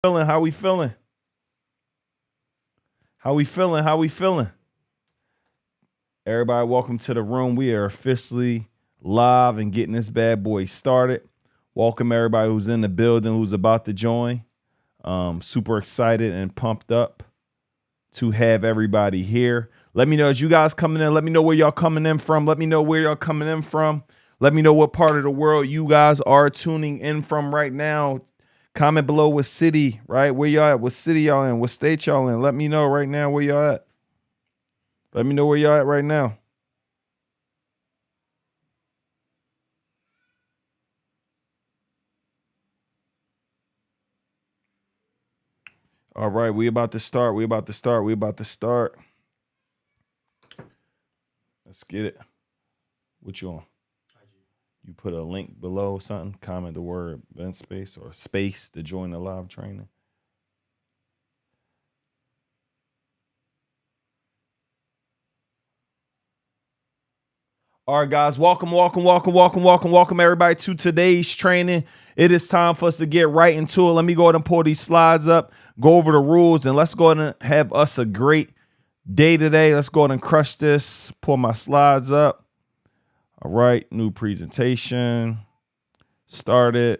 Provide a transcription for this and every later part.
Feeling? How we feeling? How we feeling? How we feeling? Everybody, welcome to the room. We are officially live and getting this bad boy started. Welcome everybody who's in the building, who's about to join. Super excited and pumped up to have everybody here. Let me know as you guys coming in. Let me know where y'all coming in from. Let me know where y'all coming in from. Let me know what part of the world you guys are tuning in from right now. Comment below what city, right? Where y'all at? What city y'all in? What state y'all in? Let me know right now where y'all at. Let me know where y'all at right now. All right, we about to start. We about to start. We about to start. Let's get it. What you on? You put a link below something. Comment the word event space or space to join the live training. All right, guys, welcome everybody to today's training. It is time for us to get right into it. Let me go ahead and pull these slides up, go over the rules, and let's go ahead and have us a great day today. Let's go ahead and crush this. Pull my slides up. All right, new presentation. Started.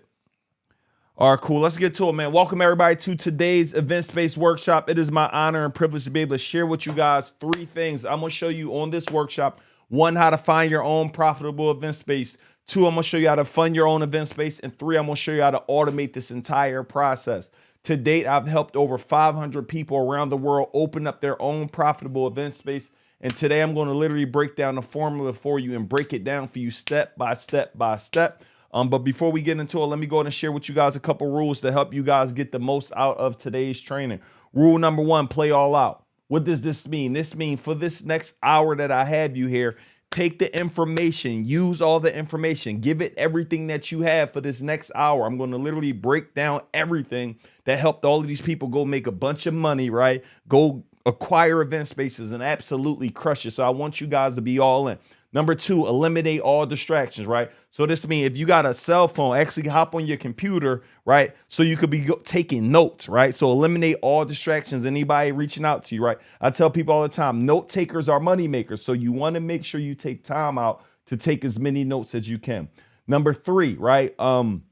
All right, cool. Let's get to it, man. Welcome everybody to today's event space workshop. It is my honor and privilege to be able to share with you guys three things I'm going to show you on this workshop. One, how to find your own profitable event space. Two, I'm going to show you how to fund your own event space. And three, I'm going to show you how to automate this entire process. To date, I've helped over 500 people around the world open up their own profitable event space. And today I'm going to literally break down the formula for you and break it down for you step by step by step. But before we get into it, let me go ahead and share with you guys a couple rules to help you guys get the most out of today's training. Rule number one, play all out. What does this mean? This means for this next hour that I have you here, take the information, use all the information, give it everything that you have for this next hour. I'm going to literally break down everything that helped all of these people go make a bunch of money, right? Go acquire event spaces and absolutely crush it. So I want you guys to be all in. Number two, eliminate all distractions, right? So this means if you got a cell phone, actually hop on your computer, right? So you could be taking notes, right? So eliminate all distractions, anybody reaching out to you, right? I tell people all the time, note takers are money makers. So you want to make sure you take time out to take as many notes as you can. Number three, right? And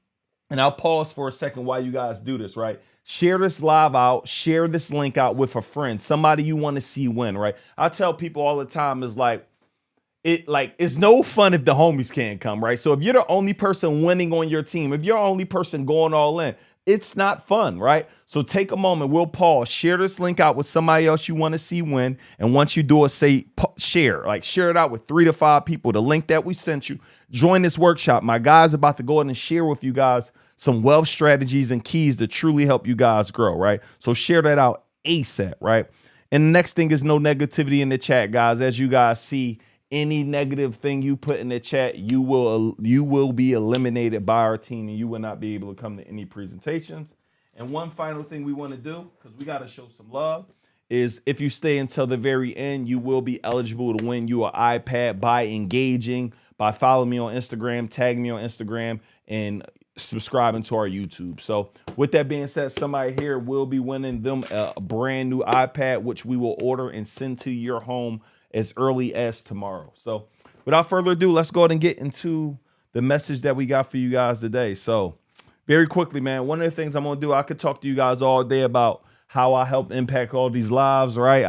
I'll pause for a second while you guys do this, right? Share this live out, share this link out with a friend, somebody you want to see win, right? I tell people all the time is it's no fun if the homies can't come, right? So if you're the only person winning on your team, if you're the only person going all in, it's not fun, right? So take a moment, we'll pause, share this link out with somebody else you want to see win. And once you do it, say share it out with 3 to 5 people, the link that we sent you. Join this workshop. My guy's about to go ahead and share with you guys some wealth strategies and keys to truly help you guys grow, right? So share that out ASAP, right? And the next thing is no negativity in the chat, guys. As you guys see, any negative thing you put in the chat, you will be eliminated by our team and you will not be able to come to any presentations. And one final thing we want to do, because we got to show some love, is if you stay until the very end, you will be eligible to win you an iPad by engaging, by following me on Instagram, tagging me on Instagram, and subscribing to our YouTube. So with that being said, somebody here will be winning them a brand new iPad, which we will order and send to your home as early as tomorrow. So without further ado, let's go ahead and get into the message that we got for you guys today. So very quickly, man, one of the things I'm going to do, I could talk to you guys all day about how I help impact all these lives, right?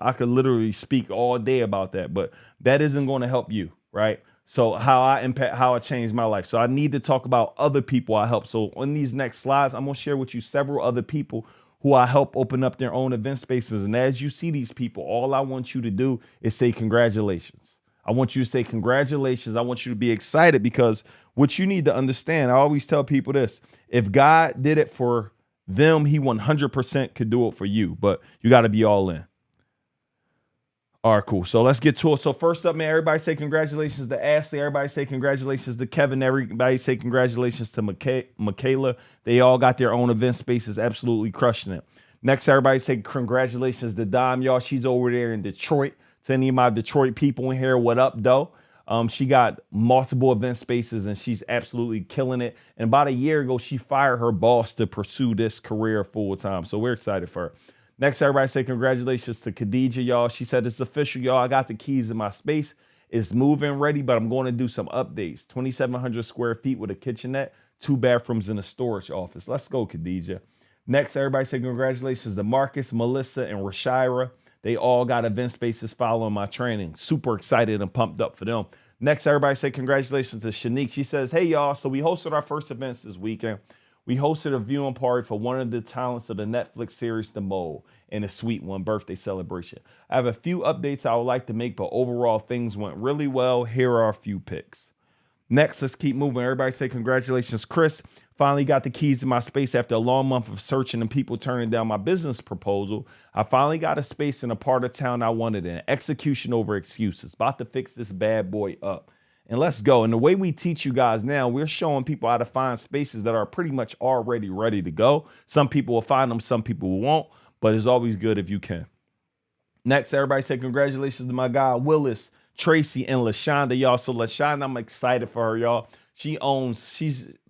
I could literally speak all day about that, but that isn't going to help you, right? So how I changed my life. So I need to talk about other people I help. So on these next slides, I'm going to share with you several other people who I help open up their own event spaces. And as you see these people, all I want you to do is say congratulations. I want you to say congratulations. I want you to be excited because what you need to understand, I always tell people this, if God did it for them, he 100% could do it for you, but you got to be all in. All right, cool. So let's get to it. So first up, man, everybody say congratulations to Ashley. Everybody say congratulations to Kevin. Everybody say congratulations to Michaela. They all got their own event spaces, absolutely crushing it. Next, everybody say congratulations to Dom, y'all. She's over there in Detroit. To any of my Detroit people in here, what up, though? She got multiple event spaces and she's absolutely killing it. And about a year ago, she fired her boss to pursue this career full time. So we're excited for her. Next, everybody say congratulations to Khadija, y'all. She said it's official, y'all. I got the keys in my space. It's moving ready, but I'm going to do some updates. 2,700 square feet with a kitchenette, 2 bathrooms and a storage office. Let's go, Khadija. Next, everybody say congratulations to Marcus, Melissa, and Rashira. They all got event spaces following my training. Super excited and pumped up for them. Next, everybody say congratulations to Shanique. She says, hey, y'all. So we hosted our first events this weekend. We hosted a viewing party for one of the talents of the Netflix series, The Mole, and a sweet one birthday celebration. I have a few updates I would like to make, but overall things went really well. Here are a few picks. Next, let's keep moving. Everybody say congratulations, Chris. Finally got the keys to my space after a long month of searching and people turning down my business proposal. I finally got a space in a part of town I wanted in. Execution over excuses. About to fix this bad boy up. And let's go. And the way we teach you guys now, we're showing people how to find spaces that are pretty much already ready to go. Some people will find them, some people won't, but it's always good if you can. Next, everybody say congratulations to my guy, Willis, Tracy, and LaShonda, y'all. So LaShonda, I'm excited for her, y'all.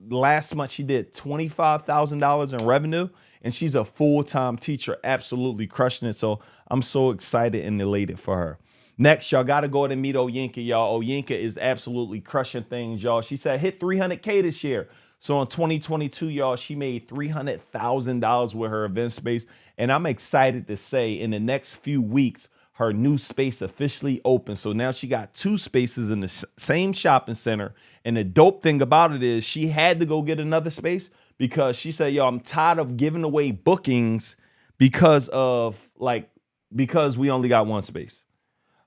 Last month she did $25,000 in revenue, and she's a full-time teacher, absolutely crushing it. So I'm so excited and elated for her. Next, y'all got to go to meet Oyinka, y'all. Oyinka is absolutely crushing things, y'all. She said hit 300K this year. So in 2022, y'all, she made $300,000 with her event space. And I'm excited to say in the next few weeks, her new space officially opens. So now she got 2 spaces in the same shopping center. And the dope thing about it is she had to go get another space because she said, yo, I'm tired of giving away bookings because we only got 1 space.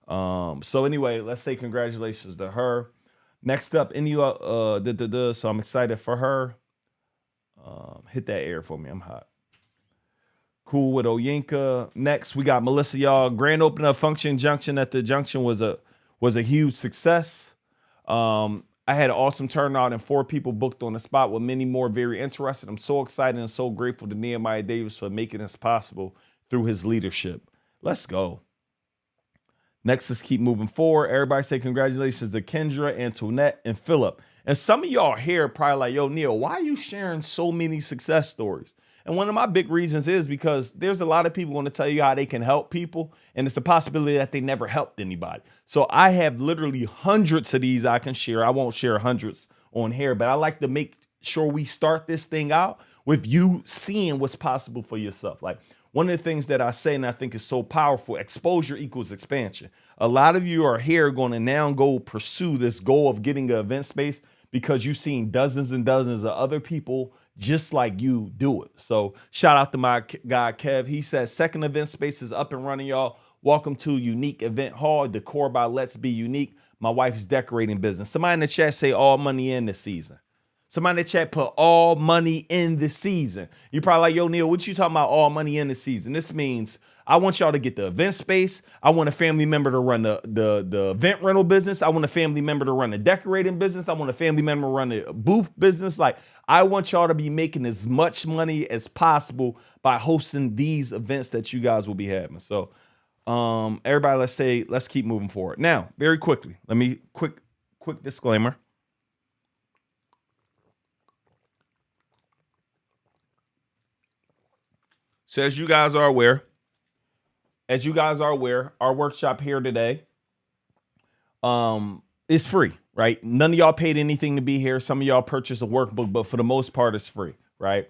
So anyway, let's say congratulations to her. Next up, so I'm excited for her. Hit that air for me. I'm hot. Cool with Oyinka. Next, we got Melissa, y'all. Grand opening of Function Junction at the Junction was a huge success. I had an awesome turnout and 4 people booked on the spot with many more very interested. I'm so excited and so grateful to Nehemiah Davis for making this possible through his leadership. Let's go. Next, let's keep moving forward. Everybody say congratulations to Kendra, Antoinette, and Philip. And some of y'all here probably like, yo, Neil, why are you sharing so many success stories? And one of my big reasons is because there's a lot of people going to tell you how they can help people, and it's a possibility that they never helped anybody. So I have literally hundreds of these I can share. I won't share hundreds on here, but I like to make sure we start this thing out with you seeing what's possible for yourself. Like, one of the things that I say and I think is so powerful, exposure equals expansion. A lot of you are here going to now go pursue this goal of getting an event space because you've seen dozens and dozens of other people just like you do it. So shout out to my guy, Kev. He says second event space is up and running, y'all. Welcome to Unique Event Hall, decor by Let's Be Unique. My wife's decorating business. Somebody in the chat say all money in this season. Somebody in the chat put all money in the season. You're probably like, yo, Neil, what you talking about all money in the season? This means I want y'all to get the event space. I want a family member to run the event rental business. I want a family member to run the decorating business. I want a family member to run the booth business. Like, I want y'all to be making as much money as possible by hosting these events that you guys will be having. So everybody, let's keep moving forward. Now, very quickly, quick disclaimer. So as you guys are aware, our workshop here today is free, right? None of y'all paid anything to be here. Some of y'all purchased a workbook, but for the most part, it's free, right?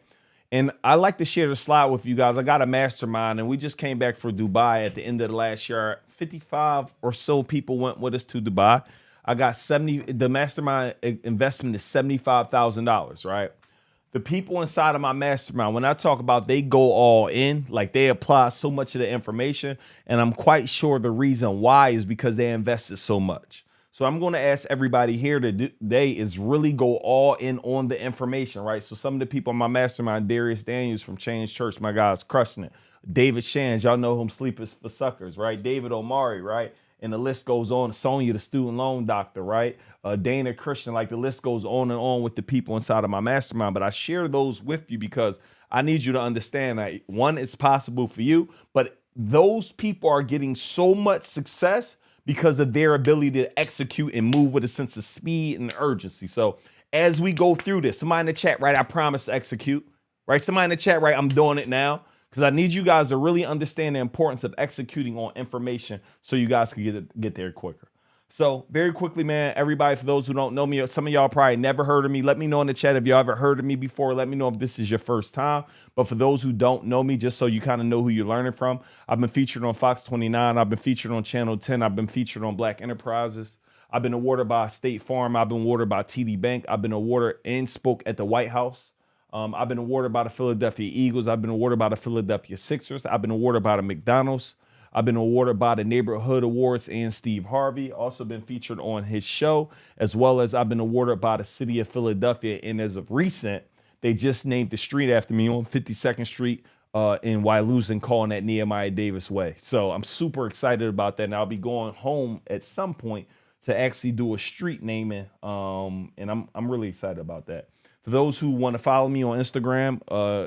And I like to share the slide with you guys. I got a mastermind, and we just came back for Dubai at the end of the last year. 55 or so people went with us to Dubai. I got the mastermind investment is $75,000, right? The people inside of my mastermind, when I talk about they go all in, like they apply so much of the information, and I'm quite sure the reason why is because they invested so much. So I'm going to ask everybody here today is really go all in on the information, right? So some of the people in my mastermind, Darius Daniels from Change Church, my guy's crushing it. David Shands, y'all know him, Sleepers for Suckers, right? David Omari, right? And the list goes on. Sonia, the student loan doctor, right? Dana Christian, like the list goes on and on with the people inside of my mastermind. But I share those with you because I need you to understand that one, it's possible for you, but those people are getting so much success because of their ability to execute and move with a sense of speed and urgency. So as we go through this, somebody in the chat, right? I promise to execute, right? Somebody in the chat, right? I'm doing it now because I need you guys to really understand the importance of executing on information so you guys can get there quicker. So very quickly, man, everybody, for those who don't know me, some of y'all probably never heard of me. Let me know in the chat if y'all ever heard of me before. Let me know if this is your first time. But for those who don't know me, just so you kind of know who you're learning from, I've been featured on Fox 29. I've been featured on Channel 10. I've been featured on Black Enterprises. I've been awarded by State Farm. I've been awarded by TD Bank. I've been awarded and spoke at the White House. I've been awarded by the Philadelphia Eagles. I've been awarded by the Philadelphia Sixers. I've been awarded by the McDonald's. I've been awarded by the Neighborhood Awards and Steve Harvey. Also been featured on his show, as well as I've been awarded by the city of Philadelphia. And as of recent, they just named the street after me on 52nd Street in Wyalusing, calling that Nehemiah Davis Way. So I'm super excited about that. And I'll be going home at some point to actually do a street naming. And I'm really excited about that. For those who want to follow me on Instagram,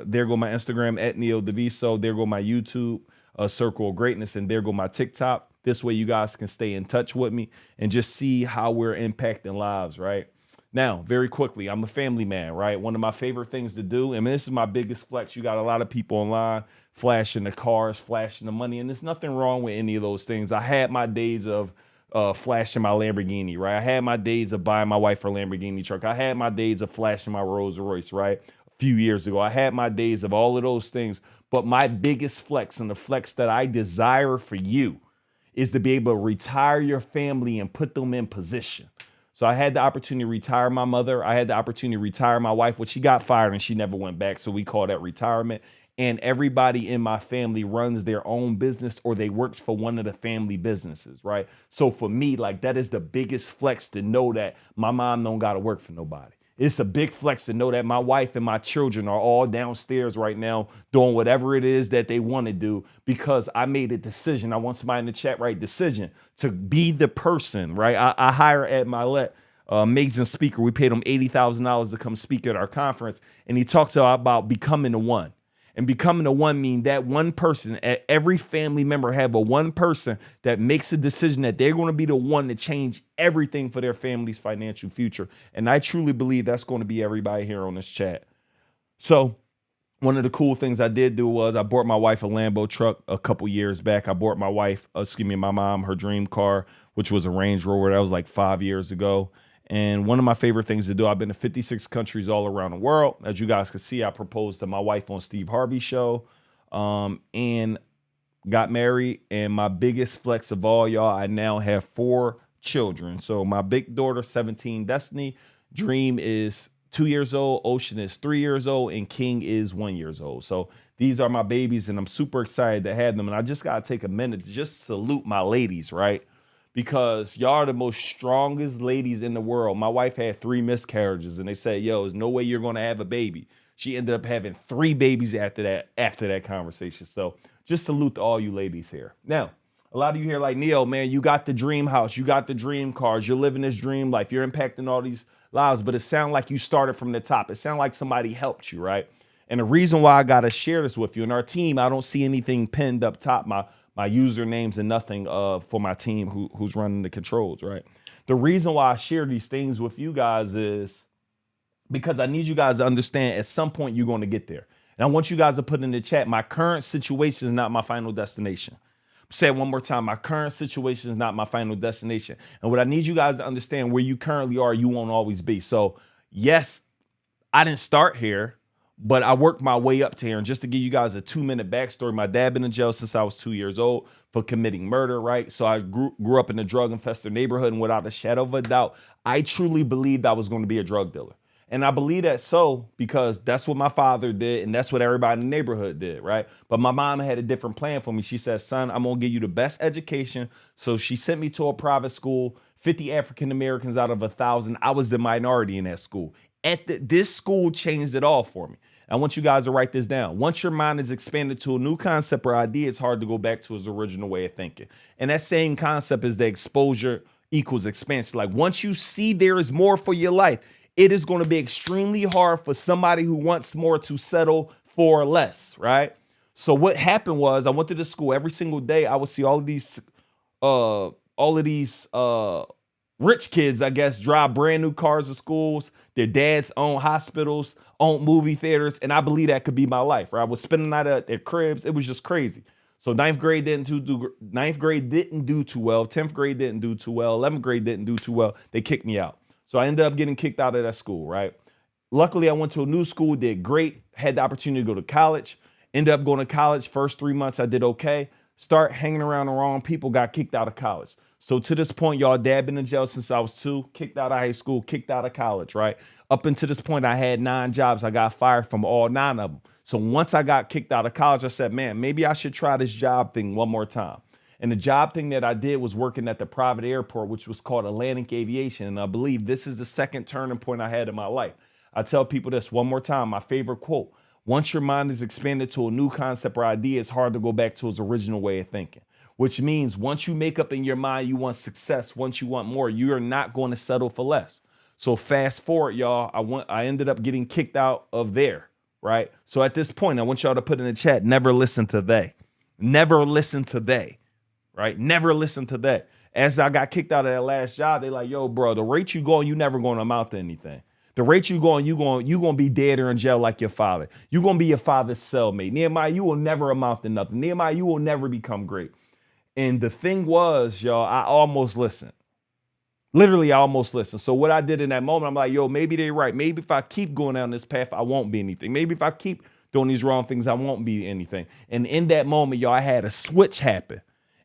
there go my Instagram at Neo Deviso. There go my YouTube. Circle of Greatness, and there go my TikTok. This way you guys can stay in touch with me and just see how we're impacting lives, right? Now, very quickly, I'm a family man, right? One of my favorite things to do, and this is my biggest flex. You got a lot of people online flashing the cars, flashing the money, and there's nothing wrong with any of those things. I had my days of flashing my Lamborghini, right? I had my days of buying my wife a Lamborghini truck. I had my days of flashing my Rolls Royce, right? A few years ago, I had my days of all of those things. But my biggest flex and the flex that I desire for you is to be able to retire your family and put them in position. So I had the opportunity to retire my mother. I had the opportunity to retire my wife, but she got fired and she never went back. So we call that retirement. And everybody in my family runs their own business or they works for one of the family businesses, right? So for me, like that is the biggest flex to know that my mom don't got to work for nobody. It's a big flex to know that my wife and my children are all downstairs right now doing whatever it is that they want to do because I made a decision. I want somebody in the chat, right? Decision to be the person, right? I hire Ed Milet, amazing speaker. We paid him $80,000 to come speak at our conference. And he talks about becoming the one. And becoming the one mean that one person, every family member have a one person that makes a decision that they're going to be the one to change everything for their family's financial future. And I truly believe that's going to be everybody here on this chat. So one of the cool things I did do was I bought my wife a Lambo truck a couple years back. I bought my wife, my mom, her dream car, which was a Range Rover. That was like 5 years ago. And one of my favorite things to do, I've been to 56 countries all around the world. As you guys can see, I proposed to my wife on Steve Harvey's show and got married. And my biggest flex of all, y'all, I now have 4 children. So my big daughter, 17, Destiny, Dream is 2 years old, Ocean is 3 years old, and King is 1 year old. So these are my babies, and I'm super excited to have them. And I just got to take a minute to just salute my ladies, right? Because y'all are the most strongest ladies in the world. My wife had 3 miscarriages and they said, yo, there's no way you're going to have a baby. She ended up having 3 babies after that conversation. So just salute to all you ladies here. Now, a lot of you here like, Neo, man, you got the dream house. You got the dream cars. You're living this dream life. You're impacting all these lives, but it sounds like you started from the top. It sounds like somebody helped you, right? And the reason why I got to share this with you and our team, I don't see anything pinned up top. My usernames and nothing for my team who's running the controls, right? The reason why I share these things with you guys is because I need you guys to understand at some point you're going to get there. And I want you guys to put in the chat, my current situation is not my final destination. Say it one more time, my current situation is not my final destination. And what I need you guys to understand, where you currently are, you won't always be. So yes, I didn't start here, but I worked my way up to here. And just to give you guys a 2-minute backstory, my dad been in jail since I was 2 years old for committing murder, right? So I grew up in a drug-infested neighborhood, and without a shadow of a doubt, I truly believed I was going to be a drug dealer. And I believe that so because that's what my father did, and that's what everybody in the neighborhood did, right? But my mom had a different plan for me. She said, son, I'm going to give you the best education. So she sent me to a private school, 50 African Americans out of 1,000. I was the minority in that school. This school changed it all for me. I want you guys to write this down. Once your mind is expanded to a new concept or idea, it's hard to go back to its original way of thinking. And that same concept is that exposure equals expansion. Like once you see there is more for your life, it is going to be extremely hard for somebody who wants more to settle for less, right? So what happened was I went to the school every single day. I would see all of these all of these rich kids, I guess, drive brand new cars to schools. Their dads own hospitals, own movie theaters, and I believe that could be my life. Right? I was spending the night at their cribs. It was just crazy. So ninth grade didn't do too well. 10th grade didn't do too well. 11th grade didn't do too well. They kicked me out. So I ended up getting kicked out of that school, right? Luckily, I went to a new school, did great, had the opportunity to go to college. Ended up going to college. First 3 months, I did okay. Start hanging around the wrong people, got kicked out of college. So to this point, y'all, dad been in jail since I was 2, kicked out of high school, kicked out of college, right? Up until this point, I had 9 jobs. I got fired from all 9 of them. So once I got kicked out of college, I said, man, maybe I should try this job thing one more time. And the job thing that I did was working at the private airport, which was called Atlantic Aviation. And I believe this is the second turning point I had in my life. I tell people this one more time, my favorite quote: once your mind is expanded to a new concept or idea, it's hard to go back to its original way of thinking. Which means once you make up in your mind you want success, once you want more, you are not going to settle for less. So fast forward, y'all, I ended up getting kicked out of there, right? So at this point, I want y'all to put in the chat, never listen to they. Never listen to they, right? Never listen to that. As I got kicked out of that last job, they like, yo, bro, the rate you going, you never going to amount to anything. The rate you going to be dead or in jail like your father. You're going to be your father's cellmate. Nehemiah, you will never amount to nothing. Nehemiah, you will never become great. And the thing was, y'all, I almost listened. Literally, I almost listened. So what I did in that moment, I'm like, yo, maybe they're right. Maybe if I keep going down this path, I won't be anything. Maybe if I keep doing these wrong things, I won't be anything. And in that moment, y'all, I had a switch happen.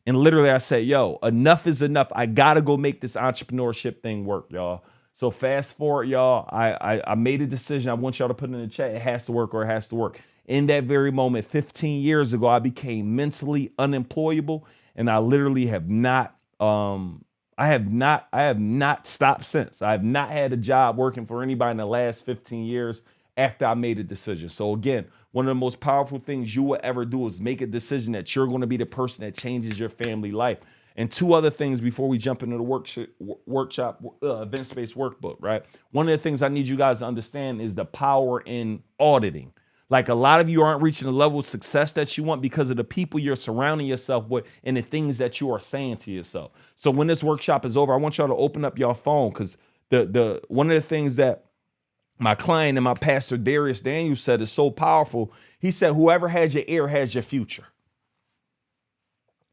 And literally I said, yo, enough is enough. I got to go make this entrepreneurship thing work, y'all. So fast forward, y'all, I made a decision. I want y'all to put in the chat. It has to work or it has to work. In that very moment, 15 years ago, I became mentally unemployable. And I literally have not, I have not stopped since. I have not had a job working for anybody in the last 15 years after I made a decision. So again, one of the most powerful things you will ever do is make a decision that you're going to be the person that changes your family life. And 2 other things before we jump into the workshop event space workbook, right? One of the things I need you guys to understand is the power in auditing. Like a lot of you aren't reaching the level of success that you want because of the people you're surrounding yourself with and the things that you are saying to yourself. So when this workshop is over, I want y'all to open up your phone, because the one of the things that my client and my pastor Darius Daniels said is so powerful. He said, whoever has your ear has your future.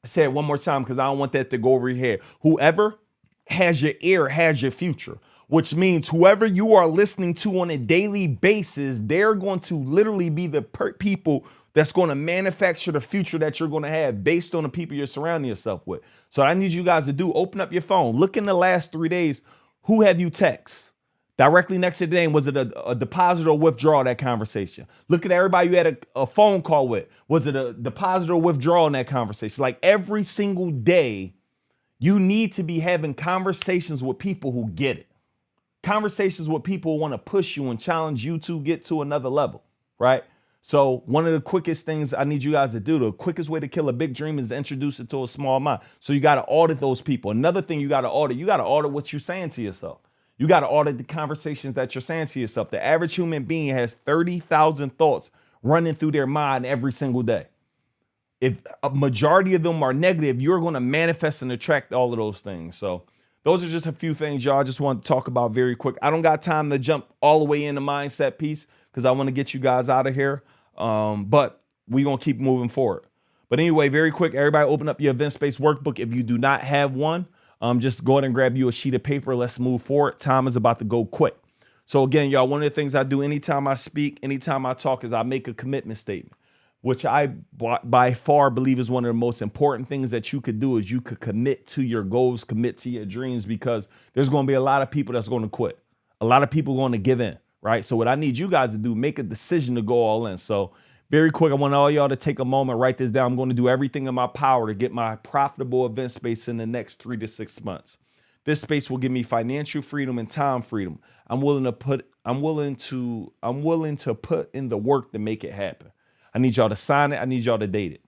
I said it one more time because I don't want that to go over your head. Whoever has your ear has your future, which means whoever you are listening to on a daily basis, they're going to literally be the people that's going to manufacture the future that you're going to have based on the people you're surrounding yourself with. So I need you guys to do, open up your phone. Look in the last 3 days. Who have you text? Directly next to the name, was it a deposit or withdrawal, that conversation? Look at everybody you had a phone call with. Was it a deposit or withdrawal in that conversation? Like every single day, you need to be having conversations with people who get it. Conversations with people who want to push you and challenge you to get to another level, right? So one of the quickest things I need you guys to do, the quickest way to kill a big dream is to introduce it to a small mind. So you got to audit those people. Another thing you got to audit what you're saying to yourself. You got to audit the conversations that you're saying to yourself. The average human being has 30,000 thoughts running through their mind every single day. If a majority of them are negative, you're going to manifest and attract all of those things. So those are just a few things, y'all. I just want to talk about very quick. I don't got time to jump all the way in the mindset piece because I want to get you guys out of here. But we're going to keep moving forward. But anyway, very quick, everybody open up your event space workbook. If you do not have one, just go ahead and grab you a sheet of paper. Let's move forward. Time is about to go quick. So again, y'all, one of the things I do anytime I speak, anytime I talk, is I make a commitment statement, which I by far believe is one of the most important things that you could do. Is you could commit to your goals, commit to your dreams, because there's going to be a lot of people that's going to quit. A lot of people going to give in, right? So what I need you guys to do, make a decision to go all in. So very quick, I want all y'all to take a moment, write this down. I'm going to do everything in my power to get my profitable event space in the next 3 to 6 months. This space will give me financial freedom and time freedom. I'm willing to put in the work to make it happen. I need y'all to sign it. I need y'all to date it.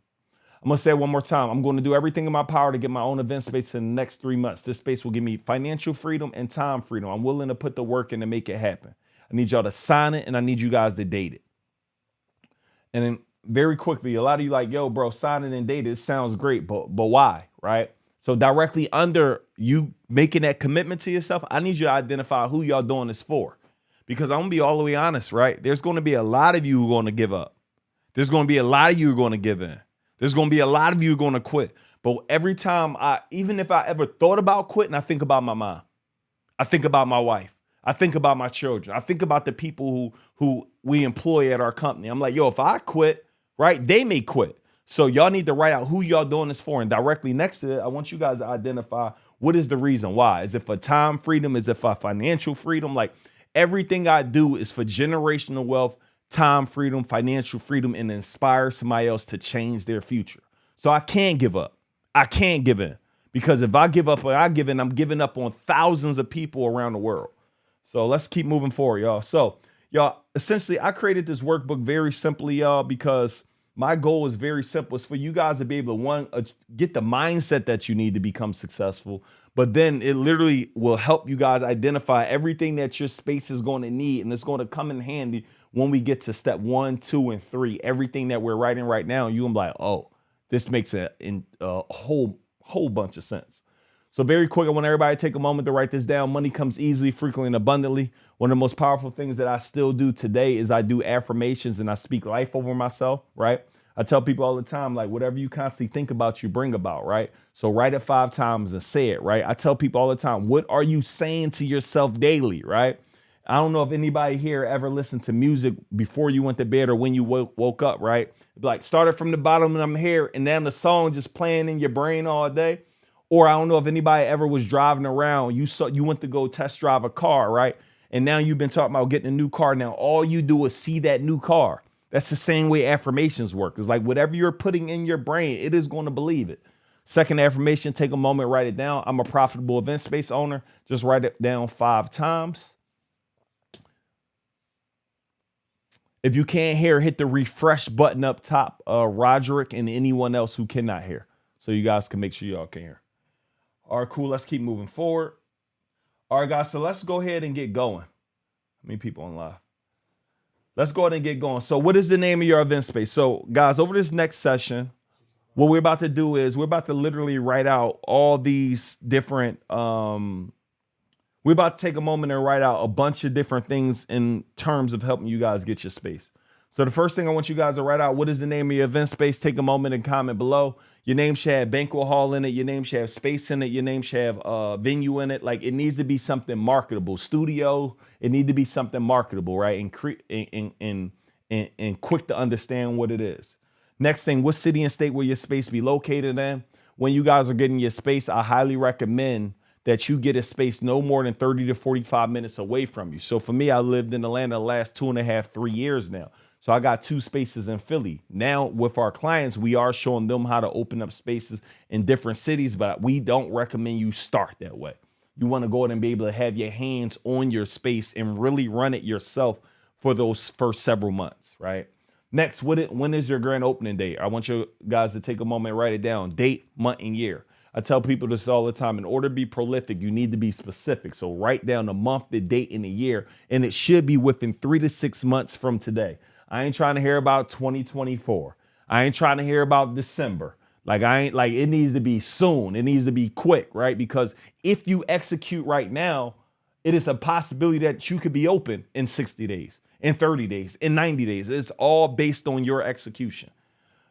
I'm going to say it one more time. I'm going to do everything in my power to get my own event space in the next 3 months. This space will give me financial freedom and time freedom. I'm willing to put the work in to make it happen. I need y'all to sign it, and I need you guys to date it. And then very quickly, a lot of you like, yo, bro, sign it and date it. It sounds great, but why, right? So directly under you making that commitment to yourself, I need you to identify who y'all doing this for. Because I'm gonna be all the way honest, right? There's gonna be a lot of you who are gonna give up. There's gonna be a lot of you who are gonna give in. There's gonna be a lot of you who are gonna quit. But every time even if I ever thought about quitting, I think about my mom. I think about my wife. I think about my children. I think about the people who we employ at our company. I'm like, yo, if I quit, right, they may quit. So y'all need to write out who y'all doing this for. And directly next to it, I want you guys to identify what is the reason why. Is it for time freedom? Is it for financial freedom? Like everything I do is for generational wealth, time freedom, financial freedom, and inspire somebody else to change their future. So I can't give up. I can't give in. Because if I give up or I give in, I'm giving up on thousands of people around the world. So let's keep moving forward, y'all. So, y'all, essentially, I created this workbook very simply, y'all, because my goal is very simple. It's for you guys to be able to, get the mindset that you need to become successful. But then it literally will help you guys identify everything that your space is going to need. And it's going to come in handy when we get to step 1, 2, and 3. Everything that we're writing right now, you're going to be like, oh, this makes a whole bunch of sense. So very quick, I want everybody to take a moment to write this down. Money comes easily, frequently, and abundantly. One of the most powerful things that I still do today is I do affirmations and I speak life over myself, right? I tell people all the time, like whatever you constantly think about, you bring about, right? So write it 5 times and say it, right? I tell people all the time, what are you saying to yourself daily, right? I don't know if anybody here ever listened to music before you went to bed or when you woke up, right? Like started from the bottom and I'm here and then the song just playing in your brain all day. Or I don't know if anybody ever was driving around. You went to go test drive a car, right? And now you've been talking about getting a new car. Now all you do is see that new car. That's the same way affirmations work. It's like whatever you're putting in your brain, it is going to believe it. Second affirmation, take a moment, write it down. I'm a profitable event space owner. Just write it down 5 times. If you can't hear, hit the refresh button up top, Roderick and anyone else who cannot hear. So you guys can make sure y'all can hear. All right, cool. Let's keep moving forward. All right, guys. So let's go ahead and get going. How many people on live? Let's go ahead and get going. So what is the name of your event space? So guys, over this next session, what we're about to do is we're about to literally write out all these different, we're about to take a moment and write out a bunch of different things in terms of helping you guys get your space. So the first thing I want you guys to write out, what is the name of your event space? Take a moment and comment below. Your name should have banquet hall in it. Your name should have space in it. Your name should have venue in it. Like it needs to be something marketable. Studio, it need to be something marketable, right? And quick to understand what it is. Next thing, what city and state will your space be located in? When you guys are getting your space, I highly recommend that you get a space no more than 30 to 45 minutes away from you. So for me, I lived in Atlanta the last 2.5, 3 years now. So I got 2 spaces in Philly. Now with our clients, we are showing them how to open up spaces in different cities, but we don't recommend you start that way. You want to go ahead and be able to have your hands on your space and really run it yourself for those first several months, right? Next, when is your grand opening date? I want you guys to take a moment and write it down. Date, month, and year. I tell people this all the time. In order to be prolific, you need to be specific. So write down the month, the date, and the year, and it should be within 3 to 6 months from today. I ain't trying to hear about 2024. I ain't trying to hear about December. It needs to be soon. It needs to be quick, right? Because if you execute right now, it is a possibility that you could be open in 60 days, in 30 days, in 90 days. It's all based on your execution.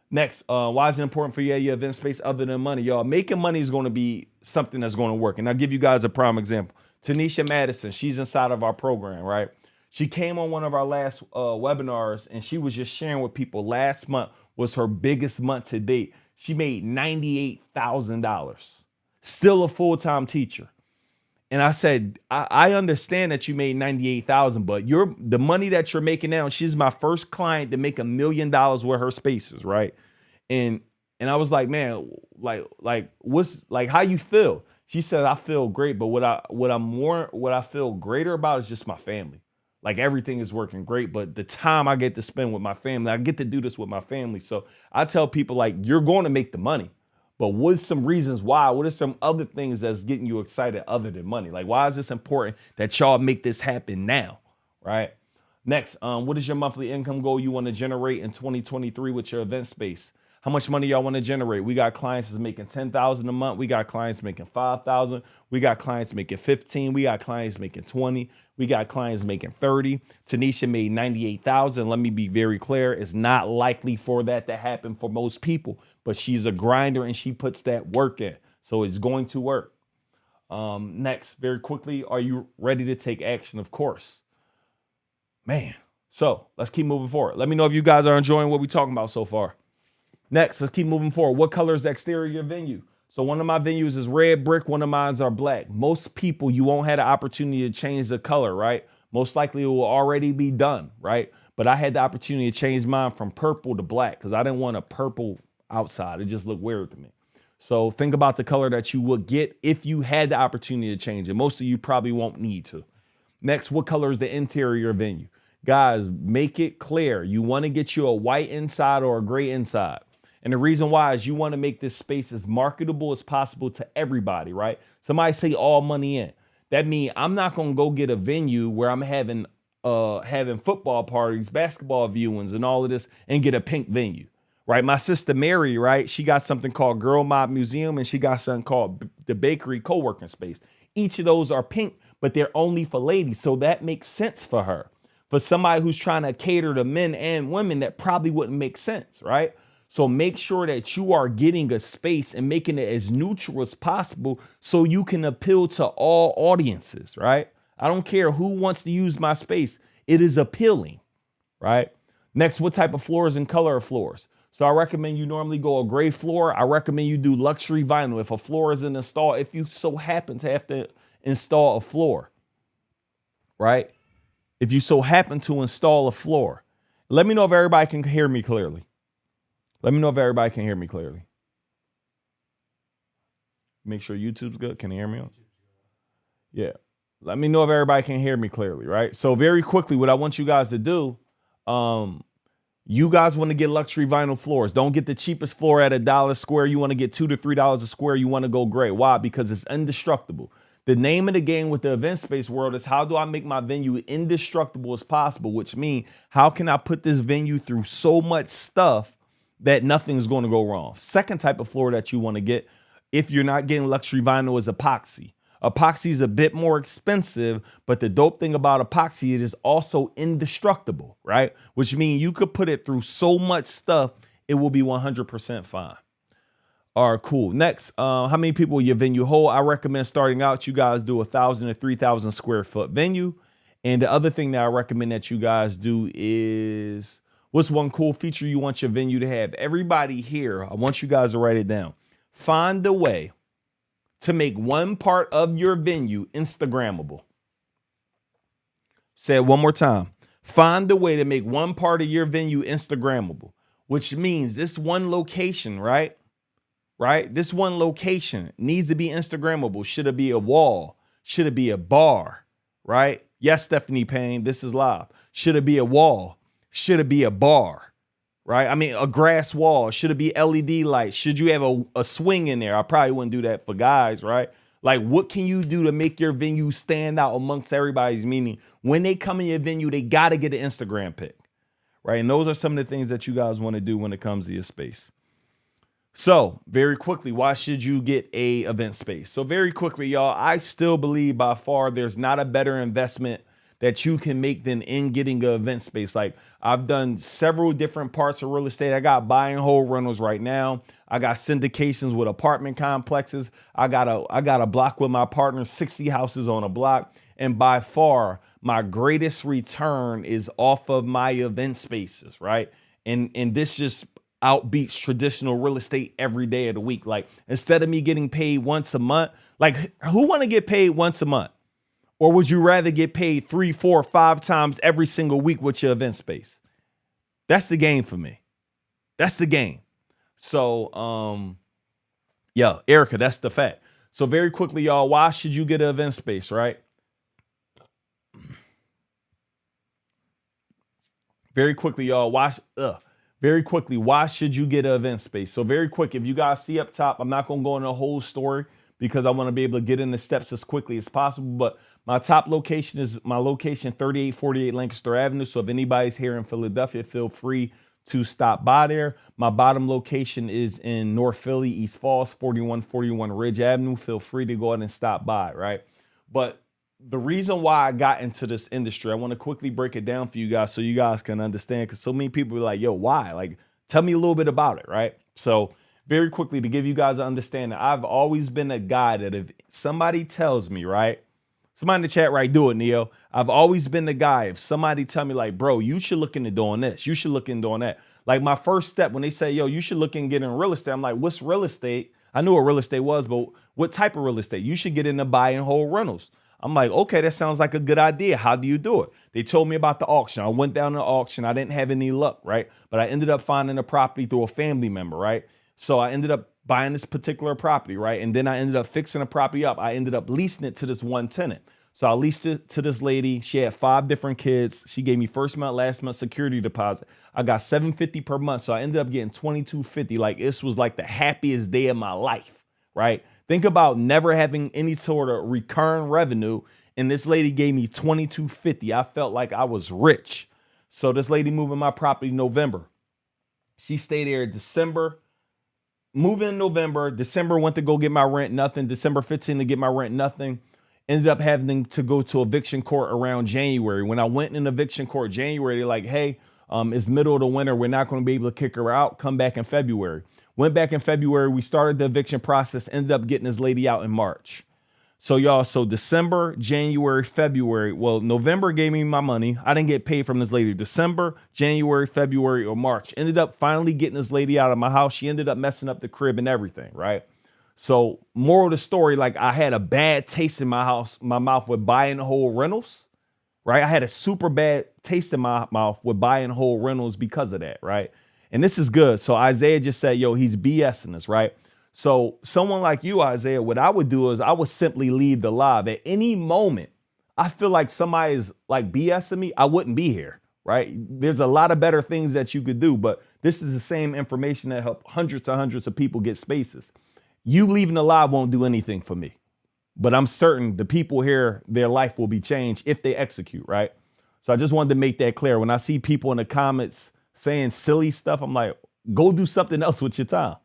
Next, why is it important for you at your event space other than money? Y'all, making money is going to be something that's going to work. And I'll give you guys a prime example. Tanisha Madison, she's inside of our program, right? She came on one of our last webinars and she was just sharing with people last month was her biggest month to date. She made $98,000, still a full-time teacher. And I said, I understand that you made $98,000, but the money that you're making now, she's my first client to make $1 million with her spaces, right? And I was like, man, what's how you feel? She said, I feel great, but what I feel greater about is just my family. Like everything is working great, but the time I get to spend with my family, I get to do this with my family. So I tell people you're going to make the money, but what are some reasons why? What are some other things that's getting you excited other than money? Like, why is this important that y'all make this happen now, right? Next, what is your monthly income goal you want to generate in 2023 with your event space? How much money y'all want to generate? We got clients that's making 10,000 a month. We got clients making 5,000. We got clients making 15. We got clients making 20. We got clients making 30. Tanisha made 98,000. Let me be very clear. It's not likely for that to happen for most people, but she's a grinder and she puts that work in. So it's going to work. Next, very quickly, are you ready to take action? Of course. Man. So let's keep moving forward. Let me know if you guys are enjoying what we're talking about so far. Next, let's keep moving forward. What color is the exterior of your venue? So one of my venues is red brick. One of mine are black. Most people, you won't have the opportunity to change the color, right? Most likely it will already be done, right? But I had the opportunity to change mine from purple to black because I didn't want a purple outside. It just looked weird to me. So think about the color that you would get if you had the opportunity to change it. Most of you probably won't need to. Next, what color is the interior venue? Guys, make it clear. You want to get you a white inside or a gray inside. And the reason why is you want to make this space as marketable as possible to everybody, right? Somebody say all money in. That means I'm not going to go get a venue where I'm having football parties, basketball viewings, and all of this and get a pink venue, right? My sister Mary, right? She got something called Girl Mob Museum and she got something called the Bakery Co-working Space. Each of those are pink, but they're only for ladies. So that makes sense for her. For somebody who's trying to cater to men and women, that probably wouldn't make sense, right? So make sure that you are getting a space and making it as neutral as possible so you can appeal to all audiences, right? I don't care who wants to use my space. It is appealing, right? Next, what type of floors and color of floors? So I recommend you normally go a gray floor. I recommend you do luxury vinyl. If a floor isn't installed, if you so happen to have to install a floor, right? If you so happen to install a floor, let me know if everybody can hear me clearly. Let me know if everybody can hear me clearly. Make sure YouTube's good. Can you hear me? Yeah. Let me know if everybody can hear me clearly, right? So very quickly, what I want you guys to do, you guys want to get luxury vinyl floors. Don't get the cheapest floor at $1 a square. You want to get $2 to $3 a square. You want to go gray. Why? Because it's indestructible. The name of the game with the event space world is how do I make my venue indestructible as possible, which means how can I put this venue through so much stuff that nothing's going to go wrong. Second type of floor that you want to get if you're not getting luxury vinyl is epoxy. Epoxy is a bit more expensive, but the dope thing about epoxy, it is also indestructible, right? Which means you could put it through so much stuff, it will be 100% fine. All right, cool. Next, how many people your venue hold? I recommend starting out, you guys do 1,000 to 3,000 square foot venue. And the other thing that I recommend that you guys do is, what's one cool feature you want your venue to have? Everybody here, I want you guys to write it down. Find a way to make one part of your venue Instagrammable. Say it one more time. Find a way to make one part of your venue Instagrammable, which means this one location, right? This one location needs to be Instagrammable. Should it be a wall? Should it be a bar? Right? Yes, Stephanie Payne, this is live. Should it be a wall? Should it be a bar? Right? I mean, a grass wall. Should it be LED lights? Should you have a swing in there? I probably wouldn't do that for guys, right? Like, what can you do to make your venue stand out amongst everybody's? Meaning, when they come in your venue, they got to get an Instagram pic, right? And those are some of the things that you guys want to do when it comes to your space. So very quickly, why should you get a event space? So very quickly, y'all, I still believe by far there's not a better investment that you can make than in getting an event space. Like, I've done several different parts of real estate. I got buy and hold rentals right now. I got syndications with apartment complexes. I got a block with my partners, 60 houses on a block. And by far, my greatest return is off of my event spaces, right? And this just outbeats traditional real estate every day of the week. Like, instead of me getting paid once a month, like, who want to get paid once a month? Or would you rather get paid 3, 4, 5 times every single week with your event space? That's the game for me. That's the game. So, yeah, Erica, that's the fact. So very quickly, y'all, why should you get an event space, right? Very quickly, y'all, why should you get an event space? So very quick, if you guys see up top, I'm not going to go into a whole story because I want to be able to get in the steps as quickly as possible. But my top location is my location, 3848 Lancaster Avenue. So if anybody's here in Philadelphia, feel free to stop by there. My bottom location is in North Philly, East Falls, 4141 Ridge Avenue. Feel free to go ahead and stop by, right? But the reason why I got into this industry, I want to quickly break it down for you guys so you guys can understand, because so many people are like, yo, why? Like, tell me a little bit about it, right? So very quickly, to give you guys an understanding, I've always been a guy that if somebody tells me, right? Somebody in the chat, right? Do it, Neo. I've always been the guy. If somebody tell me like, bro, you should look into doing this. You should look into doing that. Like my first step when they say, yo, you should look into getting real estate. I'm like, what's real estate? I knew what real estate was, but what type of real estate? You should get into buy and hold rentals. I'm like, okay, that sounds like a good idea. How do you do it? They told me about the auction. I went down to the auction. I didn't have any luck, right? But I ended up finding a property through a family member, right? So I ended up buying this particular property, right? And then I ended up fixing the property up. I ended up leasing it to this one tenant. So I leased it to this lady. She had 5 different kids. She gave me first month, last month security deposit. I got $750 per month. So I ended up getting $2250. Like this was like the happiest day of my life, right? Think about never having any sort of recurring revenue. And this lady gave me $2250. I felt like I was rich. So this lady moved in my property in November. She stayed there December. Moving in November, December went to go get my rent, nothing. December 15th to get my rent, nothing. Ended up having to go to eviction court around January. When I went in eviction court January, they're like, hey, it's middle of the winter. We're not going to be able to kick her out. Come back in February. Went back in February. We started the eviction process, ended up getting this lady out in March. So y'all, so December, January, February. Well, November gave me my money. I didn't get paid from this lady. December, January, February, or March. Ended up finally getting this lady out of my house. She ended up messing up the crib and everything, right? So moral of the story, like I had a bad taste in my mouth with buying whole rentals, right? I had a super bad taste in my mouth with buying whole rentals because of that, right? And this is good. So Isaiah just said, yo, he's BSing us, right? So someone like you, Isaiah, what I would do is I would simply leave the live. At any moment, I feel like somebody is like BSing me, I wouldn't be here, right? There's a lot of better things that you could do, but this is the same information that helped hundreds and hundreds of people get spaces. You leaving the live won't do anything for me, but I'm certain the people here, their life will be changed if they execute, right? So I just wanted to make that clear. When I see people in the comments saying silly stuff, I'm like, go do something else with your time.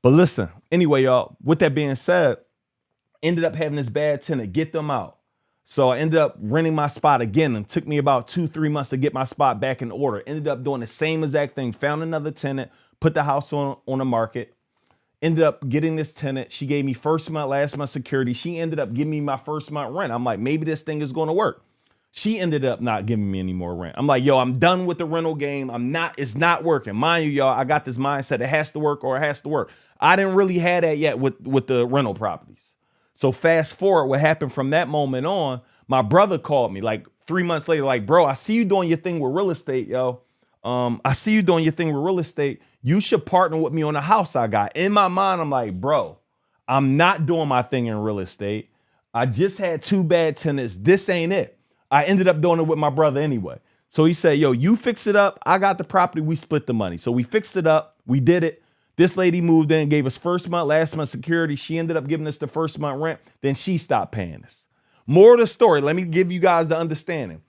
But listen, anyway, y'all, with that being said, ended up having this bad tenant, get them out. So I ended up renting my spot again. It took me about 2-3 months to get my spot back in order. Ended up doing the same exact thing, found another tenant, put the house on the market. Ended up getting this tenant. She gave me first month, last month security. She ended up giving me my first month rent. I'm like, maybe this thing is going to work. She ended up not giving me any more rent. I'm like, yo, I'm done with the rental game. It's not working. Mind you, y'all, I got this mindset. It has to work or it has to work. I didn't really have that yet with the rental properties. So fast forward, what happened from that moment on, my brother called me like 3 months later, like, bro, I see you doing your thing with real estate, yo. I see you doing your thing with real estate. You should partner with me on a house I got. In my mind, I'm like, bro, I'm not doing my thing in real estate. I just had 2 bad tenants. This ain't it. I ended up doing it with my brother anyway. So he said, yo, you fix it up. I got the property. We split the money. So we fixed it up. We did it. This lady moved in, gave us first month, last month security. She ended up giving us the first month rent. Then she stopped paying us. More of the story. Let me give you guys the understanding.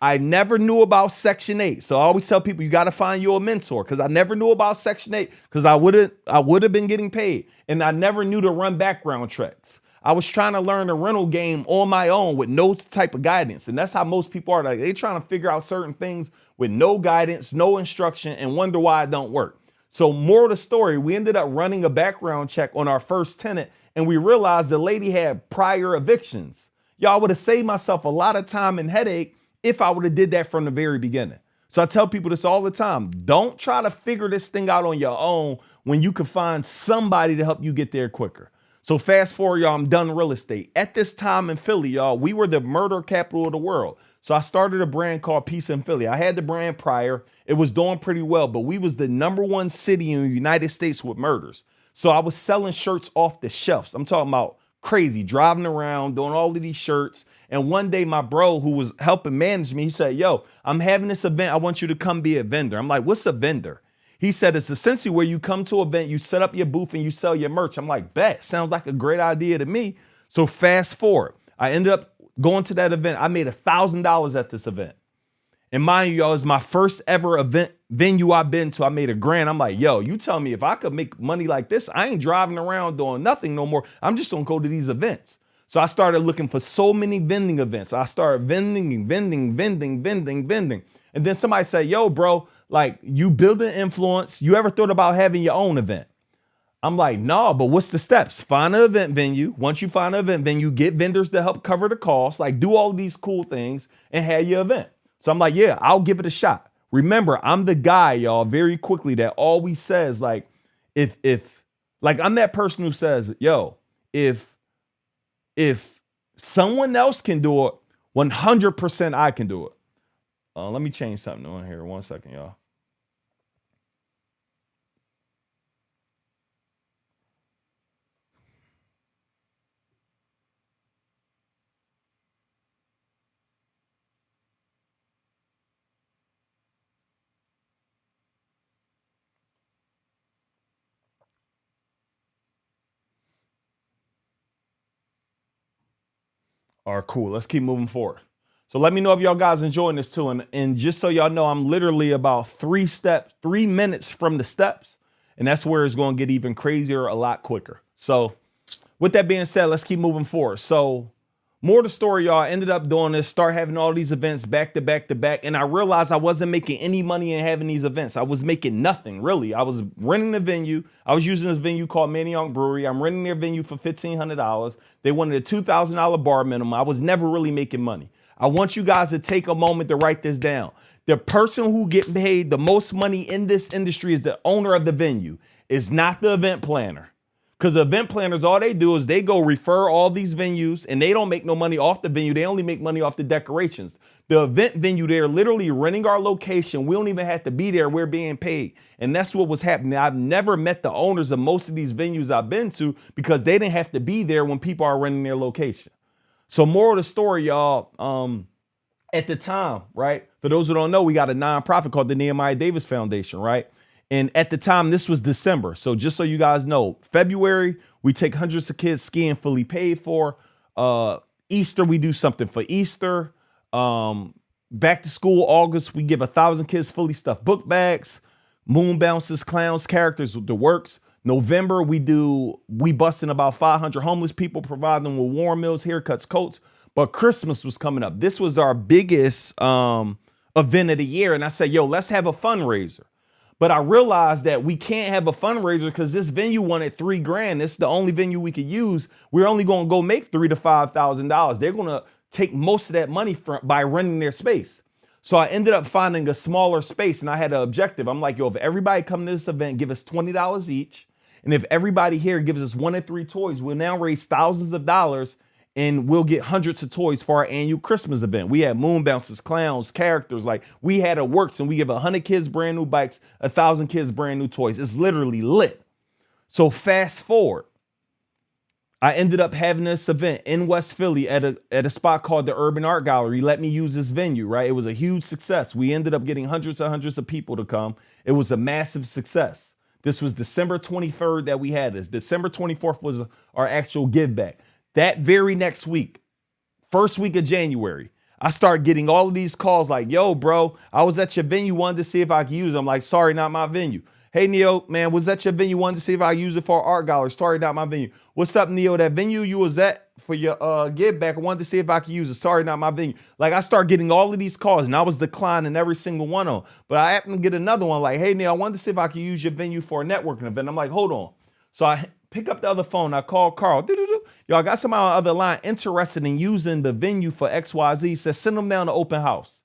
I never knew about Section 8. So I always tell people you got to find you a mentor, because I never knew about Section 8 because I would have been getting paid. And I never knew to run background checks. I was trying to learn the rental game on my own with no type of guidance. And that's how most people are. Like, they're trying to figure out certain things with no guidance, no instruction, and wonder why it don't work. So more of the story, we ended up running a background check on our first tenant, and we realized the lady had prior evictions. Y'all would have saved myself a lot of time and headache if I would have did that from the very beginning. So I tell people this all the time. Don't try to figure this thing out on your own when you can find somebody to help you get there quicker. So fast forward, y'all, I'm done real estate. At this time in Philly, y'all, we were the murder capital of the world. So I started a brand called Peace in Philly. I had the brand prior. It was doing pretty well, but we was the #1 city in the United States with murders. So I was selling shirts off the shelves. I'm talking about crazy, driving around, doing all of these shirts. And one day my bro who was helping manage me, he said, yo, I'm having this event. I want you to come be a vendor. I'm like, what's a vendor? He said, it's essentially where you come to an event, you set up your booth and you sell your merch. I'm like, bet, sounds like a great idea to me. So fast forward, I ended up going to that event. I made $1,000 at this event. And mind you, y'all, it's my first ever event venue I've been to. I made $1,000. I'm like, yo, you tell me if I could make money like this, I ain't driving around doing nothing no more. I'm just gonna go to these events. So I started looking for so many vending events. I started vending and vending. And then somebody said, yo, bro, like you building influence. You ever thought about having your own event? I'm like, no, but what's the steps? Find an event venue. Once you find an event venue, get vendors to help cover the costs, like do all these cool things and have your event. So I'm like, yeah, I'll give it a shot. Remember, I'm the guy, y'all, very quickly that always says, like, if like I'm that person who says, yo, if someone else can do it, 100% I can do it. Let me change something on here. 1 second, y'all. All right, cool. Let's keep moving forward. So let me know if y'all guys enjoying this too. And just so y'all know, I'm literally about 3 minutes from the steps. And that's where it's going to get even crazier a lot quicker. So with that being said, let's keep moving forward. So more of the story, y'all, I ended up doing this, start having all these events back to back to back. And I realized I wasn't making any money in having these events. I was making nothing, really. I was renting the venue. I was using this venue called Manayunk Brewery. I'm renting their venue for $1,500. They wanted a $2,000 bar minimum. I was never really making money. I want you guys to take a moment to write this down. The person who get paid the most money in this industry is the owner of the venue. It's not the event planner. Because event planners, all they do is they go refer all these venues and they don't make no money off the venue. They only make money off the decorations. The event venue, they're literally renting our location. We don't even have to be there. We're being paid. And that's what was happening. I've never met the owners of most of these venues I've been to because they didn't have to be there when people are renting their location. So moral of the story, y'all, at the time, right? For those who don't know, we got a nonprofit called the Nehemiah Davis Foundation, right? And at the time, this was December. So just so you guys know, February, we take hundreds of kids skiing fully paid for. Easter, we do something for Easter. Back to school, August, we give 1,000 kids fully stuffed book bags, moon bounces, clowns, characters, the works. November, we bust in about 500 homeless people, provide them with warm meals, haircuts, coats. But Christmas was coming up. This was our biggest event of the year. And I said, yo, let's have a fundraiser. But I realized that we can't have a fundraiser because this venue wanted $3,000. It's the only venue we could use. We're only going to go make $3,000 to $5,000. They're going to take most of that money by renting their space. So I ended up finding a smaller space and I had an objective. I'm like, yo, if everybody come to this event, give us $20 each. And if everybody here gives us 1 or 3 toys, we'll now raise thousands of dollars and we'll get hundreds of toys for our annual Christmas event. We had moon bounces, clowns, characters. Like we had a works and we give 100 kids brand new bikes, 1,000 kids brand new toys. It's literally lit. So fast forward, I ended up having this event in West Philly at a spot called the Urban Art Gallery. Let me use this venue, right? It was a huge success. We ended up getting hundreds and hundreds of people to come. It was a massive success. This was December 23rd that we had this. December 24th was our actual give back. That very next week, first week of January, I start getting all of these calls like, yo, bro, I was at your venue, wanted to see if I could use it. I'm like, sorry, not my venue. Hey, Neo, man, was at your venue, wanted to see if I could use it for art gallery. Sorry, not my venue. What's up, Neo? That venue you was at for your give back, I wanted to see if I could use it. Sorry, not my venue. Like I start getting all of these calls and I was declining every single one of them. But I happened to get another one like, hey, Neo, I wanted to see if I could use your venue for a networking event. I'm like, hold on. So I pick up the other phone. I call Carl. Y'all got somebody on the other line interested in using the venue for XYZ. Says send them down to open house.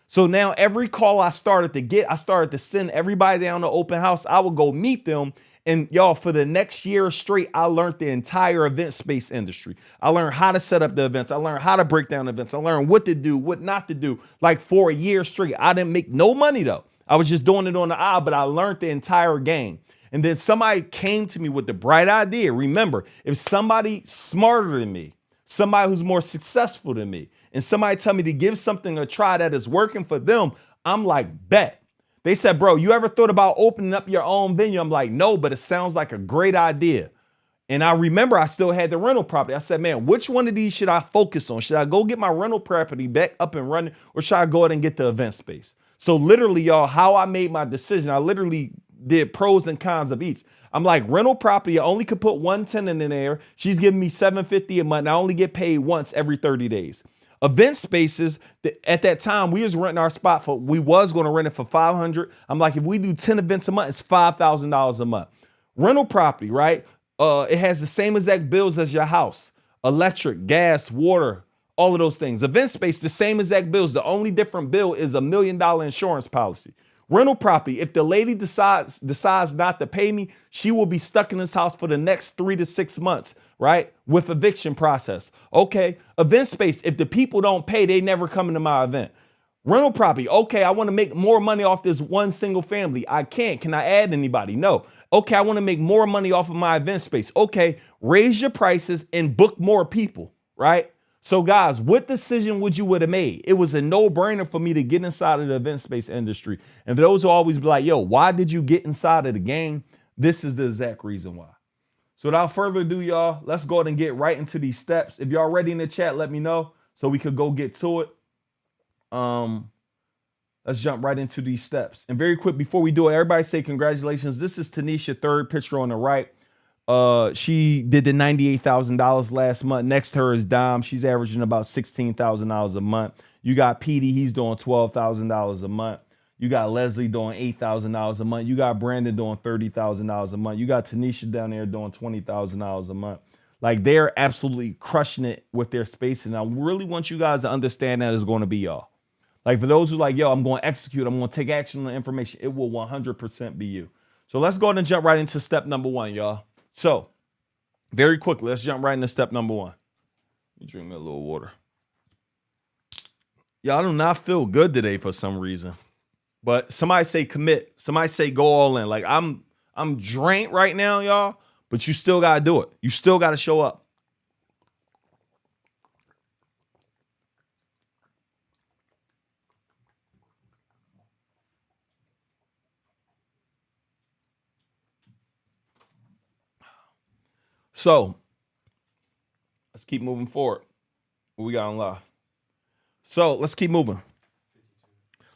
So now every call I started to send everybody down to open house. I would go meet them. And y'all, for the next year straight, I learned the entire event space industry. I learned how to set up the events. I learned how to break down events. I learned what to do, what not to do. Like for a year straight, I didn't make no money though. I was just doing it on the eye, but I learned the entire game. And then somebody came to me with the bright idea. Remember, if somebody smarter than me, somebody who's more successful than me, and somebody tell me to give something a try that is working for them, I'm like, bet. They said, bro, you ever thought about opening up your own venue? I'm like, no, but it sounds like a great idea. And I remember I still had the rental property. I said, man, which one of these should I focus on? Should I go get my rental property back up and running, or should I go ahead and get the event space? So literally, y'all, how I made my decision, I literally did pros and cons of each. I'm like, rental property, I only could put one tenant in there. She's giving me $750 a month, and I only get paid once every 30 days. Event spaces, at that time, we was renting our spot for, we was going to rent it for $500. I'm like, if we do 10 events a month, it's $5,000 a month. Rental property, right? It has the same exact bills as your house: electric, gas, water, all of those things. Event space, the same exact bills. The only different bill is $1 million insurance policy. Rental property, if the lady decides not to pay me, she will be stuck in this house for the next 3 to 6 months, right? With eviction process. Okay. Event space, if the people don't pay, they never come into my event. Rental property, okay, I want to make more money off this one single family. I can't. Can I add anybody? No. Okay, I want to make more money off of my event space. Okay, raise your prices and book more people, right? So guys, what decision would you have made? It was a no-brainer for me to get inside of the event space industry. And for those who always be like, yo, why did you get inside of the game? This is the exact reason why. So without further ado, y'all, let's go ahead and get right into these steps. If y'all ready in the chat, let me know so we could go get to it. Let's jump right into these steps. And very quick, before we do it, everybody say congratulations. This is Tanisha, third picture on the right. She did the $98,000 last month. Next to her is Dom. She's averaging about $16,000 a month. You got Petey, he's doing $12,000 a month. You got Leslie doing $8,000 a month. You got Brandon doing $30,000 a month. You got Tanisha down there doing $20,000 a month. Like, they're absolutely crushing it with their space. And I really want you guys to understand that it's going to be y'all. Like, for those who like, yo, I'm going to execute, I'm going to take action on the information, it will 100% be you. So let's go ahead and jump right into step number one, y'all. So very quickly, let's jump right into step number one. Let me drink me a little water. Y'all do not feel good today for some reason. But somebody say commit. Somebody say go all in. Like, I'm drained right now, y'all, but you still got to do it. You still got to show up. So let's keep moving forward. What we got on live? So let's keep moving.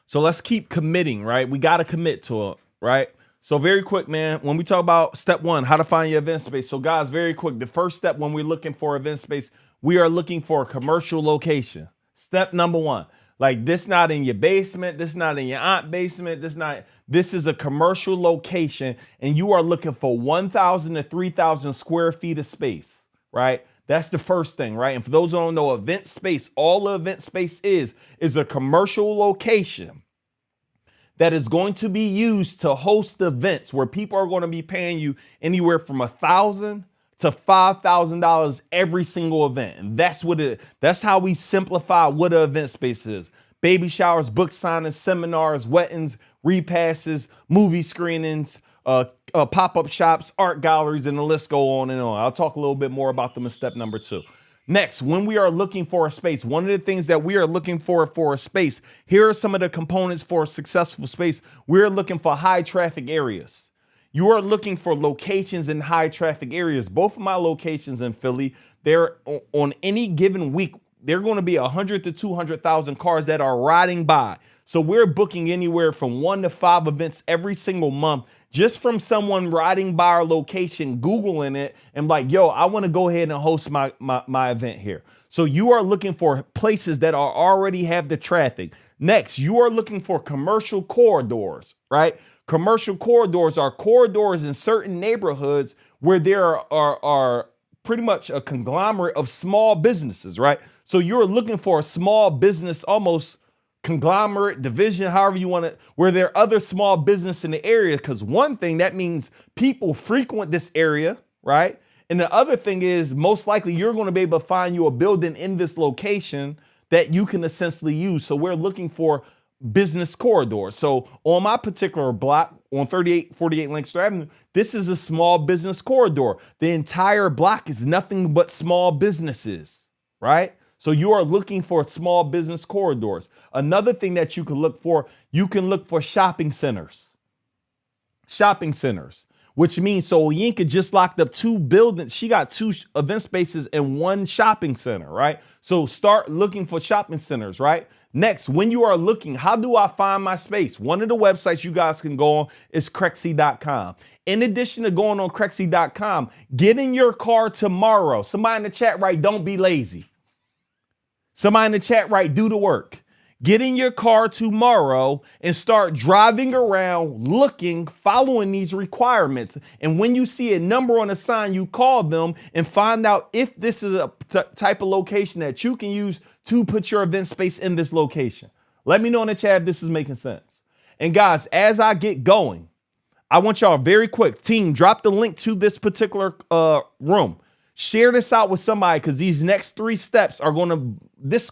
So let's keep committing, right? We got to commit to it, right? So very quick, man, when we talk about step one, how to find your event space. So guys, very quick, the first step when we're looking for event space, we are looking for a commercial location. Step number one. Like, this not in your basement, this not in your aunt's basement, this is a commercial location, and you are looking for 1,000 to 3,000 square feet of space, right? That's the first thing, right? And for those who don't know, event space, all the event space is a commercial location that is going to be used to host events where people are going to be paying you anywhere from $1,000 to $5,000 every single event. And that's how we simplify what an event space is. Baby showers, book signings, seminars, weddings, repasses, movie screenings, pop-up shops, art galleries, and the list go on and on. I'll talk a little bit more about them in step number two. Next, when we are looking for a space, one of the things that we are looking for a space, here are some of the components for a successful space. We're looking for high traffic areas. You are looking for locations in high traffic areas. Both of my locations in Philly, they're on any given week, they're going to be 100 to 200,000 cars that are riding by. So we're booking anywhere from 1 to 5 events every single month just from someone riding by our location, Googling it, and like, yo, I want to go ahead and host my event here. So you are looking for places that are already have the traffic. Next, you are looking for commercial corridors, right? Commercial corridors are corridors in certain neighborhoods where there are pretty much a conglomerate of small businesses, right? So you're looking for a small business, almost conglomerate division, however you want it, where there are other small business in the area. Because one thing, that means people frequent this area, right? And the other thing is, most likely you're going to be able to find you a building in this location that you can essentially use. So we're looking for business corridors. So on my particular block on 3848 Lancaster Avenue, this is a small business corridor. The entire block is nothing but small businesses, right? So you are looking for small business corridors. Another thing that you can look for shopping centers. Shopping centers. which means so Yinka just locked up 2 buildings. She got 2 event spaces and 1 shopping center, right? So start looking for shopping centers, right? Next, when you are looking, how do I find my space? One of the websites you guys can go on is Crexy.com. In addition to going on Crexy.com, get in your car tomorrow. Somebody in the chat right, don't be lazy. Somebody in the chat right, do the work. Get in your car tomorrow and start driving around, looking, following these requirements. And when you see a number on a sign, you call them and find out if this is a type of location that you can use to put your event space in this location. Let me know in the chat if this is making sense. And guys, as I get going, I want y'all very quick, team, drop the link to this particular room. Share this out with somebody because these next 3 steps are going to, this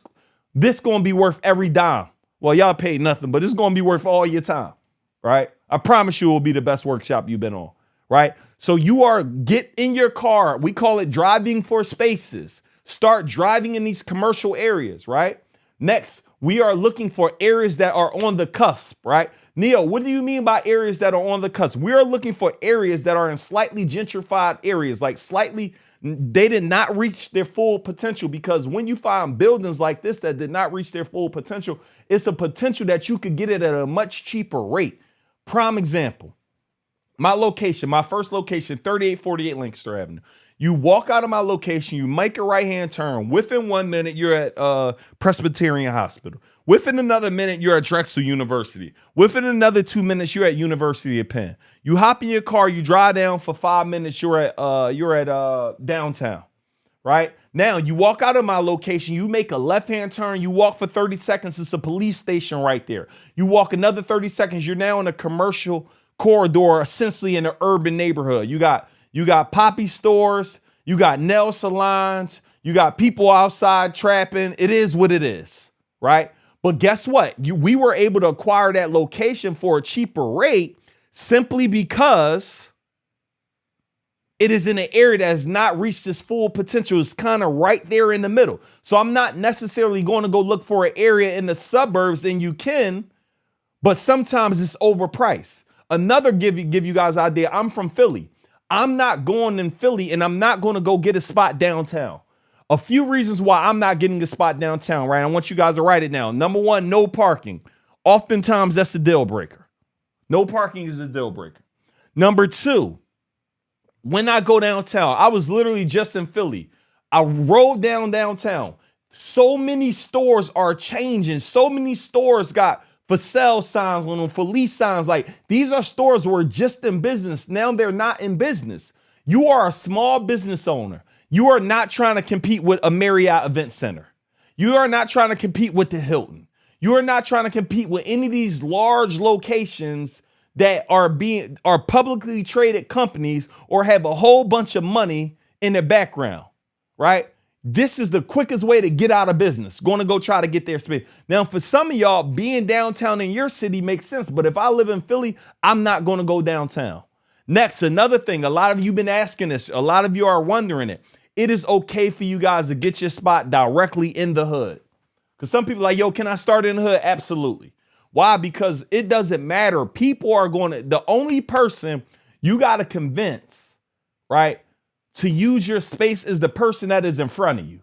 going to be worth every dime. Well, y'all paid nothing, but it's going to be worth all your time, right? I promise you it will be the best workshop you've been on, right? So get in your car. We call it driving for spaces. Start driving in these commercial areas, right? Next, we are looking for areas that are on the cusp, right? Neo, what do you mean by areas that are on the cusp? We are looking for areas that are in slightly gentrified areas, like they did not reach their full potential, because when you find buildings like this that did not reach their full potential, it's a potential that you could get it at a much cheaper rate. Prime example, my location, my first location, 3848 Lancaster Avenue. You walk out of my location, you make a right-hand turn. Within 1 minute, you're at Presbyterian Hospital. Within another minute, you're at Drexel University. Within another 2 minutes, you're at University of Penn. You hop in your car, you drive down for 5 minutes, you're at downtown, right? Now, you walk out of my location, you make a left-hand turn, you walk for 30 seconds, it's a police station right there. You walk another 30 seconds, you're now in a commercial corridor, essentially in an urban neighborhood. You got poppy stores, you got nail salons, you got people outside trapping. It is what it is, right? But guess what? We were able to acquire that location for a cheaper rate simply because it is in an area that has not reached its full potential. It's kind of right there in the middle. So I'm not necessarily going to go look for an area in the suburbs, and you can, but sometimes it's overpriced. Another give you guys an idea. I'm from Philly. I'm not going in Philly and I'm not going to go get a spot downtown. A few reasons why I'm not getting a spot downtown, right? I want you guys to write it down. Number 1, no parking. Oftentimes that's a deal breaker. No parking is a deal breaker. Number 2, when I go downtown, I was literally just in Philly. I rode downtown. So many stores are changing. So many stores got for sale signs on them, for lease signs. Like, these are stores who were just in business. Now they're not in business. You are a small business owner. You are not trying to compete with a Marriott Event Center. You are not trying to compete with the Hilton. You are not trying to compete with any of these large locations that are publicly traded companies or have a whole bunch of money in their background, right? This is the quickest way to get out of business. Going to go try to get their space. Now, for some of y'all, being downtown in your city makes sense. But if I live in Philly, I'm not going to go downtown. Next, another thing, a lot of you been asking this. A lot of you are wondering it. It is okay for you guys to get your spot directly in the hood. Because some people are like, yo, can I start in the hood? Absolutely. Why? Because it doesn't matter. People are going to, the only person you got to convince, right, to use your space is the person that is in front of you.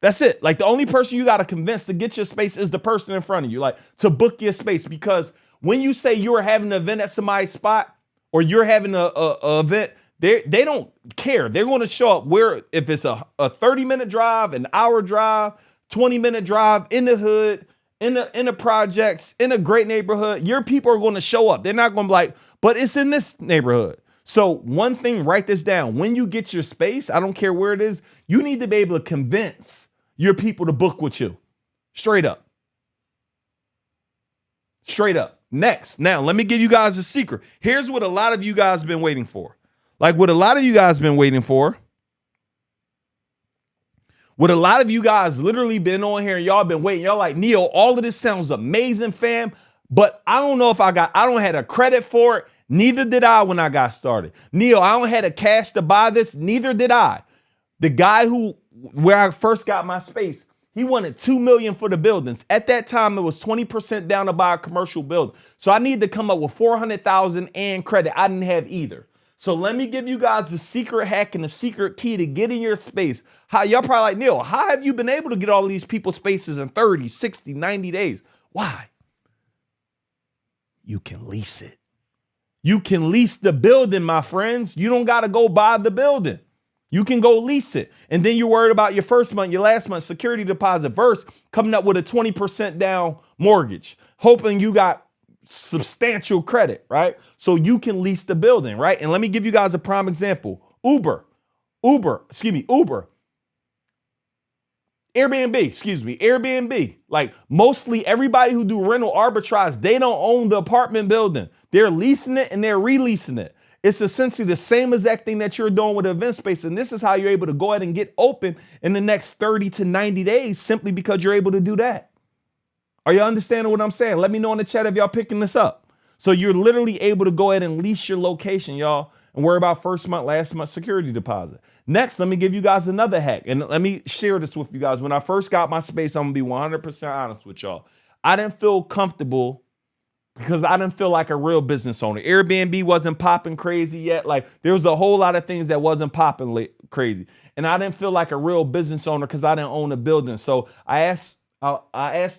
That's it. Like, the only person you got to convince to get your space is the person in front of you, like to book your space. Because when you say you're having an event at somebody's spot or you're having a event, they don't care. They're going to show up where, if it's a 30-minute drive, an hour drive, 20-minute drive in the hood, in the projects, in a great neighborhood, your people are going to show up. They're not going to be like, but it's in this neighborhood. So one thing, write this down. When you get your space, I don't care where it is, you need to be able to convince your people to book with you. Straight up. Straight up. Next. Now, let me give you guys a secret. Here's what a lot of you guys have been waiting for. Like, what a lot of you guys been waiting for. What a lot of you guys literally been on here and y'all been waiting. Y'all like, Neo, all of this sounds amazing, fam. But I don't know if I don't have a credit for it. Neither did I when I got started. Neo, I don't have the cash to buy this. Neither did I. The guy where I first got my space, He wanted $2 million for the buildings. At that time, it was 20% down to buy a commercial building. So I needed to come up with $400,000 and credit. I didn't have either. So let me give you guys the secret hack and the secret key to get in your space. How y'all probably like, Neil, how have you been able to get all these people's spaces in 30, 60, 90 days? Why? You can lease it. You can lease the building, my friends. You don't got to go buy the building. You can go lease it. And then you're worried about your first month, your last month security deposit versus coming up with a 20% down mortgage, hoping you got substantial credit, right? So you can lease the building, right? And let me give you guys a prime example. Uber, Airbnb. Like mostly everybody who do rental arbitrage, they don't own the apartment building. They're leasing it and they're releasing it. It's essentially the same exact thing that you're doing with the event space. And this is how you're able to go ahead and get open in the next 30 to 90 days simply because you're able to do that. Are you understanding what I'm saying? Let me know in the chat if y'all picking this up. So you're literally able to go ahead and lease your location, y'all, and worry about first month, last month security deposit. Next, let me give you guys another hack. And let me share this with you guys. When I first got my space, I'm gonna be 100% honest with y'all. I didn't feel comfortable because I didn't feel like a real business owner. Airbnb wasn't popping crazy yet. Like there was a whole lot of things that wasn't popping crazy. And I didn't feel like a real business owner because I didn't own a building. So I asked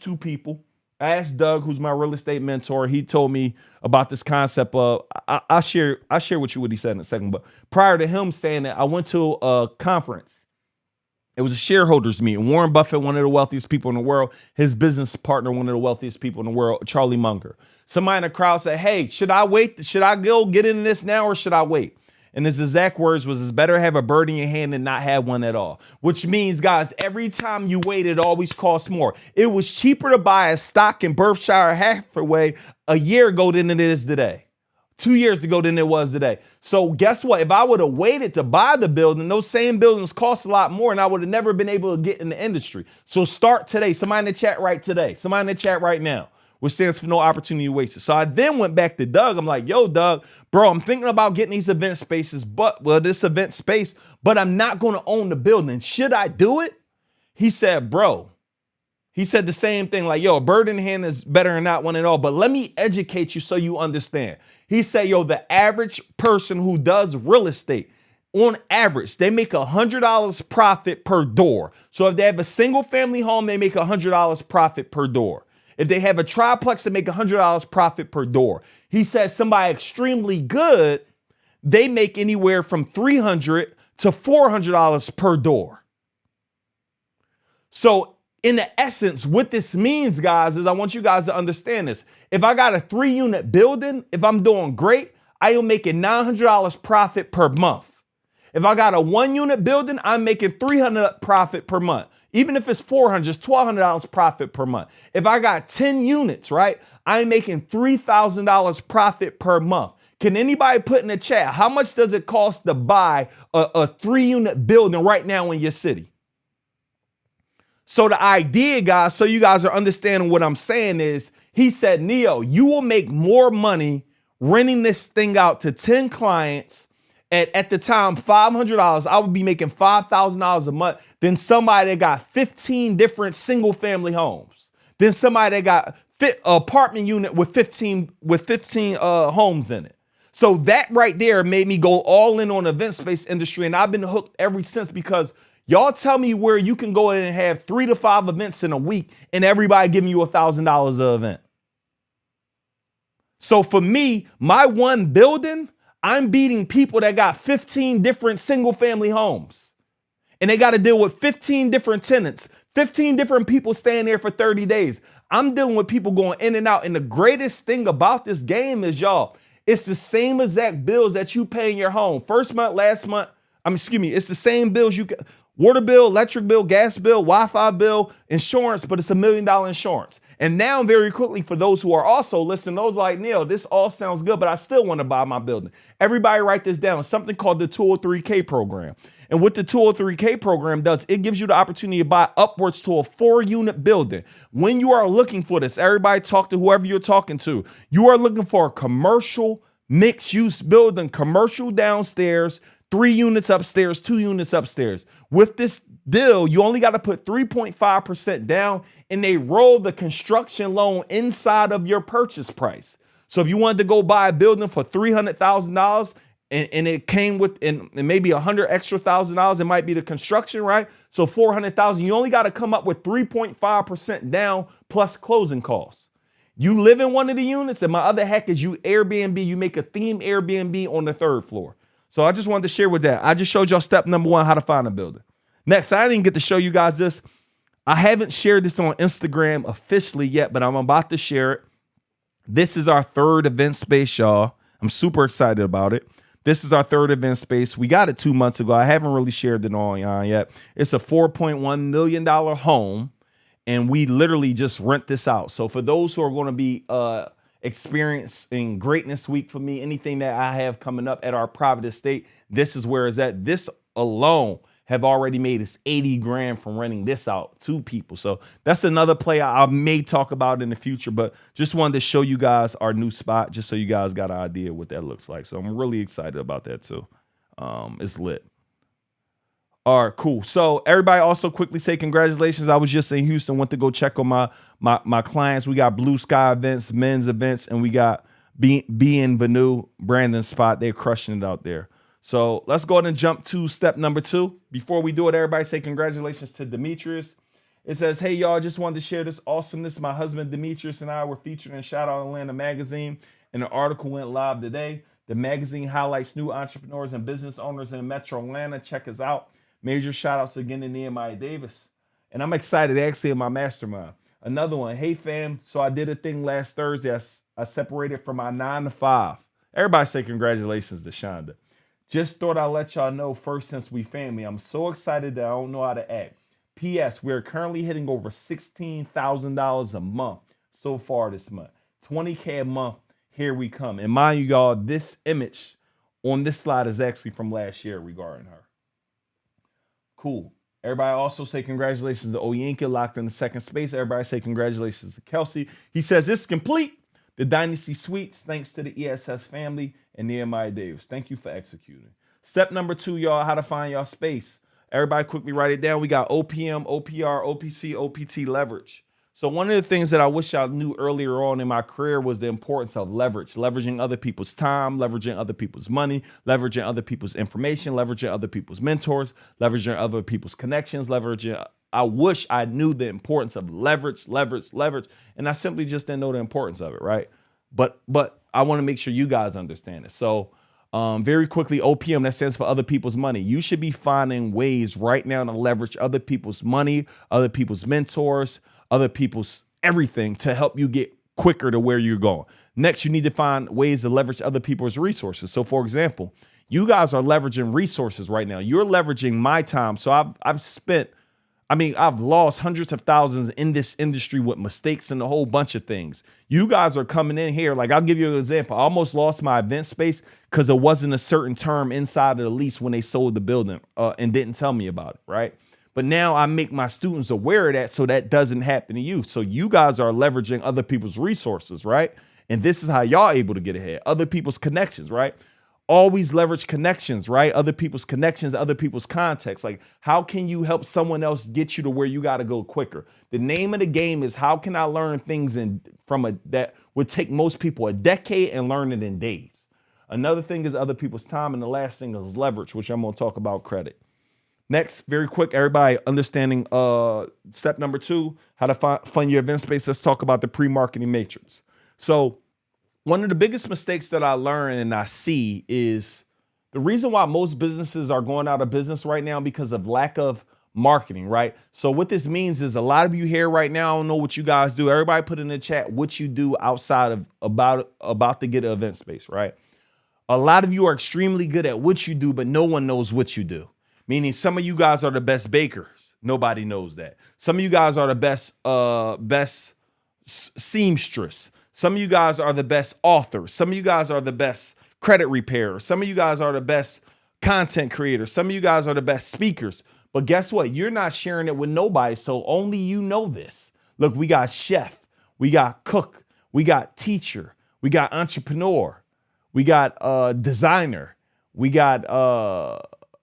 two people. I asked Doug, who's my real estate mentor. He told me about this concept of, I'll share with you what he said in a second. But prior to him saying that, I went to a conference. It was a shareholders meeting. Warren Buffett, one of the wealthiest people in the world, his business partner, one of the wealthiest people in the world, Charlie Munger. Somebody in the crowd said, hey, should I wait? Should I go get into this now or should I wait? And his exact words was, it's better to have a bird in your hand than not have one at all. Which means, guys, every time you wait, it always costs more. It was cheaper to buy a stock in Berkshire Hathaway a year ago than it is today. 2 years ago than it was today. So guess what? If I would have waited to buy the building, those same buildings cost a lot more and I would have never been able to get in the industry. So start today. Somebody in the chat right today. Somebody in the chat right now. Which stands for no opportunity wasted. So I then went back to Doug. I'm like, yo, Doug, bro, I'm thinking about getting these event spaces, but this event space, but I'm not going to own the building. Should I do it? He said, bro, he said the same thing, like, yo, a bird in the hand is better than not one at all. But let me educate you so you understand. He said, yo, the average person who does real estate, on average, they make $100 profit per door. So if they have a single family home, they make $100 profit per door. If they have a triplex, they make $100 profit per door. He says somebody extremely good, they make anywhere from $300 to $400 per door. So in the essence, what this means, guys, is I want you guys to understand this. If I got a 3-unit building, if I'm doing great, I am making $900 profit per month. If I got a 1-unit building, I'm making $300 profit per month. Even if it's $400, it's $1,200 profit per month. If I got 10 units, right, I'm making $3,000 profit per month. Can anybody put in the chat, how much does it cost to buy a 3-unit building right now in your city? So the idea, guys, so you guys are understanding what I'm saying is, he said, Neo, you will make more money renting this thing out to 10 clients at the time, $500, I would be making $5,000 a month than somebody that got 15 different single family homes. Then somebody that got an apartment unit with 15 homes in it. So that right there made me go all in on the event space industry. And I've been hooked ever since because y'all tell me where you can go in and have 3 to 5 events in a week and everybody giving you $1,000 an event. So for me, my one building, I'm beating people that got 15 different single family homes and they got to deal with 15 different tenants, 15 different people staying there for 30 days. I'm dealing with people going in and out. And the greatest thing about this game is, y'all, it's the same exact bills that you pay in your home. First month, last month, it's the same bills you get. Water bill, electric bill, gas bill, Wi-Fi bill, insurance, but it's $1 million insurance. And now very quickly for those who are also listening, those like, Neil, this all sounds good, but I still want to buy my building. Everybody write this down. It's something called the 203K program. And what the 203K program does, it gives you the opportunity to buy upwards to a 4-unit building. When you are looking for this, everybody talk to whoever you're talking to. You are looking for a commercial mixed-use building, commercial downstairs, 3 units upstairs, 2 units upstairs. With this deal, you only got to put 3.5% down, and they roll the construction loan inside of your purchase price. So if you wanted to go buy a building for $300,000 and it came with and maybe $100,000 extra, it might be the construction, right? So $400,000, you only got to come up with 3.5% down plus closing costs. You live in one of the units, and my other hack is you Airbnb, you make a theme Airbnb on the third floor. So I just wanted to share with that. I just showed y'all step number 1, how to find a building. Next, I didn't get to show you guys this. I haven't shared this on Instagram officially yet, but I'm about to share it. This is our third event space, y'all. I'm super excited about it. This is our third event space. We got it 2 months ago. I haven't really shared it on y'all yet. It's a $4.1 million home, and we literally just rent this out. So for those who are going to be experiencing greatness week for me, anything that I have coming up at our private estate, this is where it's at. This alone have already made us 80 grand from renting this out to people. So that's another play I may talk about in the future, but just wanted to show you guys our new spot just so you guys got an idea what that looks like. So I'm really excited about that too. It's lit. All right, cool. So everybody also quickly say congratulations. I was just in Houston, went to go check on my clients. We got Blue Sky events, men's events, and we got Bienvenue, Brandon's spot. They're crushing it out there. So let's go ahead and jump to step number 2. Before we do it, everybody say congratulations to Demetrius. It says, hey, y'all, just wanted to share this awesomeness. My husband, Demetrius, and I were featured in Shout Out Atlanta magazine, and the article went live today. The magazine highlights new entrepreneurs and business owners in Metro Atlanta. Check us out. Major shout outs again to Nehemiah Davis. And I'm excited, actually, in my mastermind. Another one, hey, fam. So I did a thing last Thursday. I separated from my 9 to 5. Everybody say congratulations to Shonda. Just thought I'd let y'all know first since we family. I'm so excited that I don't know how to act. P.S. We're currently hitting over $16,000 a month so far this month. $20K a month. Here we come. And mind you, y'all, this image on this slide is actually from last year regarding her. Cool. Everybody also say congratulations to Oyinka, locked in the second space. Everybody say congratulations to Kelsey. He says it's complete. The Dynasty Suites, thanks to the ESS family and Nehemiah Davis. Thank you for executing. Step number 2, y'all, how to find y'all space. Everybody quickly write it down. We got OPM, OPR, OPC, OPT leverage. So one of the things that I wish I knew earlier on in my career was the importance of leverage, leveraging other people's time, leveraging other people's money, leveraging other people's information, leveraging other people's mentors, leveraging other people's connections, I wish I knew the importance of leverage, and I simply just didn't know the importance of it, right? But I want to make sure you guys understand it. So very quickly, OPM, that stands for other people's money. You should be finding ways right now to leverage other people's money, other people's mentors, other people's everything to help you get quicker to where you're going. Next, you need to find ways to leverage other people's resources. So for example, you guys are leveraging resources right now. You're leveraging my time. So I've lost hundreds of thousands in this industry with mistakes and a whole bunch of things. You guys are coming in here. Like, I'll give you an example. I almost lost my event space because it wasn't a certain term inside of the lease when they sold the building and didn't tell me about it, right? But now I make my students aware of that so that doesn't happen to you. So you guys are leveraging other people's resources, right? And this is how y'all able to get ahead. Other people's connections, right? Always leverage connections, right? Other people's connections, other people's context. Like, how can you help someone else get you to where you got to go quicker? The name of the game is how can I learn things that would take most people a decade and learn it in days. Another thing is other people's time. And the last thing is leverage, which I'm going to talk about credit. Next, very quick, everybody understanding step number 2, how to fund your event space. Let's talk about the pre-marketing matrix. So one of the biggest mistakes that I learn and I see is the reason why most businesses are going out of business right now because of lack of marketing, right? So what this means is a lot of you here right now, I don't know what you guys do. Everybody put in the chat what you do outside of about to get an event space, right? A lot of you are extremely good at what you do, but no one knows what you do. Meaning some of you guys are the best bakers. Nobody knows that. Some of you guys are the best seamstress. Some of you guys are the best authors. Some of you guys are the best credit repairers. Some of you guys are the best content creators. Some of you guys are the best speakers. But guess what? You're not sharing it with nobody. So only you know this. Look, we got chef, we got cook, we got teacher, we got entrepreneur, we got designer, we got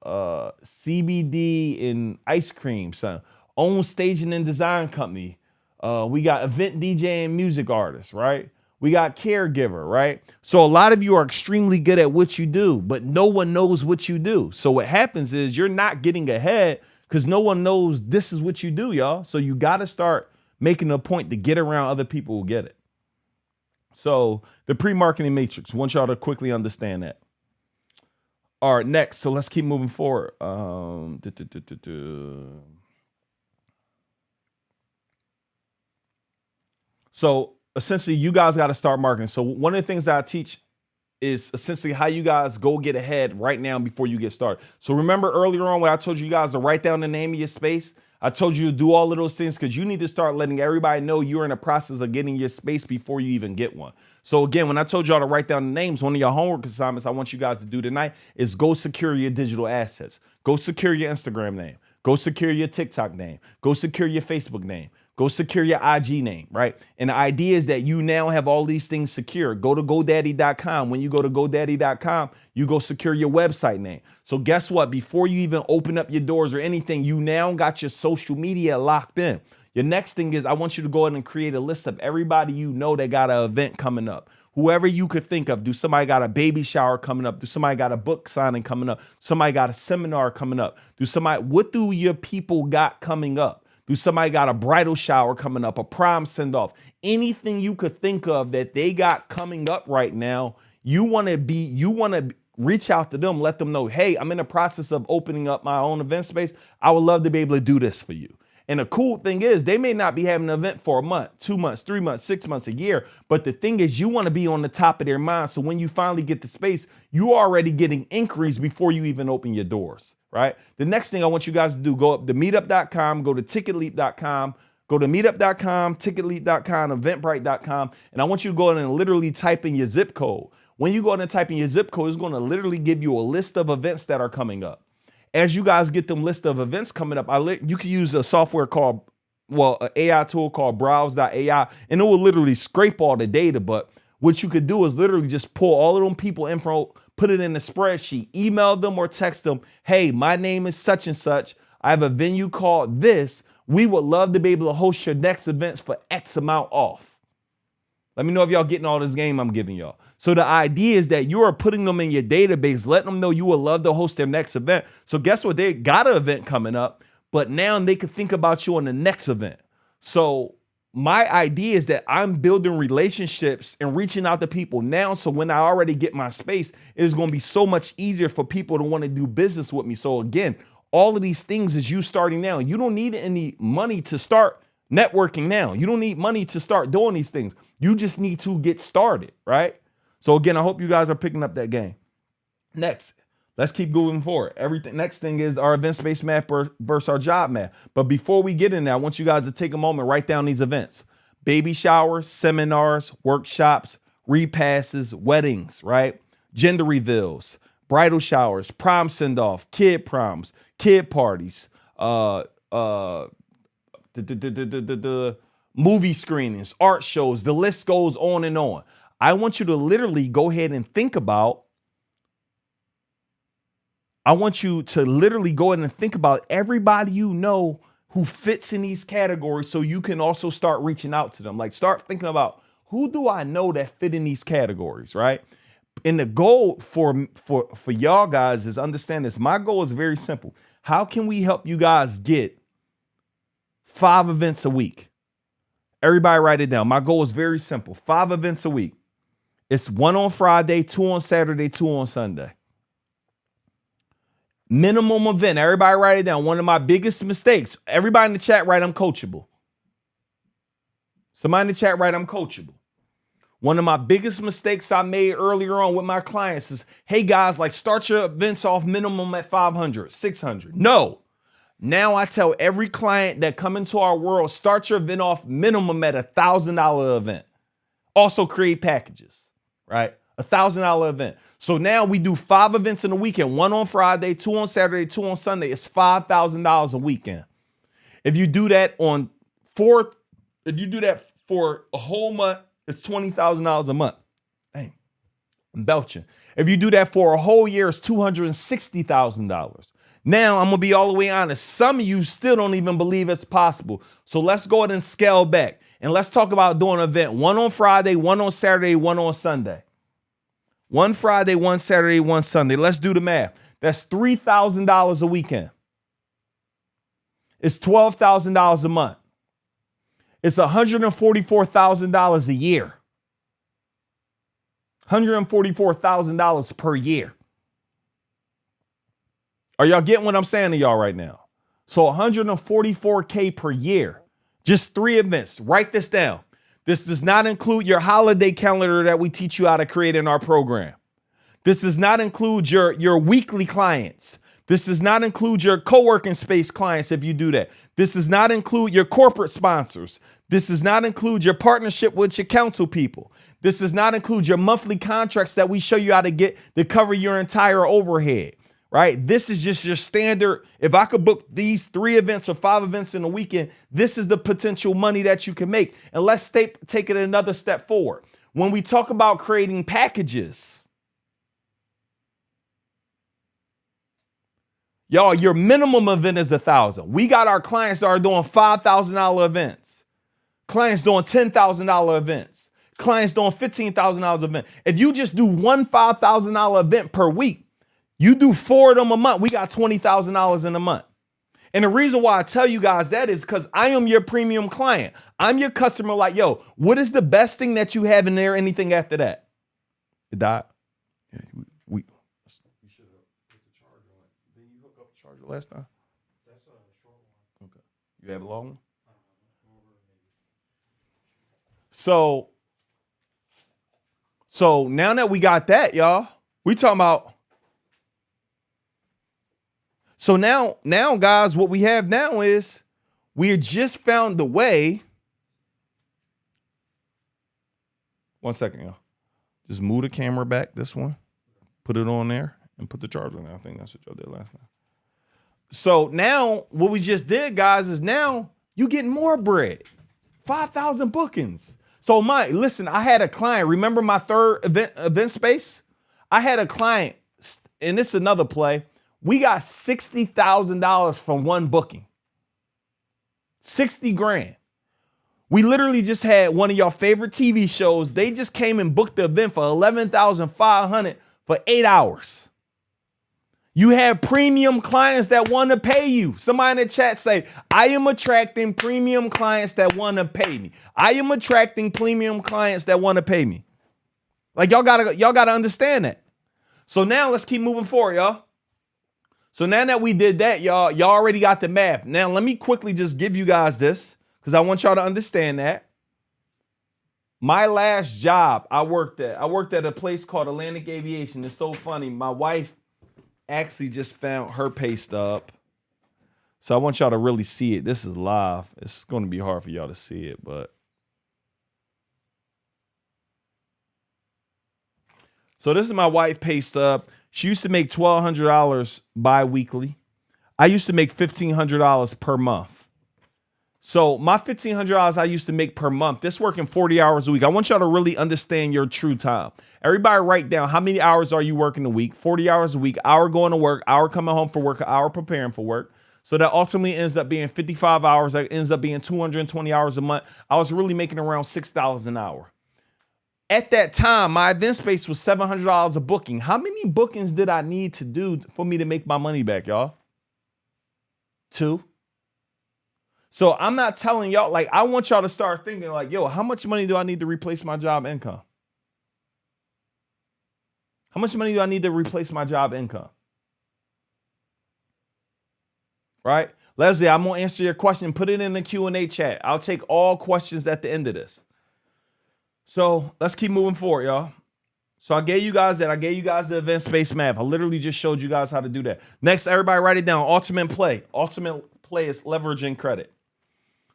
CBD and ice cream, son. Own staging and design company. We got event DJ and music artists, right? We got caregiver, right? So a lot of you are extremely good at what you do, but no one knows what you do. So what happens is you're not getting ahead because no one knows this is what you do, y'all. So you got to start making a point to get around other people who get it. So the pre-marketing matrix, I want y'all to quickly understand that. All right, next. So let's keep moving forward. So essentially, you guys got to start marketing. So one of the things that I teach is essentially how you guys go get ahead right now before you get started. So remember earlier on when I told you guys to write down the name of your space? I told you to do all of those things because you need to start letting everybody know you're in the process of getting your space before you even get one. So again, when I told y'all to write down the names, one of your homework assignments I want you guys to do tonight is go secure your digital assets. Go secure your Instagram name. Go secure your TikTok name. Go secure your Facebook name. Go secure your IG name, right? And the idea is that you now have all these things secure. Go to GoDaddy.com. When you go to GoDaddy.com, you go secure your website name. So guess what? Before you even open up your doors or anything, you now got your social media locked in. Your next thing is I want you to go ahead and create a list of everybody you know that got an event coming up. Whoever you could think of. Do somebody got a baby shower coming up? Do somebody got a book signing coming up? Somebody got a seminar coming up? What do your people got coming up? Do somebody got a bridal shower coming up, a prom send off? Anything you could think of that they got coming up right now, you want to reach out to them, let them know, hey, I'm in the process of opening up my own event space. I would love to be able to do this for you. And the cool thing is they may not be having an event for a month, 2 months, 3 months, 6 months, a year. But the thing is you want to be on the top of their mind. So when you finally get the space, you already getting inquiries before you even open your doors, right? The next thing I want you guys to do, go up to meetup.com, go to ticketleap.com, go to meetup.com, ticketleap.com, eventbrite.com. And I want you to go in and literally type in your zip code. When you go in and type in your zip code, it's going to literally give you a list of events that are coming up. As you guys get them list of events coming up, you can use a software called, an AI tool called browse.ai, and it will literally scrape all the data. But what you could do is literally just pull all of them people info, put it in the spreadsheet, email them or text them, hey, my name is such and such. I have a venue called this. We would love to be able to host your next events for X amount off. Let me know if y'all getting all this game I'm giving y'all. So the idea is that you are putting them in your database, letting them know you would love to host their next event. So guess what? They got an event coming up, but now they can think about you on the next event. So my idea is that I'm building relationships and reaching out to people now. So when I already get my space, it is going to be so much easier for people to want to do business with me. So again, all of these things is you starting now. You don't need any money to start networking now. You don't need money to start doing these things. You just need to get started, right? So again, I hope you guys are picking up that game. Next, let's keep moving forward. Next thing is our event space map versus our job map. But before we get in there, I want you guys to take a moment, write down these events: baby showers, seminars, workshops, repasses, weddings, right? Gender reveals, bridal showers, prom send off, kid proms, kid parties, the movie screenings, art shows. The list goes on and on. I want you to literally go ahead and think about everybody you know who fits in these categories so you can also start reaching out to them. Like, start thinking about, who do I know that fit in these categories, right? And the goal for y'all guys is, understand this. My goal is very simple. How can we help you guys get 5 events a week? Everybody write it down. My goal is very simple. 5 events a week. It's 1 on Friday, 2 on Saturday, 2 on Sunday. Minimum event. Everybody write it down. One of my biggest mistakes. Everybody in the chat write, I'm coachable. Somebody in the chat write, I'm coachable. One of my biggest mistakes I made earlier on with my clients is, hey guys, like, start your events off minimum at 500, 600. No. Now I tell every client that come into our world, start your event off minimum at $1,000 event. Also create packages, right? $1,000 event. So now we do 5 events in a weekend, 1 on Friday, 2 on Saturday, 2 on Sunday. It's $5,000 a weekend. If you do that for a whole month, it's $20,000 a month. Dang, I'm belching. If you do that for a whole year, it's $260,000. Now, I'm going to be all the way honest. Some of you still don't even believe it's possible. So let's go ahead and scale back. And let's talk about doing an event. One on Friday, one on Saturday, one on Sunday. One Friday, one Saturday, one Sunday. Let's do the math. That's $3,000 a weekend. It's $12,000 a month. It's $144,000 a year. $144,000 per year. Are y'all getting what I'm saying to y'all right now? So $144K per year. Just 3 events. Write this down. This does not include your holiday calendar that we teach you how to create in our program. This does not include your weekly clients. This does not include your co-working space clients if you do that. This does not include your corporate sponsors. This does not include your partnership with your council people. This does not include your monthly contracts that we show you how to get to cover your entire overhead, right? This is just your standard. If I could book these 3 events or 5 events in a weekend, this is the potential money that you can make. And let's take it another step forward. When we talk about creating packages, y'all, your minimum event is $1,000. We got our clients that are doing $5,000 events. Clients doing $10,000 events. Clients doing $15,000 event. If you just do one $5,000 event per week, you do 4 of them a month, we got $20,000 in a month. And the reason why I tell you guys that is because I am your premium client. I'm your customer like, yo, what is the best thing that you have in there? Anything after that? It died? Yeah, we should have put the charger on it. Did you hook up the charger last time? That's a short one. Okay. You have a long one? So now that we got that, y'all, we talking about. So now, guys, what we have now is we just found the way. One second, y'all. Just move the camera back, this one. Put it on there and put the charger on there. I think that's what y'all did last time. So now what we just did, guys, is now you getting more bread. 5,000 bookings. So listen, I had a client. Remember my 3rd event space? I had a client, and this is another play. We got $60,000 from one booking. 60 grand. We literally just had one of your favorite TV shows. They just came and booked the event for $11,500 for 8 hours. You have premium clients that want to pay you. Somebody in the chat say, I am attracting premium clients that want to pay me. I am attracting premium clients that want to pay me. Like y'all gotta understand that. So now let's keep moving forward, y'all. So now that we did that, y'all already got the math. Now let me quickly just give you guys this because I want y'all to understand that. My last job I worked at a place called Atlantic Aviation. It's so funny. My wife actually just found her pay stub. So I want y'all to really see it. This is live. It's going to be hard for y'all to see it, but. So this is my wife pay stub. She used to make $1,200 bi-weekly. I used to make $1,500 per month. So my $1,500 I used to make per month, this working 40 hours a week. I want y'all to really understand your true time. Everybody write down how many hours are you working a week? 40 hours a week, hour going to work, hour coming home for work, an hour preparing for work. So that ultimately ends up being 55 hours. That ends up being 220 hours a month. I was really making around $6 an hour. At that time, my event space was $700 a booking. How many bookings did I need to do for me to make my money back, y'all? 2. So I'm not telling y'all, like, I want y'all to start thinking like, yo, how much money do I need to replace my job income? How much money do I need to replace my job income? Right? Leslie, I'm going to answer your question. Put it in the Q&A chat. I'll take all questions at the end of this. So let's keep moving forward, y'all. So I gave you guys that. I gave you guys the event space math. I literally just showed you guys how to do that. Next, everybody write it down. Ultimate play. Ultimate play is leveraging credit.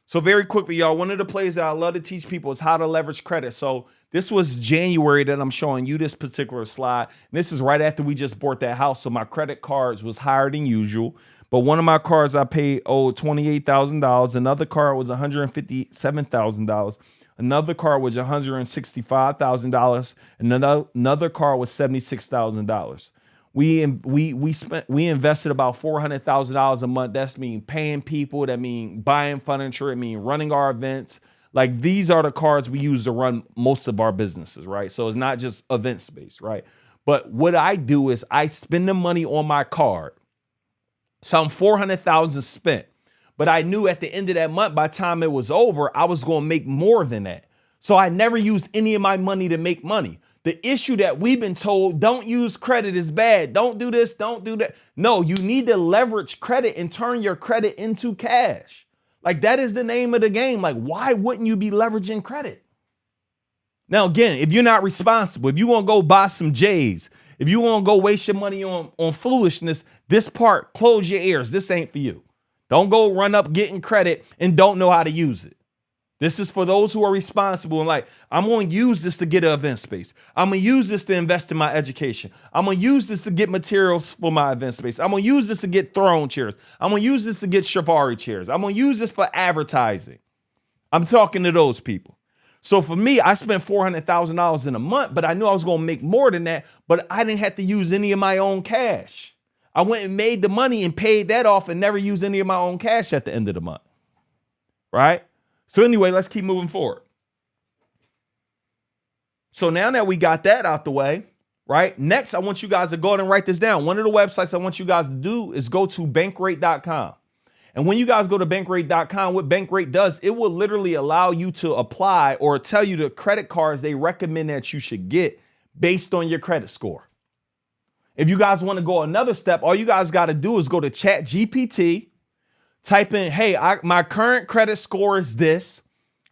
So very quickly, y'all, one of the plays that I love to teach people is how to leverage credit. So this was January that I'm showing you this particular slide. And this is right after we just bought that house. So my credit cards was higher than usual. But one of my cards I paid $28,000. Another card was $157,000. Another car was $165,000, and another car was $76,000. We invested about $400,000 a month. That's mean paying people. That mean buying furniture. It mean running our events. Like these are the cards we use to run most of our businesses, right? So it's not just event space, right? But what I do is I spend the money on my card. So I'm 400,000 spent. But I knew at the end of that month, by the time it was over, I was going to make more than that. So I never used any of my money to make money. The issue that we've been told, don't use credit is bad. Don't do this, don't do that. No, you need to leverage credit and turn your credit into cash. Like that is the name of the game. Like, why wouldn't you be leveraging credit? Now, again, if you're not responsible, if you want to go buy some J's, if you want to go waste your money on foolishness, this part, close your ears. This ain't for you. Don't go run up getting credit and don't know how to use it. This is for those who are responsible and like, I'm going to use this to get an event space. I'm going to use this to invest in my education. I'm going to use this to get materials for my event space. I'm going to use this to get throne chairs. I'm going to use this to get Chiavari chairs. I'm going to use this for advertising. I'm talking to those people. So for me, I spent $400,000 in a month, but I knew I was going to make more than that, but I didn't have to use any of my own cash. I went and made the money and paid that off and never used any of my own cash at the end of the month. Right? So anyway, let's keep moving forward. So now that we got that out the way, right? Next, I want you guys to go ahead and write this down. One of the websites I want you guys to do is go to bankrate.com. And when you guys go to bankrate.com, what Bankrate does, it will literally allow you to apply or tell you the credit cards they recommend that you should get based on your credit score. If you guys want to go another step, all you guys got to do is go to ChatGPT, type in, hey, my current credit score is this.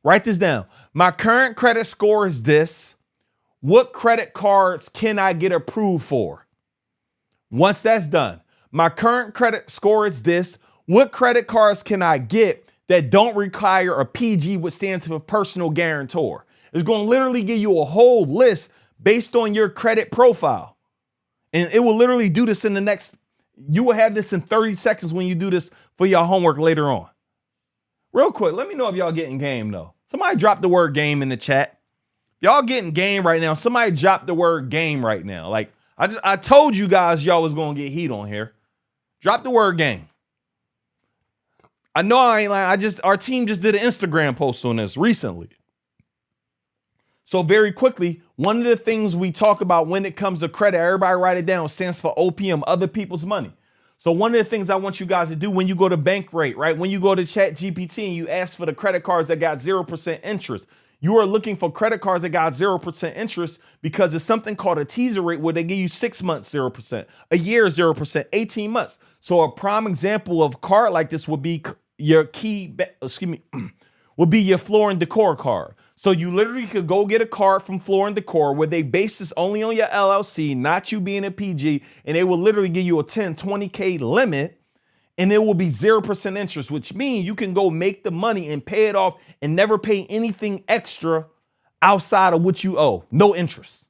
Write this down. My current credit score is this. What credit cards can I get approved for? Once that's done, my current credit score is this. What credit cards can I get that don't require a PG, which stands for personal guarantor? It's going to literally give you a whole list based on your credit profile. And it will literally do this in the next, you will have this in 30 seconds when you do this for your homework later on. Real quick, let me know if y'all getting game though. Somebody drop the word game in the chat. Y'all getting game right now. Somebody drop the word game right now. Like I told you guys y'all was going to get heat on here. Drop the word game. I know I ain't lying. Our team just did an Instagram post on this recently. So very quickly, one of the things we talk about when it comes to credit, everybody write it down, stands for OPM, other people's money. So one of the things I want you guys to do when you go to Bankrate, right? When you go to ChatGPT and you ask for the credit cards that got 0% interest, you are looking for credit cards that got 0% interest because it's something called a teaser rate where they give you 6 months, 0%, a year, 0%, 18 months. So a prime example of a card like this would be your would be your Floor & Decor card. So you literally could go get a card from Floor & Decor where they base this only on your LLC, not you being a PG, and they will literally give you a 10, 20K limit, and it will be 0% interest, which means you can go make the money and pay it off and never pay anything extra outside of what you owe. No interest,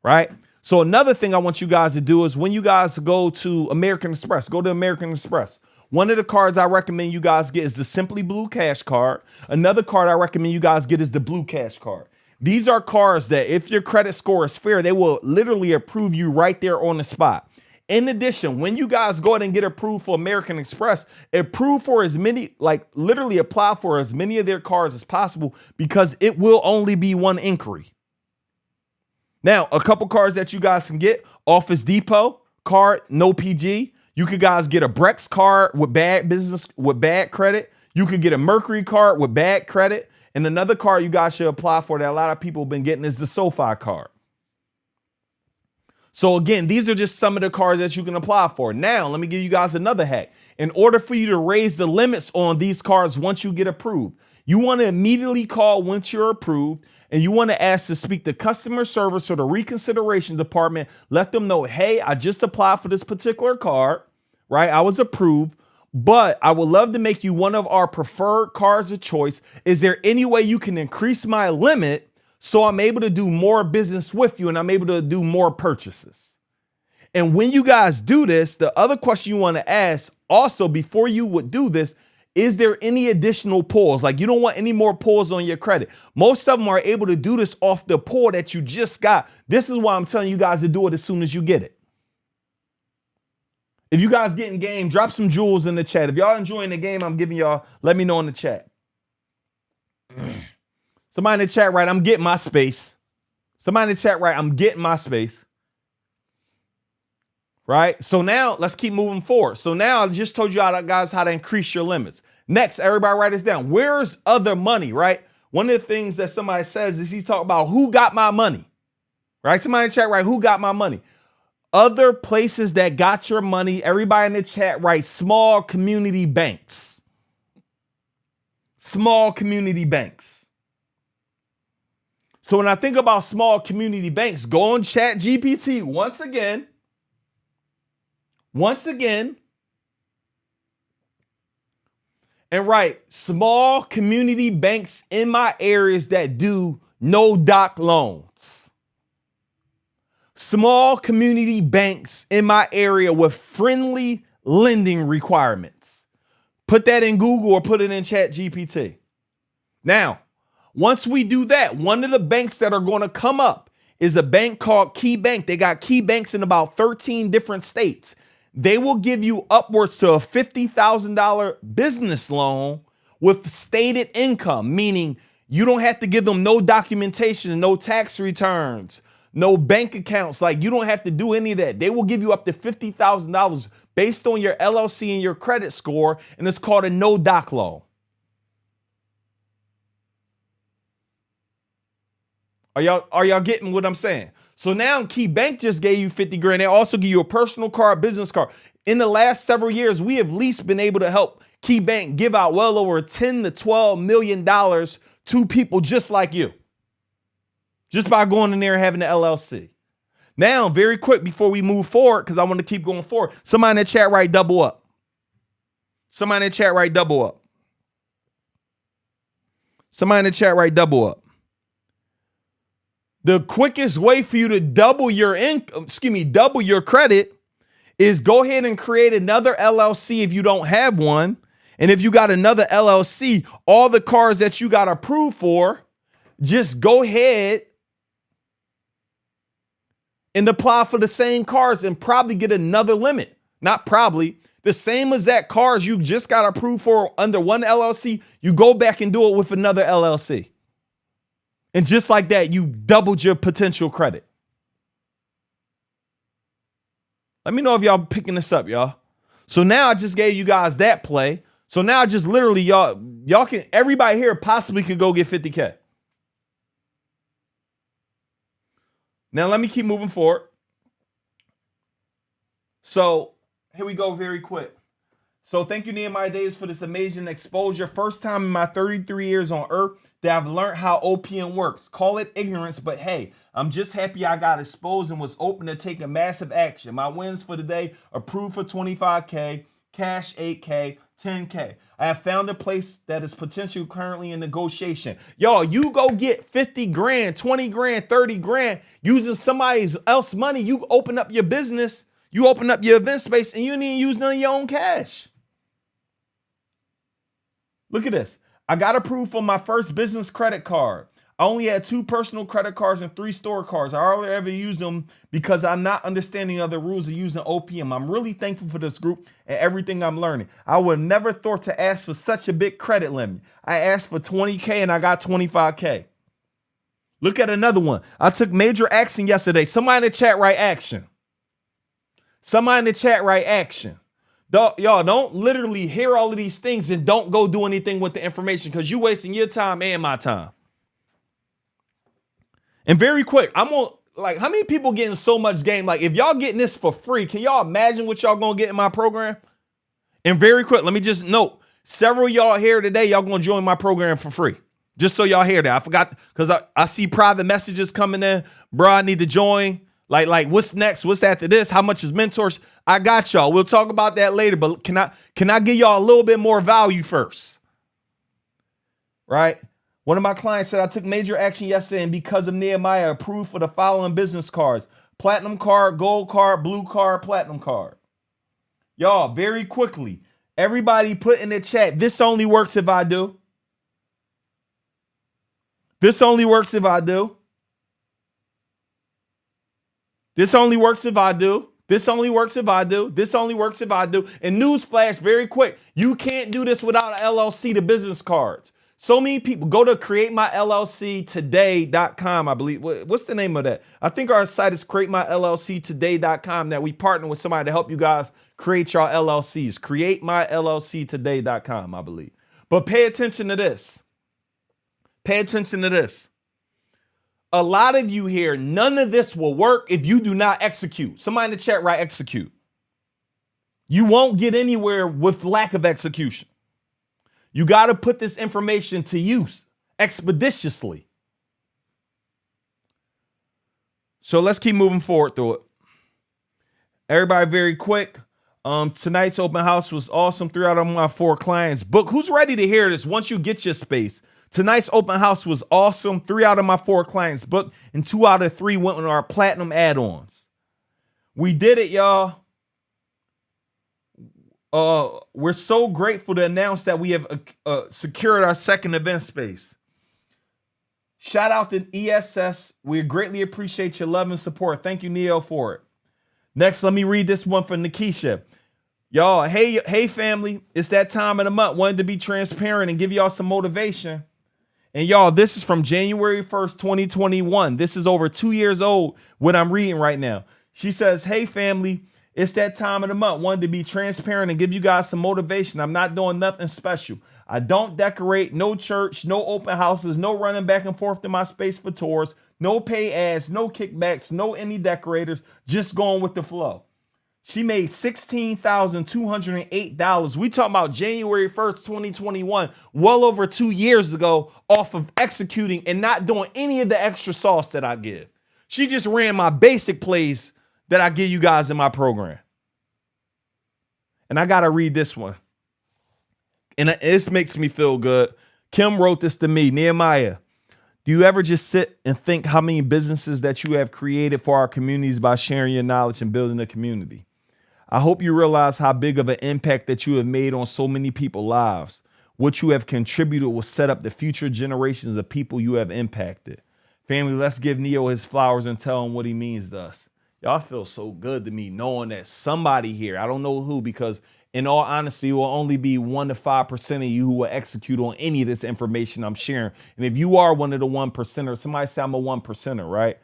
right? So another thing I want you guys to do is when you guys go to American Express, go to American Express. One of the cards I recommend you guys get is the Simply Blue Cash card. Another card I recommend you guys get is the Blue Cash card. These are cards that if your credit score is fair, they will literally approve you right there on the spot. In addition, when you guys go ahead and get approved for American Express, approve for as many, like literally apply for as many of their cards as possible because it will only be one inquiry. Now, a couple cards that you guys can get, Office Depot card, no PG. You could guys get a Brex card with bad business, with bad credit. You could get a Mercury card with bad credit. And another card you guys should apply for that a lot of people have been getting is the SoFi card. So again, these are just some of the cards that you can apply for. Now, let me give you guys another hack. In order for you to raise the limits on these cards once you get approved, you want to immediately call once you're approved and you want to ask to speak to customer service or the reconsideration department. Let them know, hey, I just applied for this particular card, right? I was approved, but I would love to make you one of our preferred cards of choice. Is there any way you can increase my limit so I'm able to do more business with you and I'm able to do more purchases? And when you guys do this, the other question you want to ask also before you would do this, is there any additional pulls? Like you don't want any more pulls on your credit. Most of them are able to do this off the pull that you just got. This is why I'm telling you guys to do it as soon as you get it. If you guys getting game, drop some jewels in the chat. If y'all enjoying the game I'm giving y'all, let me know in the chat. Somebody in the chat, right? I'm getting my space. Somebody in the chat, right? I'm getting my space. Right? So now let's keep moving forward. So now I just told you guys how to increase your limits. Next, everybody write this down. Where's other money, right? One of the things that somebody says is he talk about who got my money, right? Somebody in the chat, right? Who got my money? Other places that got your money. Everybody in the chat, right? Small community banks. Small community banks. So when I think about small community banks, go on Chat GPT once again, and write small community banks in my areas that do no doc loans. Small community banks in my area with friendly lending requirements. Put that in Google or put it in Chat GPT. Now, once we do that, one of the banks that are going to come up is a bank called Key Bank. They got key banks in about 13 different states. They will give you upwards to a $50,000 business loan with stated income, meaning you don't have to give them no documentation, no tax returns, no bank accounts. Like, you don't have to do any of that. They will give you up to $50,000 based on your LLC and your credit score, and it's called a no doc loan. Are y'all getting what I'm saying? So now Key Bank just gave you 50 grand. They also give you a personal card, business card. In the last several years, we have at least been able to help Key Bank give out well over $10 to $12 million to people just like you. Just by going in there and having the LLC. Now, very quick before we move forward, because I want to keep going forward, somebody in the chat write double up. Somebody in the chat write double up. Somebody in the chat write double up. The quickest way for you to double your income, double your credit, is go ahead and create another LLC if you don't have one. And if you got another LLC, all the cars that you got approved for, just go ahead and apply for the same cars and probably get another limit. Not probably. The same exact cars you just got approved for under one LLC, you go back and do it with another LLC. And just like that, you doubled your potential credit. Let me know if y'all picking this up, y'all. So now I just gave you guys that play. So now I just literally, y'all can, everybody here possibly could go get 50K. Now let me keep moving forward. So here we go very quick. So thank you, Nehemiah Davis, for this amazing exposure. First time in my 33 years on earth that I've learned how OPM works. Call it ignorance, but hey, I'm just happy I got exposed and was open to taking massive action. My wins for the day: approved for 25K, cash 8K, 10K. I have found a place that is potentially currently in negotiation. Y'all, you go get 50 grand, 20 grand, 30 grand using somebody else's money. You open up your business, you open up your event space, and you didn't even use none of your own cash. Look at this. I got approved for my first business credit card. I only had 2 personal credit cards and 3 store cards. I hardly ever use them because I'm not understanding of the rules of using OPM. I'm really thankful for this group and everything I'm learning. I would never thought to ask for such a big credit limit. I asked for 20K and I got 25K. Look at another one. I took major action yesterday. Somebody in the chat write action. Somebody in the chat write action. Y'all don't literally hear all of these things and don't go do anything with the information, because you're wasting your time and my time. And very quick, I'm on, like, how many people getting so much game? Like, if y'all getting this for free, can y'all imagine what y'all gonna get in my program? And very quick, let me just note, several of y'all here today, y'all gonna join my program for free. Just so y'all hear that. I forgot, because I see private messages coming in. Bro, I need to join. Like, what's next? What's after this? How much is mentors? I got y'all. We'll talk about that later, but can I give y'all a little bit more value first? Right? One of my clients said, I took major action yesterday, and because of Nehemiah, approved for the following business cards: platinum card, gold card, blue card, platinum card. Y'all, very quickly, everybody put in the chat, this only works if I do. This only works if I do. This only works if I do. This only works if I do. This only works if I do. And newsflash, very quick, you can't do this without an LLC to business cards. So many people go to createmyllctoday.com, I believe. What's the name of that? I think our site is createmyllctoday.com, that we partner with somebody to help you guys create your LLCs. Createmyllctoday.com, I believe. But pay attention to this. Pay attention to this. A lot of you here, none of this will work if you do not execute. Somebody in the chat, write execute. You won't get anywhere with lack of execution. You got to put this information to use expeditiously. So let's keep moving forward through it. Everybody, very quick. Tonight's open house was awesome. 3 out of my 4 clients book. Who's ready to hear this once you get your space? Tonight's open house was awesome. 3 out of my 4 clients booked, and 2 out of 3 went on our platinum add-ons. We did it, y'all. We're so grateful to announce that we have secured our second event space. Shout out to ESS. We greatly appreciate your love and support. Thank you, Neo, for it. Next, let me read this one from Nikisha. Y'all, hey family, it's that time of the month. Wanted to be transparent and give y'all some motivation. And y'all, this is from January 1st, 2021. This is over 2 years old, what I'm reading right now. She says, hey family, it's that time of the month. Wanted to be transparent and give you guys some motivation. I'm not doing nothing special. I don't decorate, no church, no open houses, no running back and forth to my space for tours, no pay ads, no kickbacks, no any decorators, just going with the flow. She made $16,208. We talking about January 1st, 2021, well over 2 years ago, off of executing and not doing any of the extra sauce that I give. She just ran my basic plays that I give you guys in my program. And I got to read this one. And this makes me feel good. Kim wrote this to me. Nehemiah, do you ever just sit and think how many businesses that you have created for our communities by sharing your knowledge and building a community? I hope you realize how big of an impact that you have made on so many people's lives. What you have contributed will set up the future generations of people you have impacted. Family, let's give Neo his flowers and tell him what he means to us. Y'all feel so good to me knowing that somebody here, I don't know who, because in all honesty, it will only be 1 to 5% of you who will execute on any of this information I'm sharing. And if you are one of the 1%ers, somebody say I'm a 1%er, right?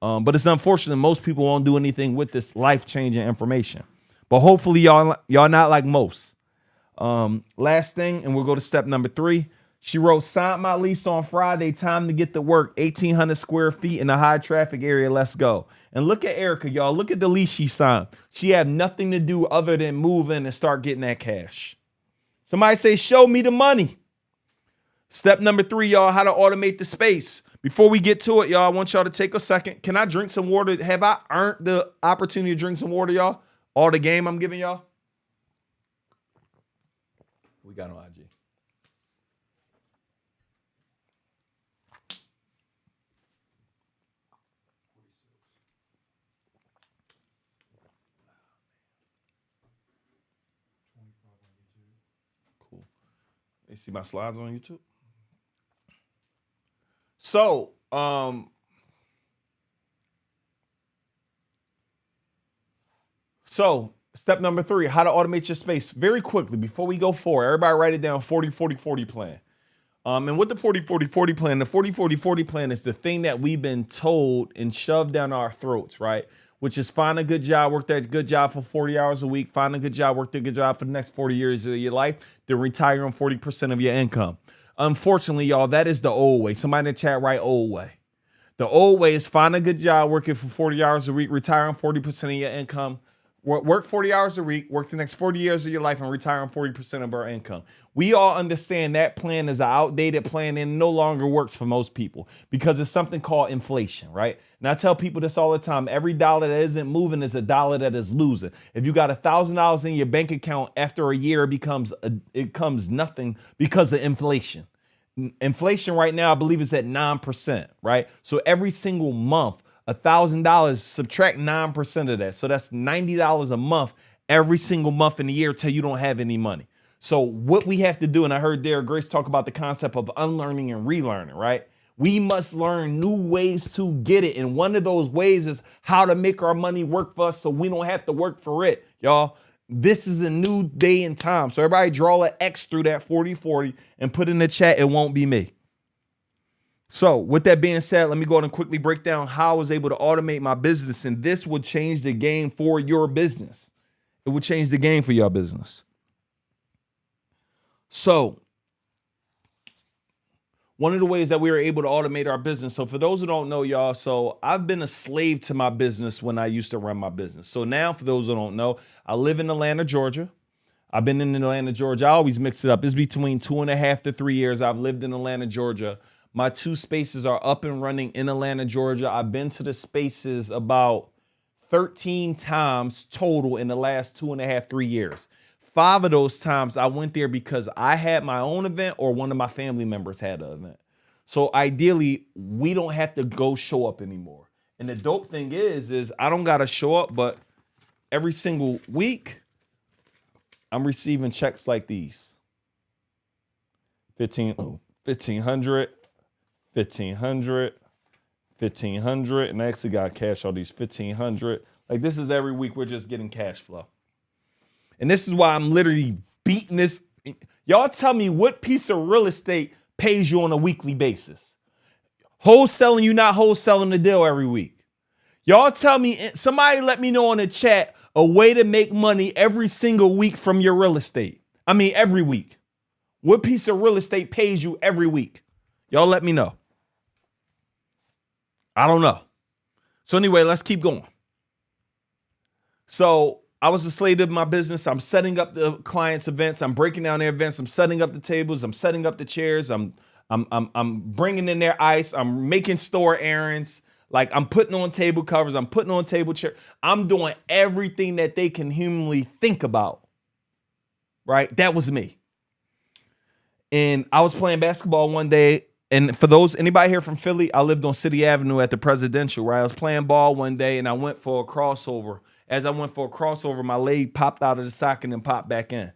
But it's unfortunate most people won't do anything with this life-changing information. But hopefully y'all not like most. Last thing, and we'll go to step number 3. She wrote, signed my lease on Friday, time to get to work, 1,800 square feet in a high traffic area, let's go. And look at Erica, y'all, look at the lease she signed. She had nothing to do other than move in and start getting that cash. Somebody say, show me the money. Step number 3, y'all, how to automate the space. Before we get to it, y'all, I want y'all to take a second. Can I drink some water? Have I earned the opportunity to drink some water, y'all? All the game I'm giving y'all? We got on IG. Cool. You see my slides on YouTube? So, step number 3, how to automate your space. Very quickly, before we go forward, everybody write it down, 40-40-40 plan. And with the 40-40-40 plan, the 40-40-40 plan is the thing that we've been told and shoved down our throats, right? Which is find a good job, work that good job for 40 hours a week, find a good job, work that good job for the next 40 years of your life, then retire on 40% of your income. Unfortunately, y'all, that is the old way. Somebody in the chat write old way. The old way is find a good job, working for 40 hours a week, retire on 40% of your income. Work 40 hours a week, work the next 40 years of your life, and retire on 40% of our income. We all understand that plan is an outdated plan and no longer works for most people because it's something called inflation, right? And I tell people this all the time. Every dollar that isn't moving is a dollar that is losing. If you got $1,000 in your bank account, after a year, it becomes nothing because of inflation. Inflation right now, I believe, is at 9%, right? So every single month, $1,000, subtract 9% of that. So that's $90 a month every single month in the year till you don't have any money. So what we have to do, and I heard Derek Grace talk about the concept of unlearning and relearning, right? We must learn new ways to get it. And one of those ways is how to make our money work for us so we don't have to work for it, y'all. This is a new day and time. So everybody draw an X through that 40/40 and put in the chat, it won't be me. So with that being said, let me go ahead and quickly break down how I was able to automate my business. And this would change the game for your business. It would change the game for your business. So one of the ways that we were able to automate our business. So for those who don't know, y'all, so I've been a slave to my business when I used to run my business. So now for those who don't know, I live in Atlanta, Georgia. I've been in Atlanta, Georgia. I always mix it up. It's between 2.5 to 3 years I've lived in Atlanta, Georgia. My 2 spaces are up and running in Atlanta, Georgia. I've been to the spaces about 13 times total in the last 2.5, 3 years. 5 of those times I went there because I had my own event or one of my family members had an event. So ideally, we don't have to go show up anymore. And the dope thing is I don't got to show up, but every single week, I'm receiving checks like these. 1,500, 1,500, 1,500. And I actually got cash all these 1,500. Like this is every week, we're just getting cash flow. And this is why I'm literally beating this. Y'all tell me what piece of real estate pays you on a weekly basis. Wholesaling, you not wholesaling the deal every week. Y'all tell me, somebody let me know in the chat a way to make money every single week from your real estate. I mean, every week. What piece of real estate pays you every week? Y'all let me know. I don't know. So anyway, let's keep going. So I was a slave to my business. I'm setting up the clients' events. I'm breaking down their events. I'm setting up the tables. I'm setting up the chairs. I'm bringing in their ice. I'm making store errands. Like I'm putting on table covers. I'm putting on table chair. I'm doing everything that they can humanly think about. Right? That was me. And I was playing basketball one day. And for anybody here from Philly, I lived on City Avenue at the Presidential, right? I was playing ball one day and I went for a crossover. As I went for a crossover, my leg popped out of the socket and popped back in.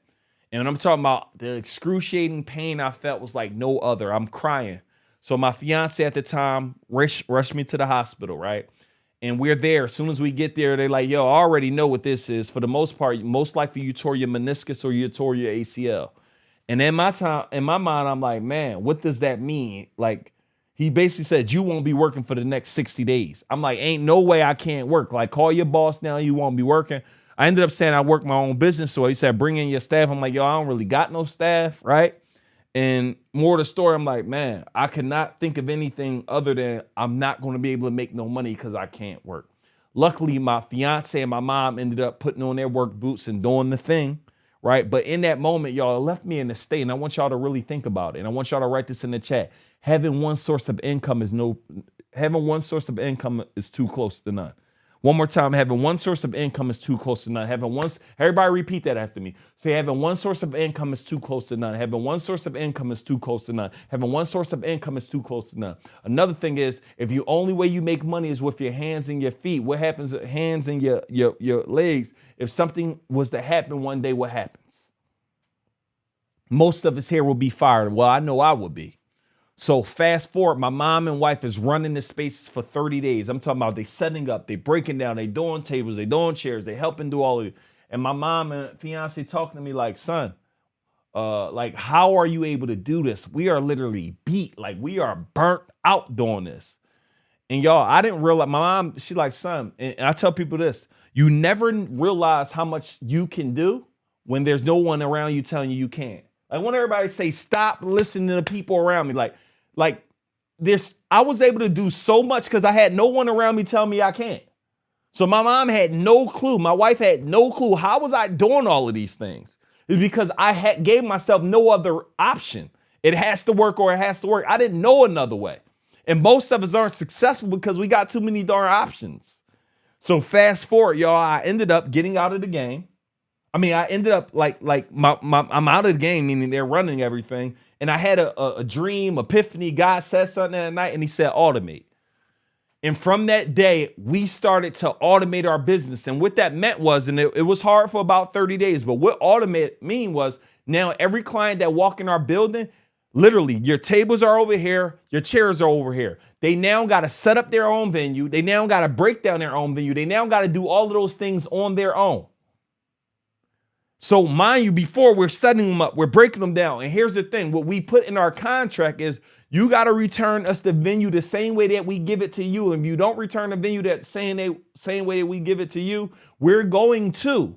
And when I'm talking about the excruciating pain I felt was like no other. I'm crying. So my fiance at the time rushed me to the hospital, right? And we're there. As soon as we get there, they're like, yo, I already know what this is. For the most part, most likely you tore your meniscus or you tore your ACL. And in my mind, I'm like, man, what does that mean? Like, he basically said, you won't be working for the next 60 days. I'm like, ain't no way I can't work. Like, call your boss now, you won't be working. I ended up saying I work my own business. So he said, bring in your staff. I'm like, yo, I don't really got no staff, right? And more to the story, I'm like, man, I cannot think of anything other than I'm not going to be able to make no money because I can't work. Luckily, my fiance and my mom ended up putting on their work boots and doing the thing, right? But in that moment, y'all, it left me in a state, and I want y'all to really think about it. And I want y'all to write this in the chat. Having one source of income is too close to none. One more time, having one source of income is too close to none. Everybody repeat that after me. Say, having one source of income is too close to none. Having one source of income is too close to none. Having one source of income is too close to none. Another thing is, if the only way you make money is with your hands and your feet, what happens with hands and your legs? If something was to happen one day, what happens? Most of us here will be fired. Well, I know I would be. So fast forward, my mom and wife is running the spaces for 30 days. I'm talking about they setting up, they breaking down, they doing tables, they doing chairs, they helping do all of it. And my mom and fiance talking to me like, son, like, how are you able to do this? We are literally beat. Like, we are burnt out doing this. And y'all, I didn't realize, my mom, she like, son, and I tell people this, you never realize how much you can do when there's no one around you telling you can't. I want everybody to say, stop listening to the people around me. Like this, I was able to do so much because I had no one around me telling me I can't. So my mom had no clue. My wife had no clue. How was I doing all of these things? It's because I gave myself no other option. It has to work or it has to work. I didn't know another way. And most of us aren't successful because we got too many darn options. So fast forward, y'all, I ended up getting out of the game. I mean, I ended up I'm out of the game, meaning they're running everything. And I had a dream, epiphany. God said something that night and he said, automate. And from that day, we started to automate our business. And what that meant was, and it was hard for about 30 days, but what automate mean was now every client that walked in our building, Literally, your tables are over here, your chairs are over here. They now got to set up their own venue. They now got to break down their own venue. They now got to do all of those things on their own. So mind you, before we're setting them up, we're breaking them down. And here's the thing, what we put in our contract is you got to return us the venue the same way that we give it to you. And if you don't return the venue that same way that we give it to you, we're going to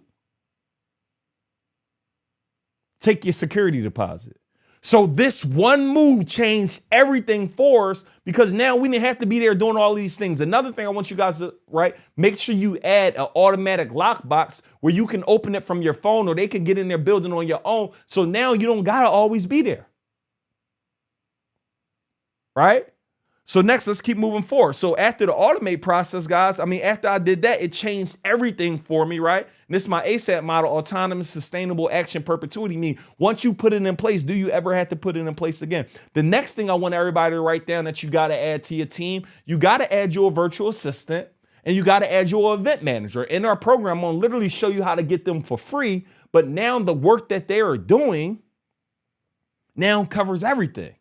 take your security deposit. So this one move changed everything for us because now we didn't have to be there doing all these things. Another thing I want you guys to, make sure you add an automatic lockbox where you can open it from your phone or they can get in their building on your own. So now you don't got to always be there. Right? So next, let's keep moving forward. So after the automate process, guys, after I did that, it changed everything for me, right? And this is my ASAP model, autonomous, sustainable action perpetuity. Mean once you put it in place, do you ever have to put it in place again? The next thing I want everybody to write down that you got to add to your team, you got to add your virtual assistant and you got to add your event manager. In our program, I'm going to literally show you how to get them for free. But now the work that they are doing now covers everything.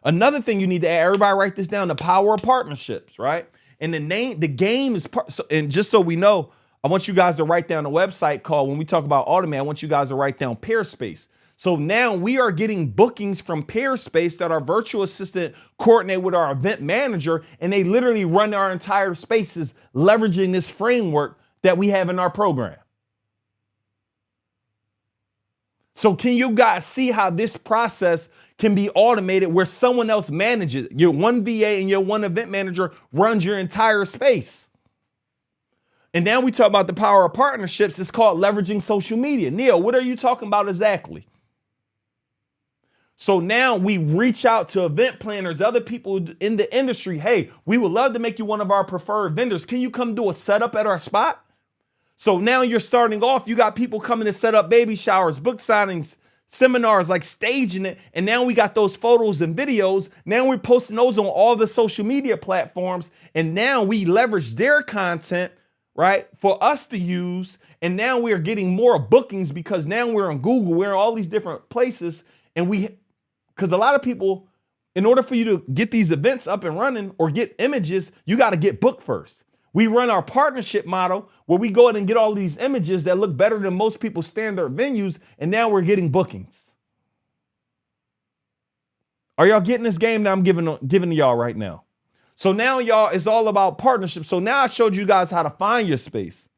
Another thing you need to add, everybody write this down, the power of partnerships, right? And the game is, and just so we know, I want you guys to write down a website called, when we talk about Automate, I want you guys to write down Pairspace. So now we are getting bookings from Pairspace that our virtual assistant coordinate with our event manager, and they literally run our entire spaces leveraging this framework that we have in our program. So can you guys see how this process can be automated where someone else manages it? Your one VA and your one event manager runs your entire space. And now we talk about the power of partnerships. It's called leveraging social media. Neil, what are you talking about exactly? So now we reach out to event planners, other people in the industry. Hey, we would love to make you one of our preferred vendors. Can you come do a setup at our spot? So now you're starting off, you got people coming to set up baby showers, book signings, seminars, like staging it. And now we got those photos and videos. Now we're posting those on all the social media platforms. And now we leverage their content, right, for us to use. And now we are getting more bookings because now we're on Google, we're in all these different places. And because a lot of people, in order for you to get these events up and running or get images, you got to get booked first. We run our partnership model where we go ahead and get all these images that look better than most people's standard venues, and now we're getting bookings. Are y'all getting this game that I'm giving to y'all right now? So now, y'all, it's all about partnership. So now I showed you guys how to find your space.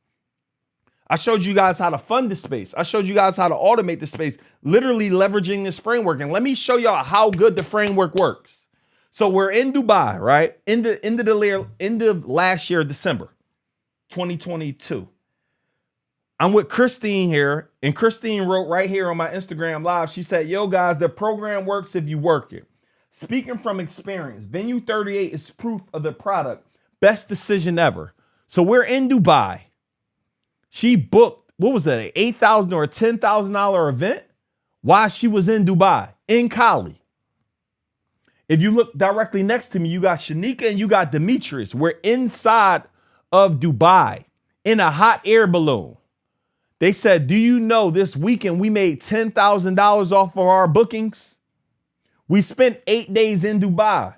I showed you guys how to fund the space. I showed you guys how to automate the space, literally leveraging this framework. And let me show y'all how good the framework works. So we're in Dubai, right? End of last year, December 2022. I'm with Christine here, and Christine wrote right here on my Instagram Live. She said, yo, guys, the program works if you work it. Speaking from experience, Venue 38 is proof of the product. Best decision ever. So we're in Dubai. She booked, what was that, an $8,000 or a $10,000 event while she was in Dubai, in Cali. If you look directly next to me, you got Shanika and you got Demetrius. We're inside of Dubai in a hot air balloon. They said, do you know this weekend we made $10,000 off of our bookings? We spent 8 days in Dubai.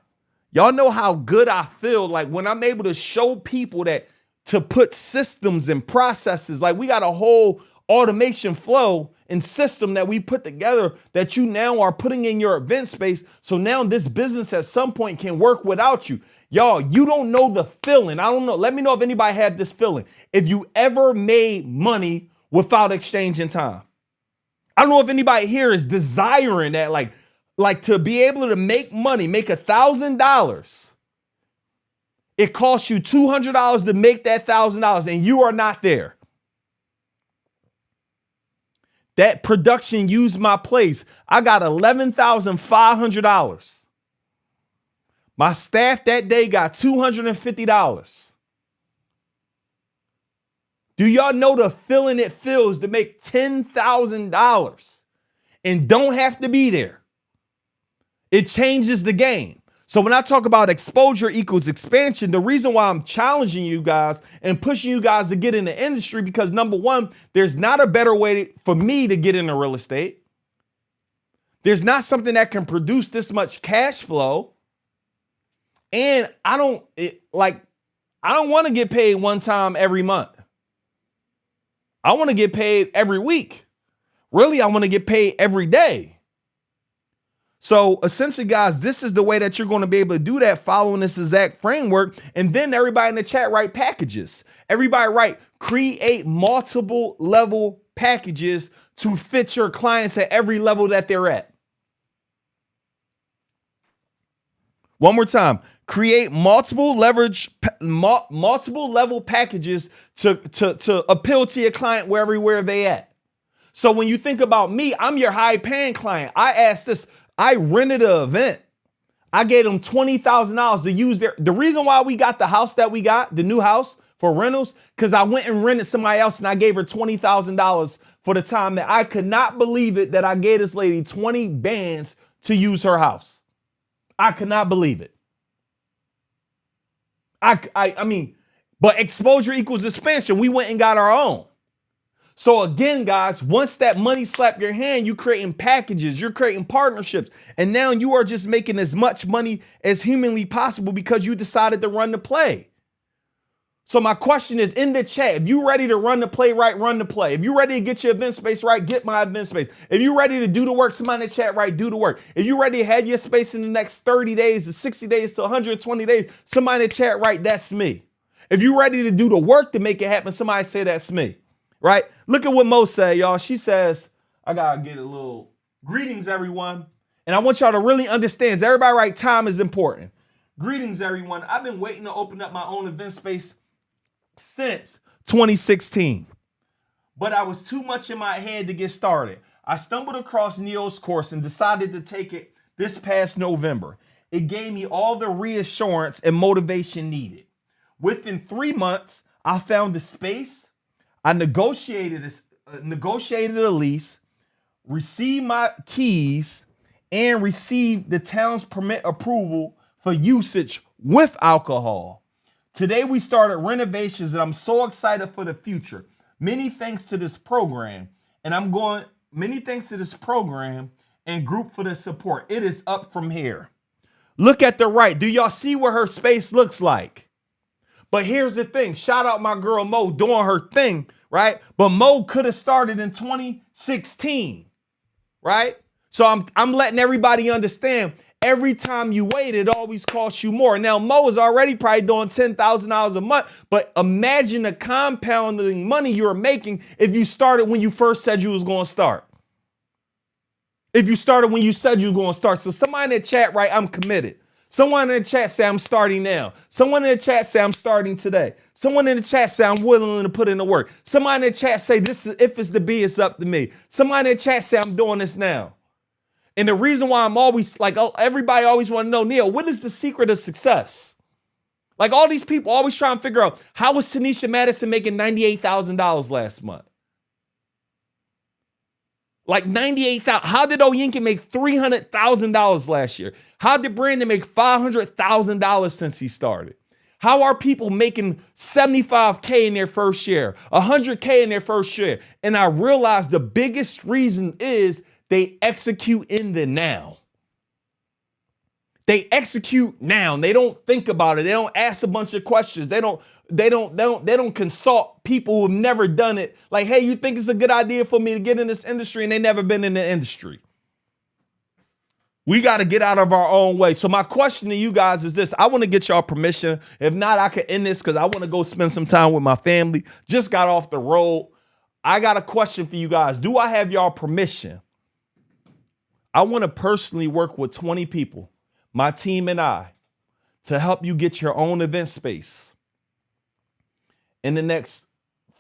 Y'all know how good I feel like when I'm able to show people that to put systems and processes, like we got a whole automation flow and system that we put together that you now are putting in your event space. So now this business at some point can work without you. Y'all, you don't know the feeling. I don't know. Let me know if anybody had this feeling. If you ever made money without exchanging time. I don't know if anybody here is desiring that, like to be able to make money, make $1,000. It costs you $200 to make that $1,000 and you are not there. That production used my place. I got $11,500. My staff that day got $250. Do y'all know the feeling it feels to make $10,000 and don't have to be there? It changes the game. So when I talk about exposure equals expansion, the reason why I'm challenging you guys and pushing you guys to get in the industry, because number one, there's not a better way for me to get into real estate. There's not something that can produce this much cash flow. And I don't want to get paid one time every month. I want to get paid every week. Really, I want to get paid every day. So essentially, guys, this is the way that you're going to be able to do that following this exact framework. And then everybody in the chat write packages. Everybody write, create multiple level packages to fit your clients at every level that they're at. One more time, create multiple level packages to appeal to your client everywhere they at. So when you think about me, I'm your high paying client. I asked this, I rented an event. I gave them $20,000 to use the reason why we got the house that we got, the new house for rentals, because I went and rented somebody else and I gave her $20,000 for the time that I could not believe it that I gave this lady 20 bands to use her house. I could not believe it. I mean, but exposure equals expansion. We went and got our own. So again, guys, once that money slapped your hand, you're creating packages, you're creating partnerships, and now you are just making as much money as humanly possible because you decided to run the play. So my question is in the chat, if you're ready to run the play right, run the play. If you're ready to get your event space right, get my event space. If you're ready to do the work, somebody in the chat right, do the work. If you're ready to have your space in the next 30 days to 60 days to 120 days, somebody in the chat right, that's me. If you're ready to do the work to make it happen, somebody say that's me, right? Look at what Mo said, y'all. She says, I gotta get a little greetings, everyone. And I want y'all to really understand, everybody right, time is important. Greetings, everyone. I've been waiting to open up my own event space since 2016, but I was too much in my head to get started. I stumbled across Neil's course and decided to take it this past November. It gave me all the reassurance and motivation needed. Within 3 months, I found the space. I negotiated a lease, received my keys, and received the town's permit approval for usage with alcohol. Today we started renovations and I'm so excited for the future. Many thanks to this program and group for the support. It is up from here. Look at the right. Do y'all see what her space looks like? But here's the thing. Shout out my girl Mo doing her thing, right? But Mo could have started in 2016, right? So I'm letting everybody understand. Every time you wait, it always costs you more. Now, Mo is already probably doing $10,000 a month, but imagine the compounding money you're making if you started when you first said you was going to start. If you started when you said you were going to start. So somebody in the chat, right, I'm committed. Someone in the chat say, I'm starting now. Someone in the chat say, I'm starting today. Someone in the chat say, I'm willing to put in the work. Somebody in the chat say, this is if it's to be, it's up to me. Somebody in the chat say, I'm doing this now. And the reason why I'm always like, oh, everybody always want to know, Neil, what is the secret of success? Like all these people always trying to figure out how was Tanisha Madison making $98,000 last month? Like 98,000. How did Oyinka make $300,000 last year? How did Brandon make $500,000 since he started? How are people making $75K in their first year, $100K in their first year? And I realized the biggest reason is they execute in the now. They execute now. They don't think about it. They don't ask a bunch of questions. They don't consult people who've never done it. Like, hey, you think it's a good idea for me to get in this industry? And they never been in the industry. We got to get out of our own way. So my question to you guys is this. I want to get y'all permission. If not, I could end this because I want to go spend some time with my family. Just got off the road. I got a question for you guys. Do I have y'all permission? I want to personally work with 20 people, my team and I, to help you get your own event space in the next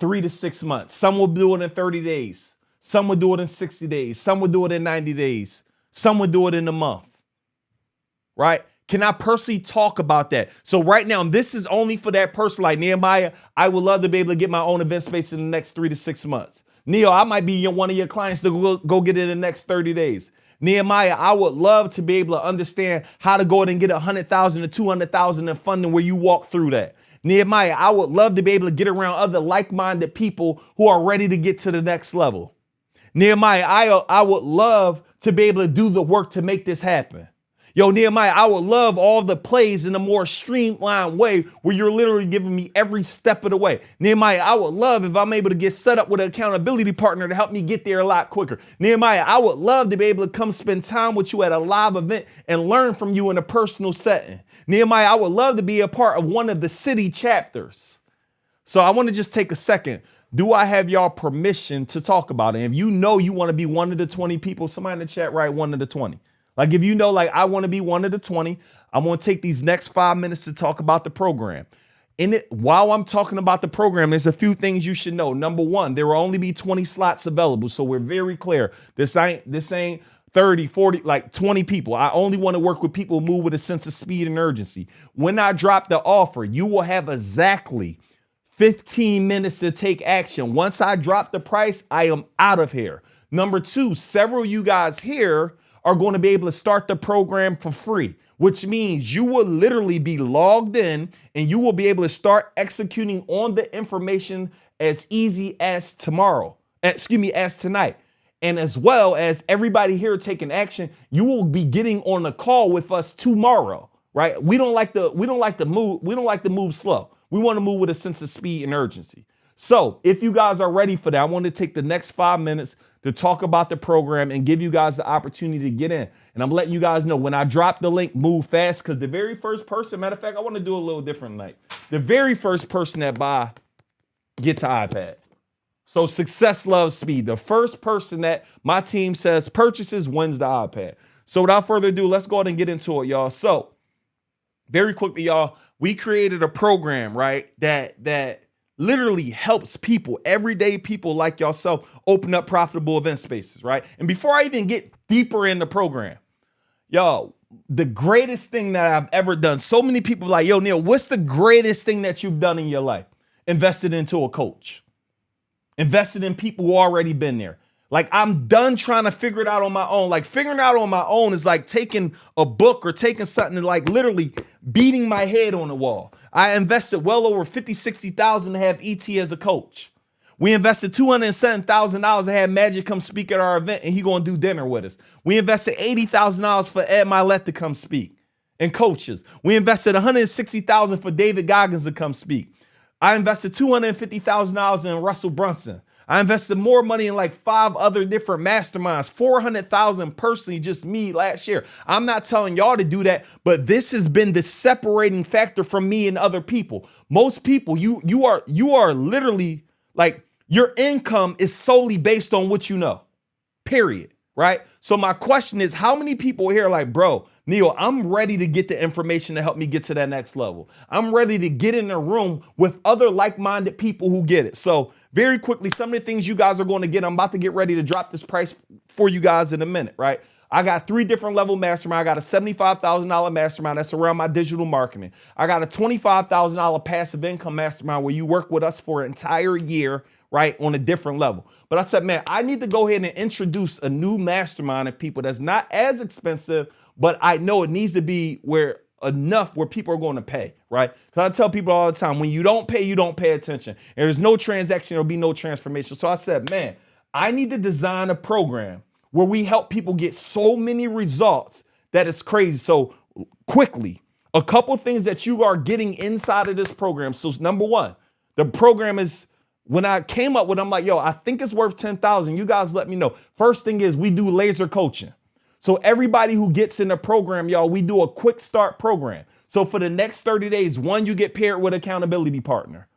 3 to 6 months. Some will do it in 30 days. Some will do it in 60 days. Some will do it in 90 days. Some will do it in a month, right? Can I personally talk about that? So right now, this is only for that person like Nehemiah. I would love to be able to get my own event space in the next 3 to 6 months. Neil, I might be one of your clients to go get it in the next 30 days. Nehemiah, I would love to be able to understand how to go ahead and get 100,000 to 200,000 in funding where you walk through that. Nehemiah, I would love to be able to get around other like-minded people who are ready to get to the next level. Nehemiah, I would love to be able to do the work to make this happen. Yo, Nehemiah, I would love all the plays in a more streamlined way where you're literally giving me every step of the way. Nehemiah, I would love if I'm able to get set up with an accountability partner to help me get there a lot quicker. Nehemiah, I would love to be able to come spend time with you at a live event and learn from you in a personal setting. Nehemiah, I would love to be a part of one of the city chapters. So I want to just take a second. Do I have y'all permission to talk about it? And if you know you want to be one of the 20 people, somebody in the chat write one of the 20. Like if you know, like I want to be one of the 20, I'm going to take these next 5 minutes to talk about the program. In it, while I'm talking about the program, there's a few things you should know. Number one, there will only be 20 slots available. So we're very clear. This ain't 30, 40, like 20 people. I only want to work with people who move with a sense of speed and urgency. When I drop the offer, you will have exactly 15 minutes to take action. Once I drop the price, I am out of here. Number two, several of you guys here are going to be able to start the program for free, which means you will literally be logged in and you will be able to start executing on the information as easy as as tonight. And as well as everybody here taking action, you will be getting on a call with us tomorrow, right? We don't like to move slow. We want to move with a sense of speed and urgency. So if you guys are ready for that, I want to take the next 5 minutes to talk about the program and give you guys the opportunity to get in. And I'm letting you guys know when I drop the link, move fast, because the very first person, matter of fact, I want to do a little different tonight. The very first person that buy gets an iPad. So success loves speed. The first person that my team says purchases wins the iPad. So without further ado, let's go ahead and get into it, y'all. So very quickly, y'all, we created a program, right, that literally helps people, everyday people like yourself, open up profitable event spaces, right? And before I even get deeper in the program, y'all, the greatest thing that I've ever done, so many people are like, yo, Neil, what's the greatest thing that you've done in your life? Invested into a coach. Invested in people who already been there. Like I'm done trying to figure it out on my own. Like figuring it out on my own is like taking a book or taking something and like literally beating my head on the wall. I invested well over $50,000-$60,000 to have ET as a coach. We invested $207,000 to have Magic come speak at our event and he gonna do dinner with us. We invested $80,000 for Ed Milet to come speak and coaches. We invested $160,000 for David Goggins to come speak. I invested $250,000 in Russell Brunson. I invested more money in like 5 other different masterminds, $400,000 personally, just me last year. I'm not telling y'all to do that, but this has been the separating factor from me and other people. Most people, you are literally like your income is solely based on what you know, period. Right? So my question is, how many people here are like, bro, Neil, I'm ready to get the information to help me get to that next level. I'm ready to get in a room with other like-minded people who get it. So very quickly, some of the things you guys are going to get, I'm about to get ready to drop this price for you guys in a minute, right? I got 3 different level mastermind. I got a $75,000 mastermind that's around my digital marketing. I got a $25,000 passive income mastermind where you work with us for an entire year, right, on a different level. But I said, man, I need to go ahead and introduce a new mastermind of people that's not as expensive, but I know it needs to be where people are going to pay, right? Because I tell people all the time, when you don't pay attention. And there's no transaction, there'll be no transformation. So I said, man, I need to design a program where we help people get so many results that it's crazy. So quickly, a couple things that you are getting inside of this program. So number one, the program is, when I came up with it, I'm like, yo, I think it's worth $10,000. You guys let me know. First thing is we do laser coaching. So everybody who gets in the program, y'all, we do a quick start program. So for the next 30 days, 1, you get paired with an accountability partner.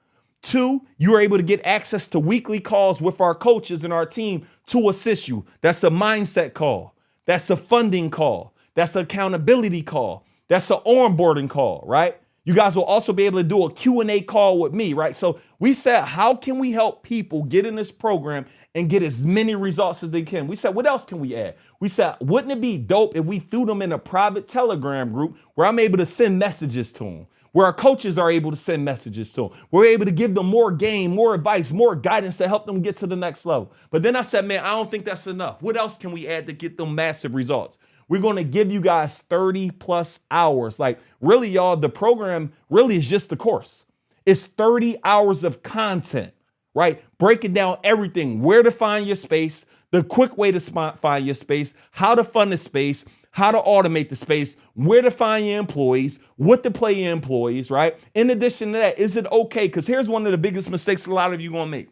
2, you are able to get access to weekly calls with our coaches and our team to assist you. That's a mindset call. That's a funding call. That's an accountability call. That's an onboarding call, right? You guys will also be able to do a Q&A call with me, right? So we said, how can we help people get in this program and get as many results as they can? We said, what else can we add? We said, wouldn't it be dope if we threw them in a private Telegram group where I'm able to send messages to them, where our coaches are able to send messages to them. We're able to give them more game, more advice, more guidance to help them get to the next level. But then I said, man, I don't think that's enough. What else can we add to get them massive results? We're going to give you guys 30 plus hours. Like really, y'all, the program really is just the course. It's 30 hours of content, right? Breaking down everything, where to find your space, the quick way to find your space, how to fund the space, how to automate the space, where to find your employees, what to pay your employees, right? In addition to that, is it okay? Because here's one of the biggest mistakes a lot of you gonna make.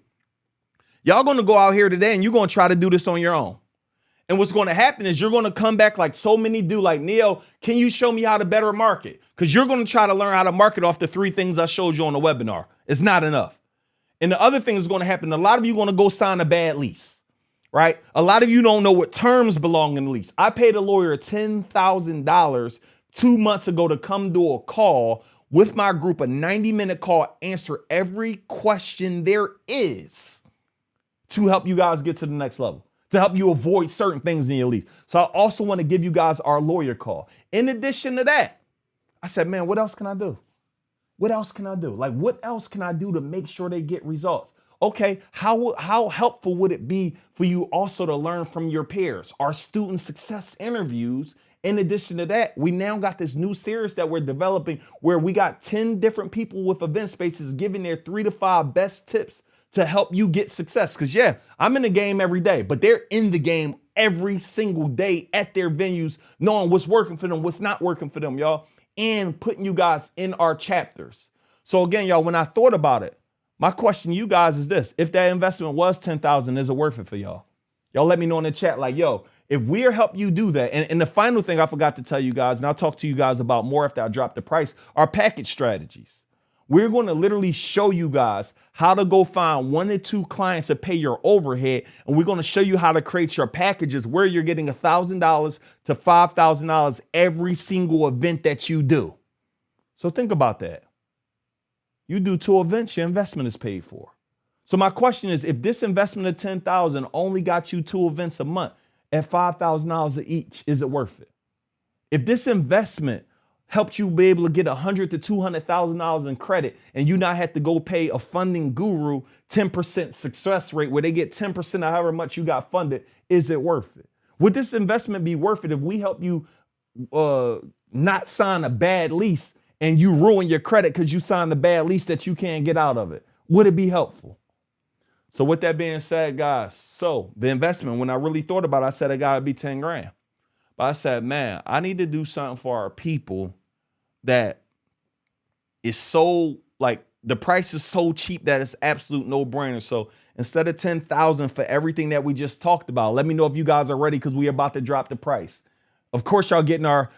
Y'all gonna go out here today and you're gonna try to do this on your own. And what's gonna happen is you're gonna come back like so many do, like, Neo, can you show me how to better market? Because you're gonna try to learn how to market off the 3 things I showed you on the webinar. It's not enough. And the other thing is gonna happen, a lot of you are gonna go sign a bad lease, right? A lot of you don't know what terms belong in the lease. I paid a lawyer $10,000 2 months ago to come do a call with my group, a 90-minute call, answer every question there is to help you guys get to the next level, to help you avoid certain things in your lease. So I also want to give you guys our lawyer call. In addition to that, I said, man, what else can I do? What else can I do? Like, what else can I do to make sure they get results? Okay, how helpful would it be for you also to learn from your peers? Our student success interviews. In addition to that, we now got this new series that we're developing where we got 10 different people with event spaces giving their 3 to 5 best tips to help you get success. Because yeah, I'm in the game every day, but they're in the game every single day at their venues, knowing what's working for them, what's not working for them, y'all, and putting you guys in our chapters. So again, y'all, when I thought about it, my question to you guys is this: if that investment was $10,000, is it worth it for y'all? Y'all let me know in the chat, like, yo, if we're help you do that. And the final thing I forgot to tell you guys, and I'll talk to you guys about more after I drop the price, are package strategies. We're going to literally show you guys how to go find 1 to 2 clients to pay your overhead. And we're going to show you how to create your packages where you're getting $1,000 to $5,000 every single event that you do. So think about that. You do 2 events, your investment is paid for. So my question is, if this investment of $10,000 only got you 2 events a month at $5,000 each, is it worth it? If this investment helped you be able to get $100,000 to $200,000 in credit, and you not have to go pay a funding guru 10% success rate where they get 10% of however much you got funded, is it worth it? Would this investment be worth it if we help you not sign a bad lease and you ruin your credit because you signed a bad lease that you can't get out of it? Would it be helpful? So with that being said, guys, so the investment, when I really thought about it, I said it gotta be 10 grand. But I said, man, I need to do something for our people that is so, like, the price is so cheap that it's absolute no brainer. So instead of 10,000 for everything that we just talked about, let me know if you guys are ready, because we're about to drop the price. Of course, y'all getting our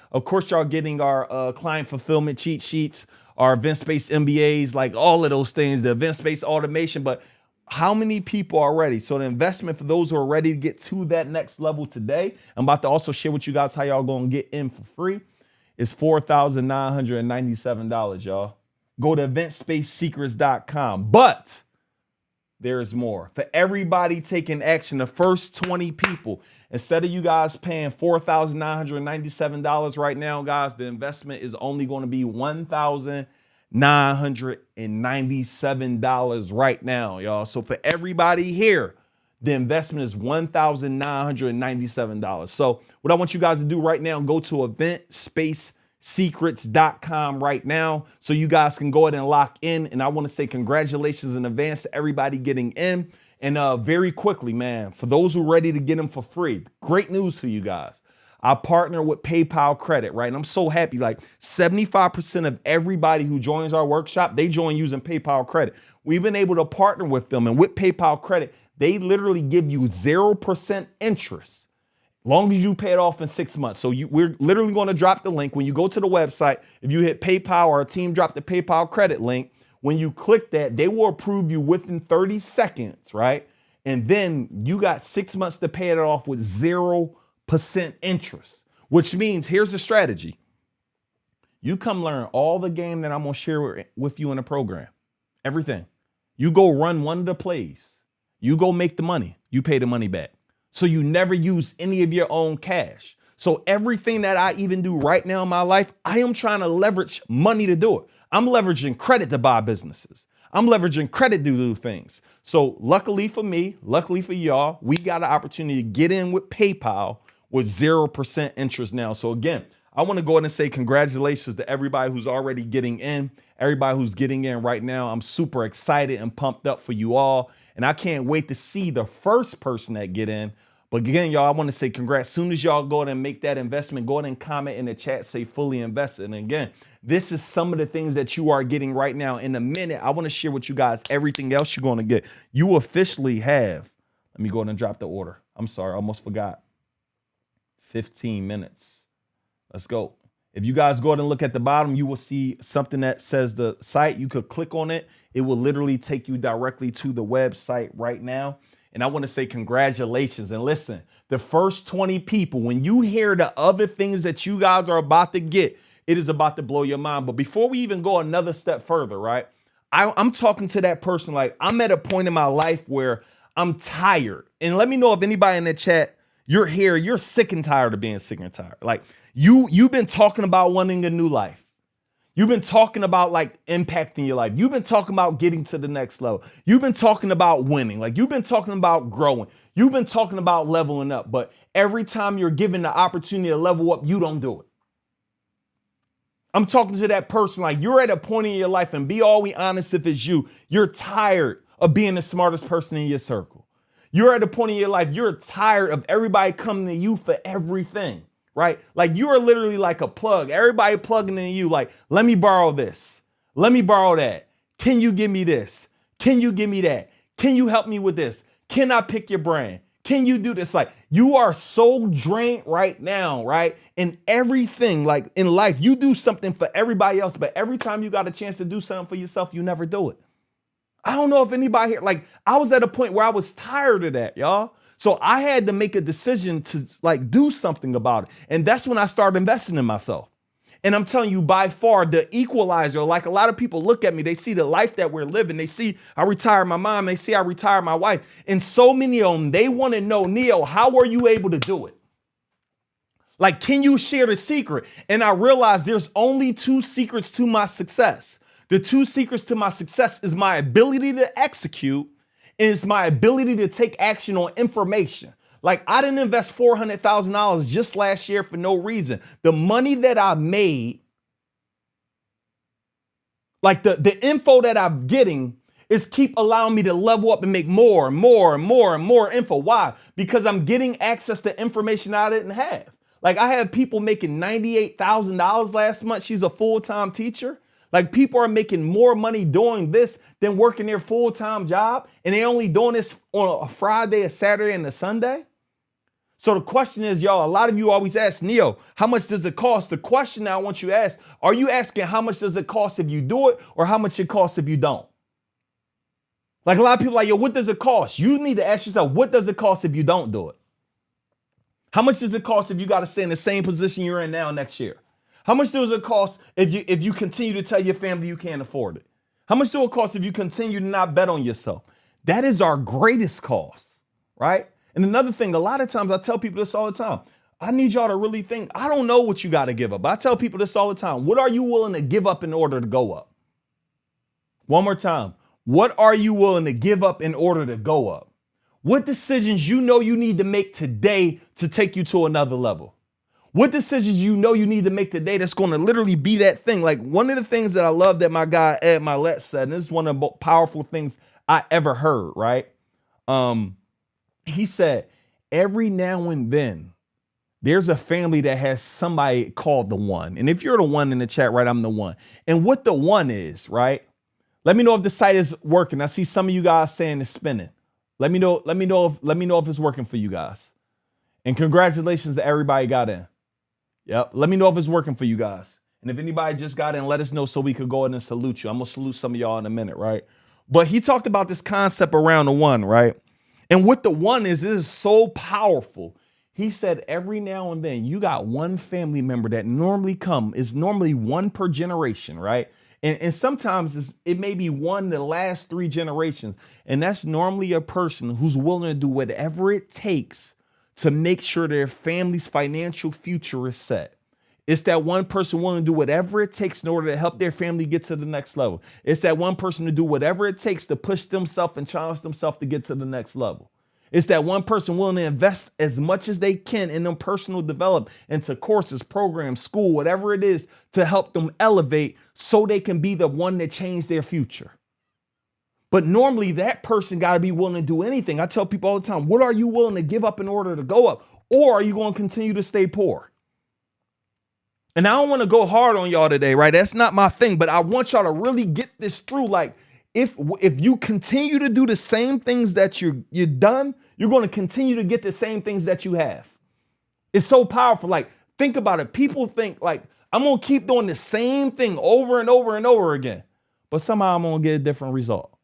client fulfillment cheat sheets, our event space MBAs, like all of those things, the event space automation. But how many people are ready? So the investment for those who are ready to get to that next level today, I'm about to also share with you guys how y'all gonna get in for free, is $4,997, y'all. Go to eventspacesecrets.com. But there's more. For everybody taking action, the first 20 people, instead of you guys paying $4,997 right now, guys, the investment is only going to be $1,997 right now, y'all. So for everybody here, the investment is $1,997. So what I want you guys to do right now, go to eventspacesecrets.com right now so you guys can go ahead and lock in. And I want to say congratulations in advance to everybody getting in. And very quickly, man, for those who are ready to get them for free, great news for you guys. I partner with PayPal Credit, right? And I'm so happy, like 75% of everybody who joins our workshop, they join using PayPal Credit. We've been able to partner with them, and with PayPal Credit, they literally give you 0% interest long as you pay it off in 6 months. So we're literally going to drop the link. When you go to the website, if you hit PayPal, or our team drop the PayPal Credit link, when you click that, they will approve you within 30 seconds, right? And then you got 6 months to pay it off with 0% interest, which means here's the strategy. You come learn all the game that I'm going to share with you in the program, everything. You go run one of the plays. You go make the money. You pay the money back. So you never use any of your own cash. So everything that I even do right now in my life, I am trying to leverage money to do it. I'm leveraging credit to buy businesses. I'm leveraging credit to do things. So luckily for me, luckily for y'all, we got an opportunity to get in with PayPal with 0% interest now. So again, I want to go ahead and say congratulations to everybody who's already getting in, everybody who's getting in right now. I'm super excited and pumped up for you all. And I can't wait to see the first person that get in. But again, y'all, I want to say congrats. Soon as y'all go ahead and make that investment, go ahead and comment in the chat, say fully invested. And again, this is some of the things that you are getting right now. In a minute, I want to share with you guys everything else you're going to get. You officially have, let me go ahead and drop the order. I'm sorry, I almost forgot. 15 minutes. Let's go. If you guys go ahead and look at the bottom, you will see something that says the site. You could click on it. It will literally take you directly to the website right now. And I want to say congratulations. And listen, the first 20 people, when you hear the other things that you guys are about to get, it is about to blow your mind. But before we even go another step further, right? I'm talking to that person like I'm at a point in my life where I'm tired. And let me know if anybody in the chat, you're here, you're sick and tired of being sick and tired. Like you've been talking about wanting a new life. You've been talking about like impacting your life. You've been talking about getting to the next level. You've been talking about winning. Like you've been talking about growing. You've been talking about leveling up. But every time you're given the opportunity to level up, you don't do it. I'm talking to that person like you're at a point in your life, and be always honest if it's you. You're tired of being the smartest person in your circle. You're at a point in your life, you're tired of everybody coming to you for everything. Right? Like you are literally like a plug. Everybody plugging in you like, let me borrow this. Let me borrow that. Can you give me this? Can you give me that? Can you help me with this? Can I pick your brain? Can you do this? Like you are so drained right now, right? In everything, like in life, you do something for everybody else, but every time you got a chance to do something for yourself, you never do it. I don't know if anybody here, like I was at a point where I was tired of that, y'all. So I had to make a decision to like do something about it. And that's when I started investing in myself. And I'm telling you, by far, the equalizer, like a lot of people look at me, they see the life that we're living. They see I retired my mom. They see I retired my wife. And so many of them, they want to know, Neo, how are you able to do it? Like, can you share the secret? And I realized there's only 2 secrets to my success. The 2 secrets to my success is my ability to execute, and it's my ability to take action on information. Like I didn't invest $400,000 just last year for no reason. The money that I made, like the info that I'm getting is keep allowing me to level up and make more and more and more and more info. Why? Because I'm getting access to information I didn't have. Like I had people making $98,000 last month. She's a full-time teacher. Like people are making more money doing this than working their full-time job. And they only doing this on a Friday, a Saturday, and a Sunday. So the question is, y'all, a lot of you always ask, Neo, how much does it cost? The question I want you to ask, are you asking how much does it cost if you do it or how much it costs if you don't? Like a lot of people are like, yo, what does it cost? You need to ask yourself, what does it cost if you don't do it? How much does it cost if you got to stay in the same position you're in now next year? How much does it cost if you continue to tell your family you can't afford it? How much does it cost if you continue to not bet on yourself? That is our greatest cost, right? And another thing, a lot of times I tell people this all the time. I need y'all to really think, I don't know what you got to give up. I tell people this all the time. What are you willing to give up in order to go up? One more time. What are you willing to give up in order to go up? What decisions you know you need to make today to take you to another level? What decisions you know you need to make today that's going to literally be that thing? Like one of the things that I love that my guy Ed Milet said, and this is one of the most powerful things I ever heard, right? He said, every now and then, there's a family that has somebody called the one. And if you're the one in the chat, right, I'm the one. And what the one is, right? Let me know if the site is working. I see some of you guys saying it's spinning. Let me know if it's working for you guys. And congratulations to everybody got in. Yep. Let me know if it's working for you guys. And if anybody just got in, let us know so we could go ahead and salute you. I'm going to salute some of y'all in a minute, right? But he talked about this concept around the one, right? And what the one is so powerful. He said every now and then you got one family member that normally is normally one per generation, right? And sometimes it may be one the last 3 generations. And that's normally a person who's willing to do whatever it takes to make sure their family's financial future is set. It's that one person willing to do whatever it takes in order to help their family get to the next level. It's that one person to do whatever it takes to push themselves and challenge themselves to get to the next level. It's that one person willing to invest as much as they can in them personal development into courses, programs, school, whatever it is to help them elevate so they can be the one that changed their future. But normally that person got to be willing to do anything. I tell people all the time, what are you willing to give up in order to go up? Or are you going to continue to stay poor? And I don't want to go hard on y'all today, right? That's not my thing, but I want y'all to really get this through. Like, if you continue to do the same things that you're done, you're going to continue to get the same things that you have. It's so powerful. Like, think about it. People think like, I'm going to keep doing the same thing over and over and over again, but somehow I'm going to get a different result.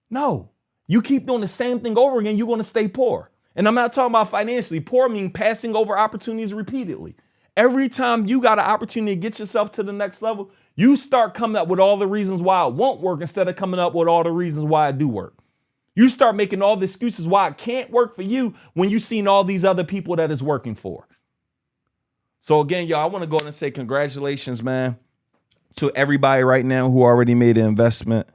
No, you keep doing the same thing over again, you're going to stay poor. And I'm not talking about financially. Poor means passing over opportunities repeatedly. Every time you got an opportunity to get yourself to the next level, you start coming up with all the reasons why it won't work instead of coming up with all the reasons why it do work. You start making all the excuses why it can't work for you when you've seen all these other people that it's working for. So again, y'all, I want to go ahead and say congratulations, man, to everybody right now who already made an investment.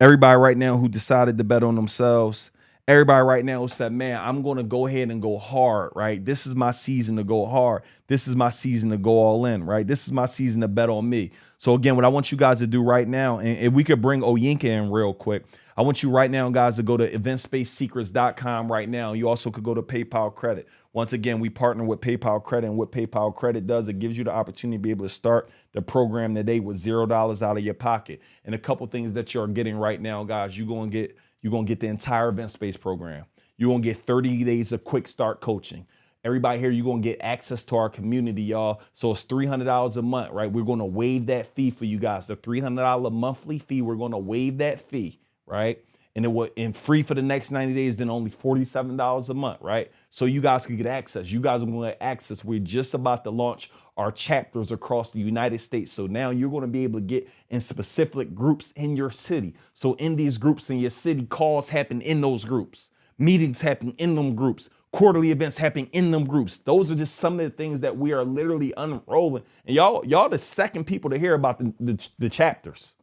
Everybody right now who decided to bet on themselves. Everybody right now who said, man, I'm going to go ahead and go hard, right? This is my season to go hard. This is my season to go all in, right? This is my season to bet on me. So again, what I want you guys to do right now, and if we could bring Oyinka in real quick, I want you right now, guys, to go to eventsspacesecrets.com right now. You also could go to PayPal Credit. Once again, we partner with PayPal Credit, and what PayPal Credit does, it gives you the opportunity to be able to start the program today with $0 out of your pocket. And a couple things that you're getting right now, guys, you're gonna get the entire Event Space program. You're gonna get 30 days of quick start coaching. Everybody here, you're gonna get access to our community, y'all. So it's $300 a month, right? We're gonna waive that fee for you guys. The $300 monthly fee, we're gonna waive that fee, right? And it was free for the next 90 days, then only $47 a month, right? So you guys can get access. You guys are going to get access. We're just about to launch our chapters across the United States. So now you're going to be able to get in specific groups in your city. So in these groups in your city, calls happen in those groups. Meetings happen in them groups. Quarterly events happen in them groups. Those are just some of the things that we are literally unrolling. And y'all the second people to hear about the chapters.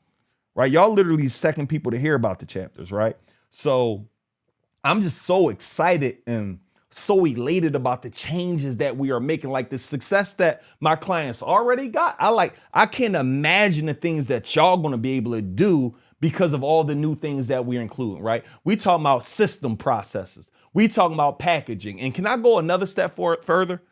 Right? Y'all literally second people to hear about the chapters, right? So I'm just so excited and so elated about the changes that we are making, like the success that my clients already got. I can't imagine the things that y'all gonna be able to do because of all the new things that we're including, right? We talking about system processes. We talking about packaging. And can I go another step further?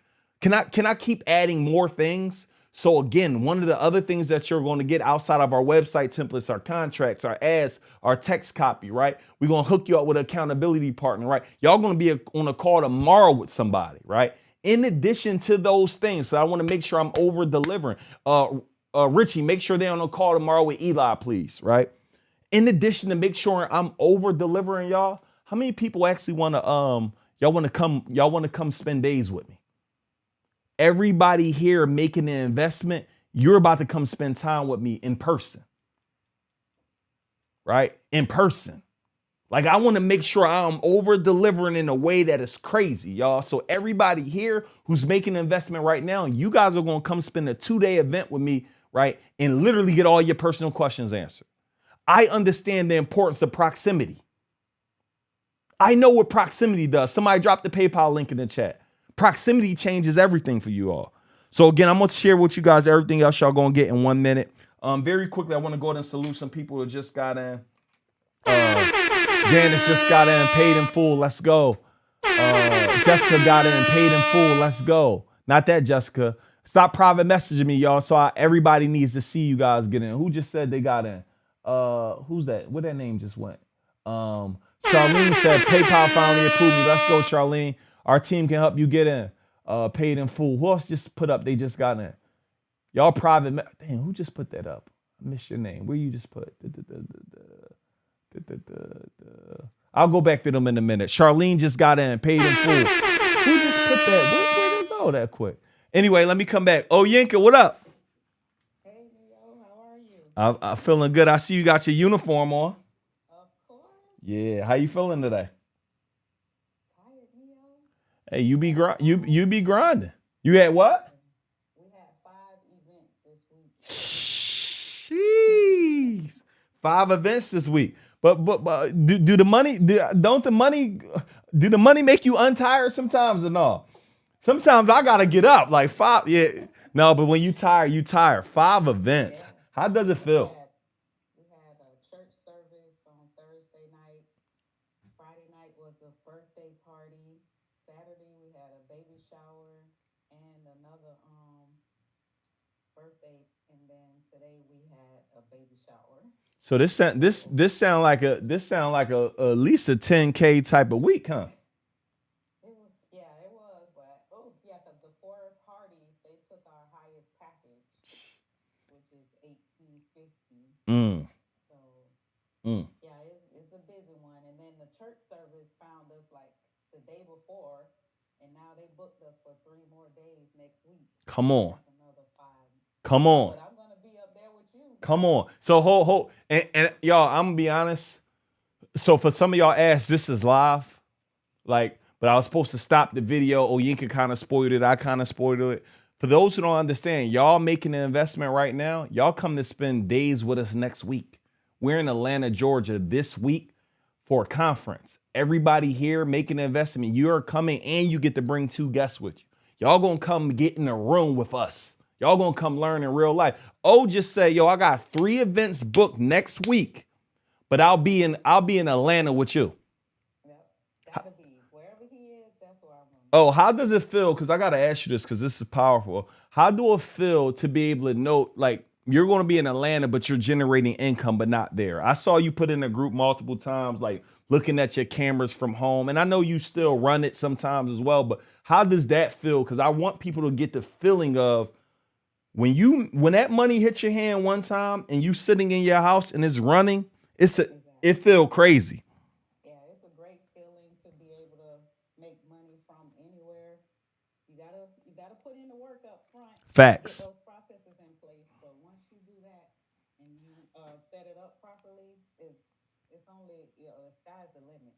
Can I keep adding more things? So again, one of the other things that you're going to get outside of our website templates, our contracts, our ads, our text copy, right? We're going to hook you up with an accountability partner, right? Y'all going to be on a call tomorrow with somebody, right? In addition to those things, so I want to make sure I'm over delivering. Richie, make sure they're on a call tomorrow with Eli, please, right? In addition to make sure I'm over delivering, y'all, how many people actually want to y'all want to come spend days with me? Everybody here making an investment, you're about to come spend time with me in person, right? In person. Like, I want to make sure I'm over delivering in a way that is crazy, y'all. So everybody here who's making an investment right now, you guys are going to come spend a 2-day event with me, right? And literally get all your personal questions answered. I understand the importance of proximity. I know what proximity does. Somebody dropped the PayPal link in the chat. Proximity changes everything for you all. So again, I'm going to share with you guys everything else y'all going to get in 1 minute. Very quickly, I want to go ahead and salute some people who just got in. Janice just got in, paid in full. Let's go. Jessica got in, paid in full. Let's go. Not that Jessica. Stop private messaging me, y'all. So everybody needs to see you guys get in. Who just said they got in? Who's that? Where that name just went? Charlene said PayPal finally approved me. Let's go, Charlene. Our team can help you get in. Paid in full. Who else just put up? They just got in. Y'all private. Damn, who just put that up? I missed your name. Where you just put? I'll go back to them in a minute. Charlene just got in. Paid in full. Who just put that? Where did it go that quick? Anyway, let me come back. Oh, Yinka, what up? Hey, Neo, how are you? I'm feeling good. I see you got your uniform on. Of course. Yeah. How you feeling today? Tired, Neo. Hey, you be grinding. You had what? We had 5 events this week. Jeez. 5 events this week. But do the money do the money make you untired sometimes or no? Sometimes I gotta get up like 5. Yeah. No, but when you tired, you tired. 5 events. Yeah. How does it feel? We had a church service on another birthday, and then today we had a baby shower. So this sound like a at least a 10K type of week, huh? It was, but oh yeah, because the four parties they took our highest package, which is 1850. Mm, So mm. yeah, it's a busy one. And then the church service found us like the day before, and now they booked us for 3 more days next week. Come on. That's another 5. Come on. But I'm gonna be up there with you. Come on. So hold. And y'all, I'm gonna be honest. So for some of y'all asked, this is live. Like, but I was supposed to stop the video. Oyinka kind of spoiled it. I kind of spoiled it. For those who don't understand, y'all making an investment right now, y'all come to spend days with us next week. We're in Atlanta, Georgia this week for a conference. Everybody here making an investment. You're coming and you get to bring 2 guests with you. Y'all gonna come get in a room with us. Y'all gonna come learn in real life. Oh, just say, yo, I got 3 events booked next week, but I'll be in Atlanta with you. Yep, that'll be wherever he is. That's where I'm going. Oh, how does it feel? Because I gotta ask you this because this is powerful. How do it feel to be able to know, like, you're going to be in Atlanta, but you're generating income, but not there? I saw you put in a group multiple times, like looking at your cameras from home. And I know you still run it sometimes as well, but how does that feel? Because I want people to get the feeling of when that money hits your hand one time and you sitting in your house and it's running, it feel crazy. Yeah, it's a great feeling to be able to make money from anywhere. You gotta put in the work up front. Facts. Get those processes in place. But once you do that and you set it up properly, it's only the sky's the limit.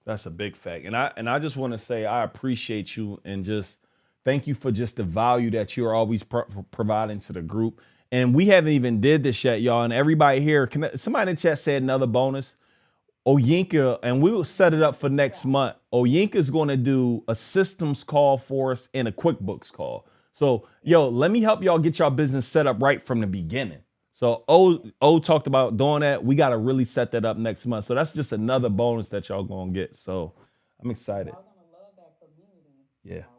That's a big fact. And I just want to say I appreciate you and just thank you for just the value that you're always providing to the group. And we haven't even did this yet, y'all. And everybody here, somebody in the chat said another bonus. Oyinka, and we will set it up for next month. Oyinka's going to do a systems call for us and a QuickBooks call. So, yo, let me help y'all get y'all business set up right from the beginning. So O talked about doing that. We got to really set that up next month. So that's just another bonus that y'all going to get. So I'm excited. Y'all gonna love that community. Yeah.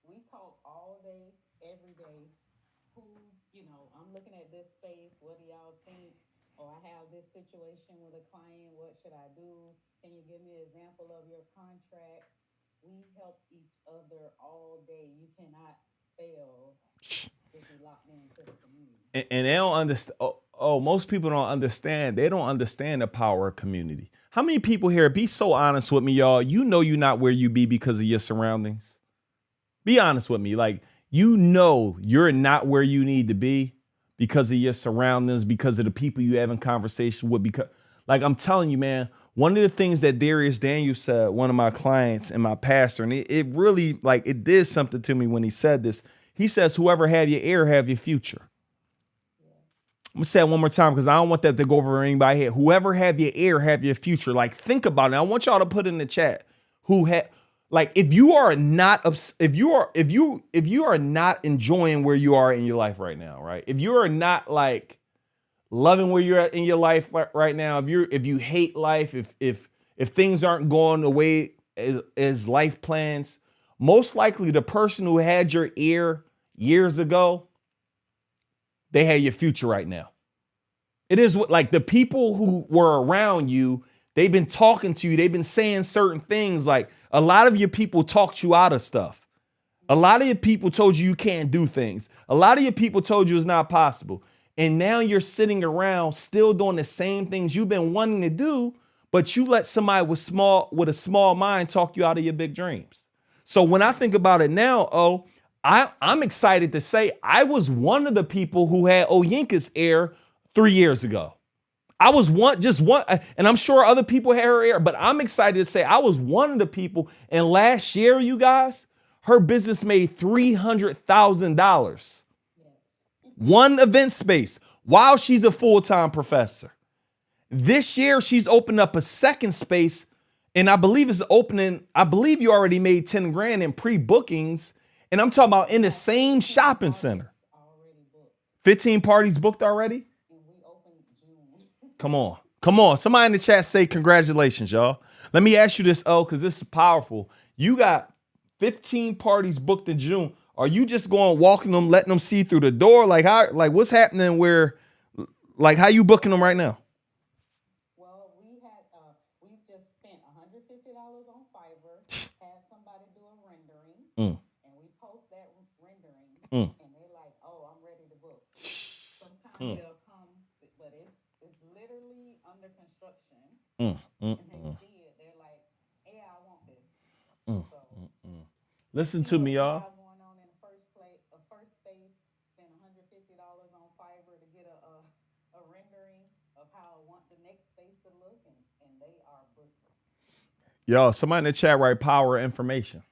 We talk all day, every day. I'm looking at this space. What do y'all think? Or I have this situation with a client. What should I do? Can you give me an example of your contracts? We help each other all day. You cannot fail if you locked into the community. And they don't understand. Most people don't understand. They don't understand the power of community. How many people here, be so honest with me, y'all, you know you're not where you be because of your surroundings? Be honest with me. Like, you know you're not where you need to be because of your surroundings, because of the people you have in conversation with. Because, like, I'm telling you, man, one of the things that Darius Daniels said, one of my clients and my pastor, and it really, like, it did something to me when he said this. He says, whoever have your ear, have your future. I'm gonna say it one more time because I don't want that to go over anybody's head. Whoever have your ear, have your future. Like, think about it. I want y'all to put in the chat if you are not enjoying where you are in your life right now, right? If you are not like loving where you're at in your life right now, if you hate life, if things aren't going the way as life plans, most likely the person who had your ear years ago, they had your future right now. It is what, like, the people who were around you, they've been talking to you. They've been saying certain things. Like, a lot of your people talked you out of stuff. A lot of your people told you can't do things. A lot of your people told you it's not possible. And now you're sitting around still doing the same things you've been wanting to do, but you let somebody with a small mind talk you out of your big dreams. So when I think about it now, I'm excited to say I was one of the people who had Oyinka's ear 3 years ago. I was just one, and I'm sure other people had her ear, but I'm excited to say I was one of the people. And last year, you guys, her business made $300,000. One event space while she's a full-time professor. This year, she's opened up a second space, and I believe it's opening. I believe you already made 10 grand in pre-bookings. And I'm talking about in the same shopping center. 15 parties booked already? And we opened June. Come on. Somebody in the chat say congratulations, y'all. Let me ask you this, because this is powerful. You got 15 parties booked in June. Are you just going walking them, letting them see through the door? Like what's happening like how you booking them right now? Well, we just spent $150 on Fiverr, had somebody do a rendering, Mm, and we post that rendering, mm, and they're like, "Oh, I'm ready to book." Sometimes mm, they'll come, but it's literally under construction, mm, mm, and they mm, see it. They're like, "Yeah, I want this." mm, So mm, mm. you Listen see to what me, we y'all. have going on in the first space. Spend $150 on Fiverr to get a rendering of how I want the next space to look, and they are booked. Yo, somebody in the chat write power information.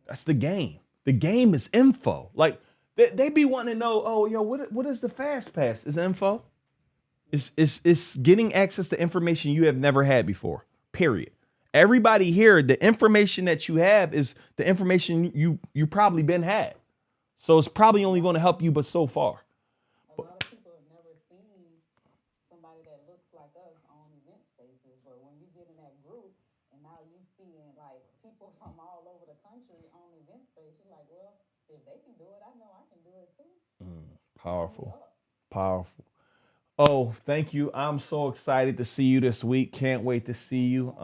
That's the game. The game is info. Like they be wanting to know, oh, yo, what is the fast pass? Is info? It's getting access to information you have never had before. Period. Everybody here, the information that you have is the information you probably been had. So it's probably only going to help you, but so far. A lot of people have never seen somebody that looks like us on event spaces, but when you get in that group and now you seeing like people from all over the country on event space, you're like, well, if they can do it, I know I can do it too. Powerful. Powerful. Oh, thank you. I'm so excited to see you this week. Can't wait to see you.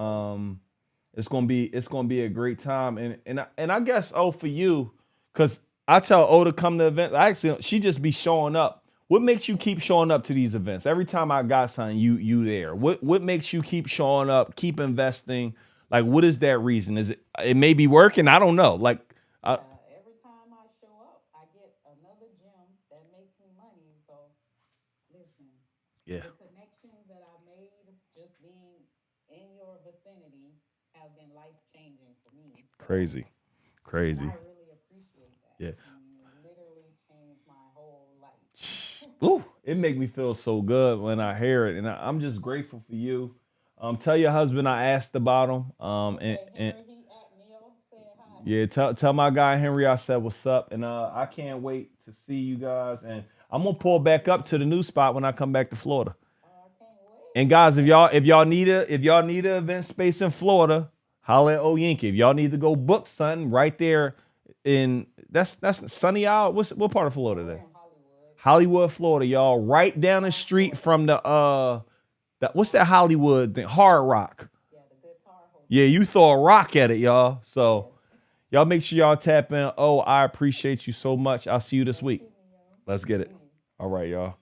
It's gonna be a great time. And I guess for you, because I tell O to come to events. She just be showing up. What makes you keep showing up to these events? Every time I got something, you there. What makes you keep showing up, keep investing? Like, what is that reason? Is it may be working? I don't know. Like, Every time I show up, I get another gem that makes me money. So listen, yeah, the connections that I made just being in your vicinity have been life changing for me. So, crazy. I really appreciate that. Yeah. You literally changed my whole life. Ooh, it make me feel so good when I hear it, and I'm just grateful for you. Tell your husband I asked about him. And Henry, he at Neil said hi. yeah, tell my guy Henry I said what's up, and I can't wait to see you guys. And I'm gonna pull back up to the new spot when I come back to Florida. I can't wait. And guys, if y'all need a event space in Florida, holla at Oyinka. If y'all need to go book something right there in that's Sunny Isle. What part of Florida We're that? in Hollywood. Hollywood, Florida, y'all. Right down the street from what's that Hollywood thing? Hard Rock. Yeah, the Guitar Hotel. Yeah, you throw a rock at it, y'all. So Yes. y'all make sure y'all tap in. Oh, I appreciate you so much. I'll see you this week. Let's get it. All right, y'all.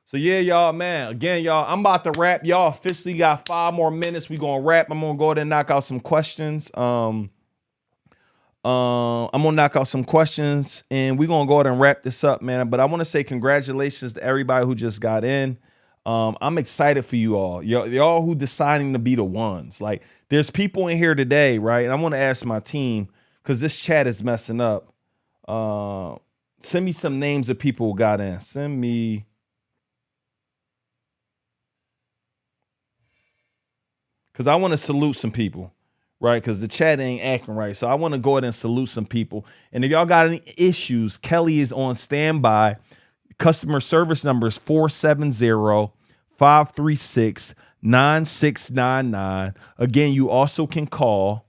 So yeah, y'all, man. Again, y'all, I'm about to wrap. Y'all officially got 5 more minutes. We gonna wrap. I'm gonna go ahead and knock out some questions. I'm gonna knock out some questions, and we're gonna go ahead and wrap this up, man. But I want to say congratulations to everybody who just got in. I'm excited for you all. Y'all who deciding to be the ones. Like, there's people in here today, right? And I want to ask my team, because this chat is messing up. Send me some names of people who got in. Send me. Because I want to salute some people, right? Because the chat ain't acting right. So I want to go ahead and salute some people. And if y'all got any issues, Kelly is on standby. Customer service number is 470-536-9699. Again, you also can call.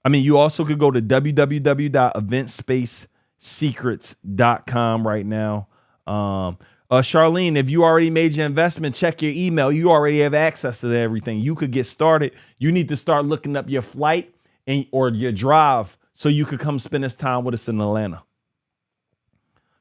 You also could go to www.eventspacesecrets.com right now. Charlene, if you already made your investment, check your email. You already have access to everything. You could get started. You need to start looking up your flight or your drive so you could come spend this time with us in Atlanta.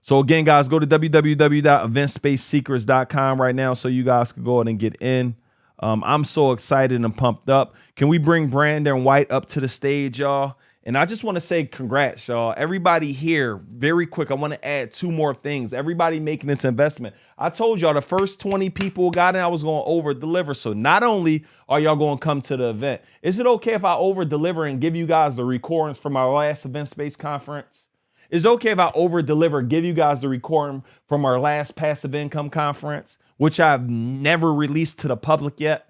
So again, guys, go to www.eventspacesecrets.com right now so you guys can go ahead and get in. I'm so excited and pumped up. Can we bring Brandon White up to the stage, y'all? And I just want to say congrats, y'all. Everybody here, very quick, I want to add 2 more things. Everybody making this investment. I told y'all the first 20 people who got in, I was going to over-deliver. So not only are y'all going to come to the event, is it okay if I over-deliver and give you guys the recordings from our last Event Space conference? Is it okay if I over-deliver, give you guys the recording from our last Passive Income conference, which I've never released to the public yet?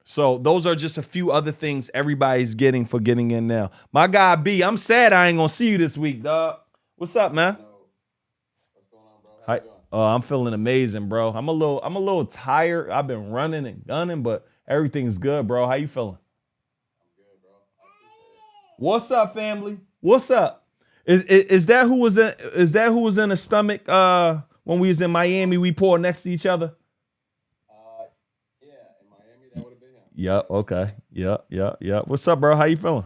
So those are just a few other things everybody's getting for getting in now. My guy B, I'm sad I ain't gonna see you this week, dog. What's up, man? What's going on, bro? How you doing? I'm feeling amazing, bro. I'm a little tired. I've been running and gunning, but everything's good, bro. How you feeling? I'm good, bro. I appreciate it. What's up, family? What's up? Is that who was in? Is that who was in the stomach? When we was in Miami, we poured next to each other. Yeah, in Miami, that would have been him. Yep. Okay. Yep. What's up, bro? How you feeling?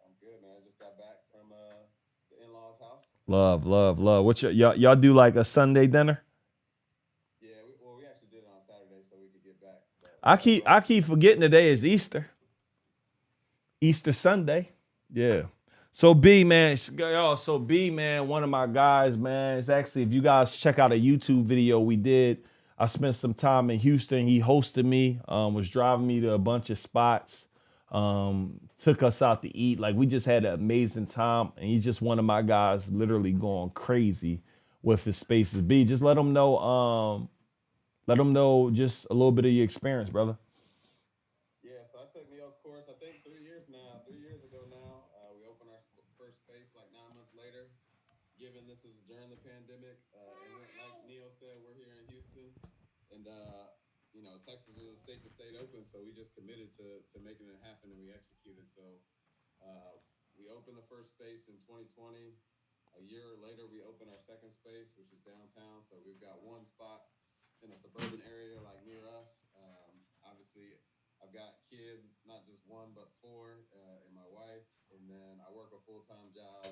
I'm good, man. I just got back from the in-laws' house. Love. What's y'all do like a Sunday dinner? Yeah, we actually did it on Saturday so we could get back. But I keep forgetting today is Easter. Easter Sunday. Yeah. So B man, one of my guys, man. It's actually, if you guys check out a YouTube video we did, I spent some time in Houston. He hosted me, was driving me to a bunch of spots, took us out to eat. Like we just had an amazing time. And he's just one of my guys, literally going crazy with his spaces. B, just let them know just a little bit of your experience, brother. yeah, so I took Neil's course. I think 3 years now. 3 years ago now, we opened our first space like 9 months later. Given this is during the pandemic, and like Neil said, we're here in Houston, and Texas is a state to stay open, so we just committed to making it happen, and we executed. So we opened the first space in 2020. A year later, we opened our second space, which is downtown. So we've got one spot in a suburban area like near us. Obviously, I've got kids, not just one but four, and my wife, and then I work a full-time job.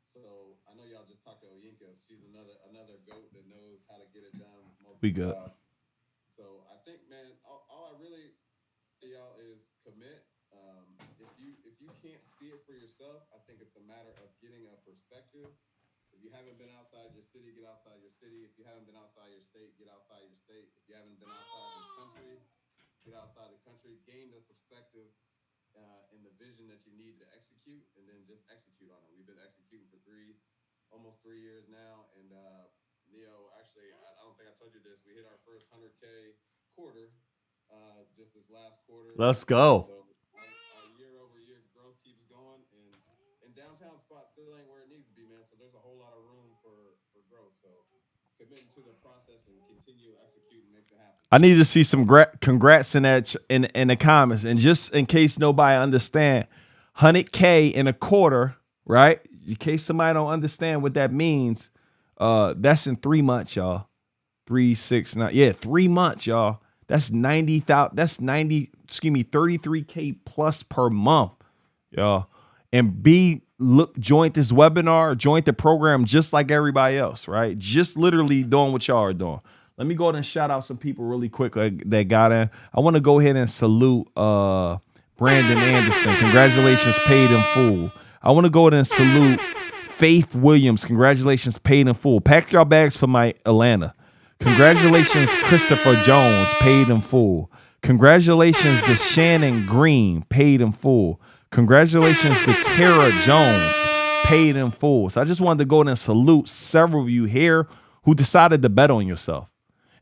So I know y'all just talked to Oyinka. She's another goat that knows how to get it done with multiple We good. jobs. So I think, man, all I really y'all is commit. If you can't see it for yourself, I think it's a matter of getting a perspective. If you haven't been outside your city, get outside your city. If you haven't been outside your state, get outside your state. If you haven't been outside this country, get outside the country. Gain the perspective and the vision that you need to execute, and then just execute on it. We've been executing for almost 3 years now, and Neo, actually, I don't think I told you this. We hit our first 100K quarter just this last quarter. Let's go. So our year-over-year growth keeps going, and downtown spot still ain't where it needs to be, man. So there's a whole lot of room for growth. So committing to the process and continue executing makes it happen. I need to see some congrats in that in the comments. And just in case nobody understand, 100K in a quarter, right? In case somebody don't understand what that means, that's in 3 months, y'all. 3, 6, 9. Yeah, 3 months, y'all. That's 90,000. That's 33K plus per month, y'all. And join this webinar, join the program just like everybody else, right? Just literally doing what y'all are doing. Let me go ahead and shout out some people really quick that got in. I want to go ahead and salute Brandon Anderson. Congratulations, paid in full. I want to go ahead and salute Faith Williams. Congratulations, paid in full. Pack your bags for my Atlanta. Congratulations, Christopher Jones, paid in full. Congratulations to Shannon Green, paid in full. Congratulations to Tara Jones, paid in full. So I just wanted to go ahead and salute several of you here who decided to bet on yourself.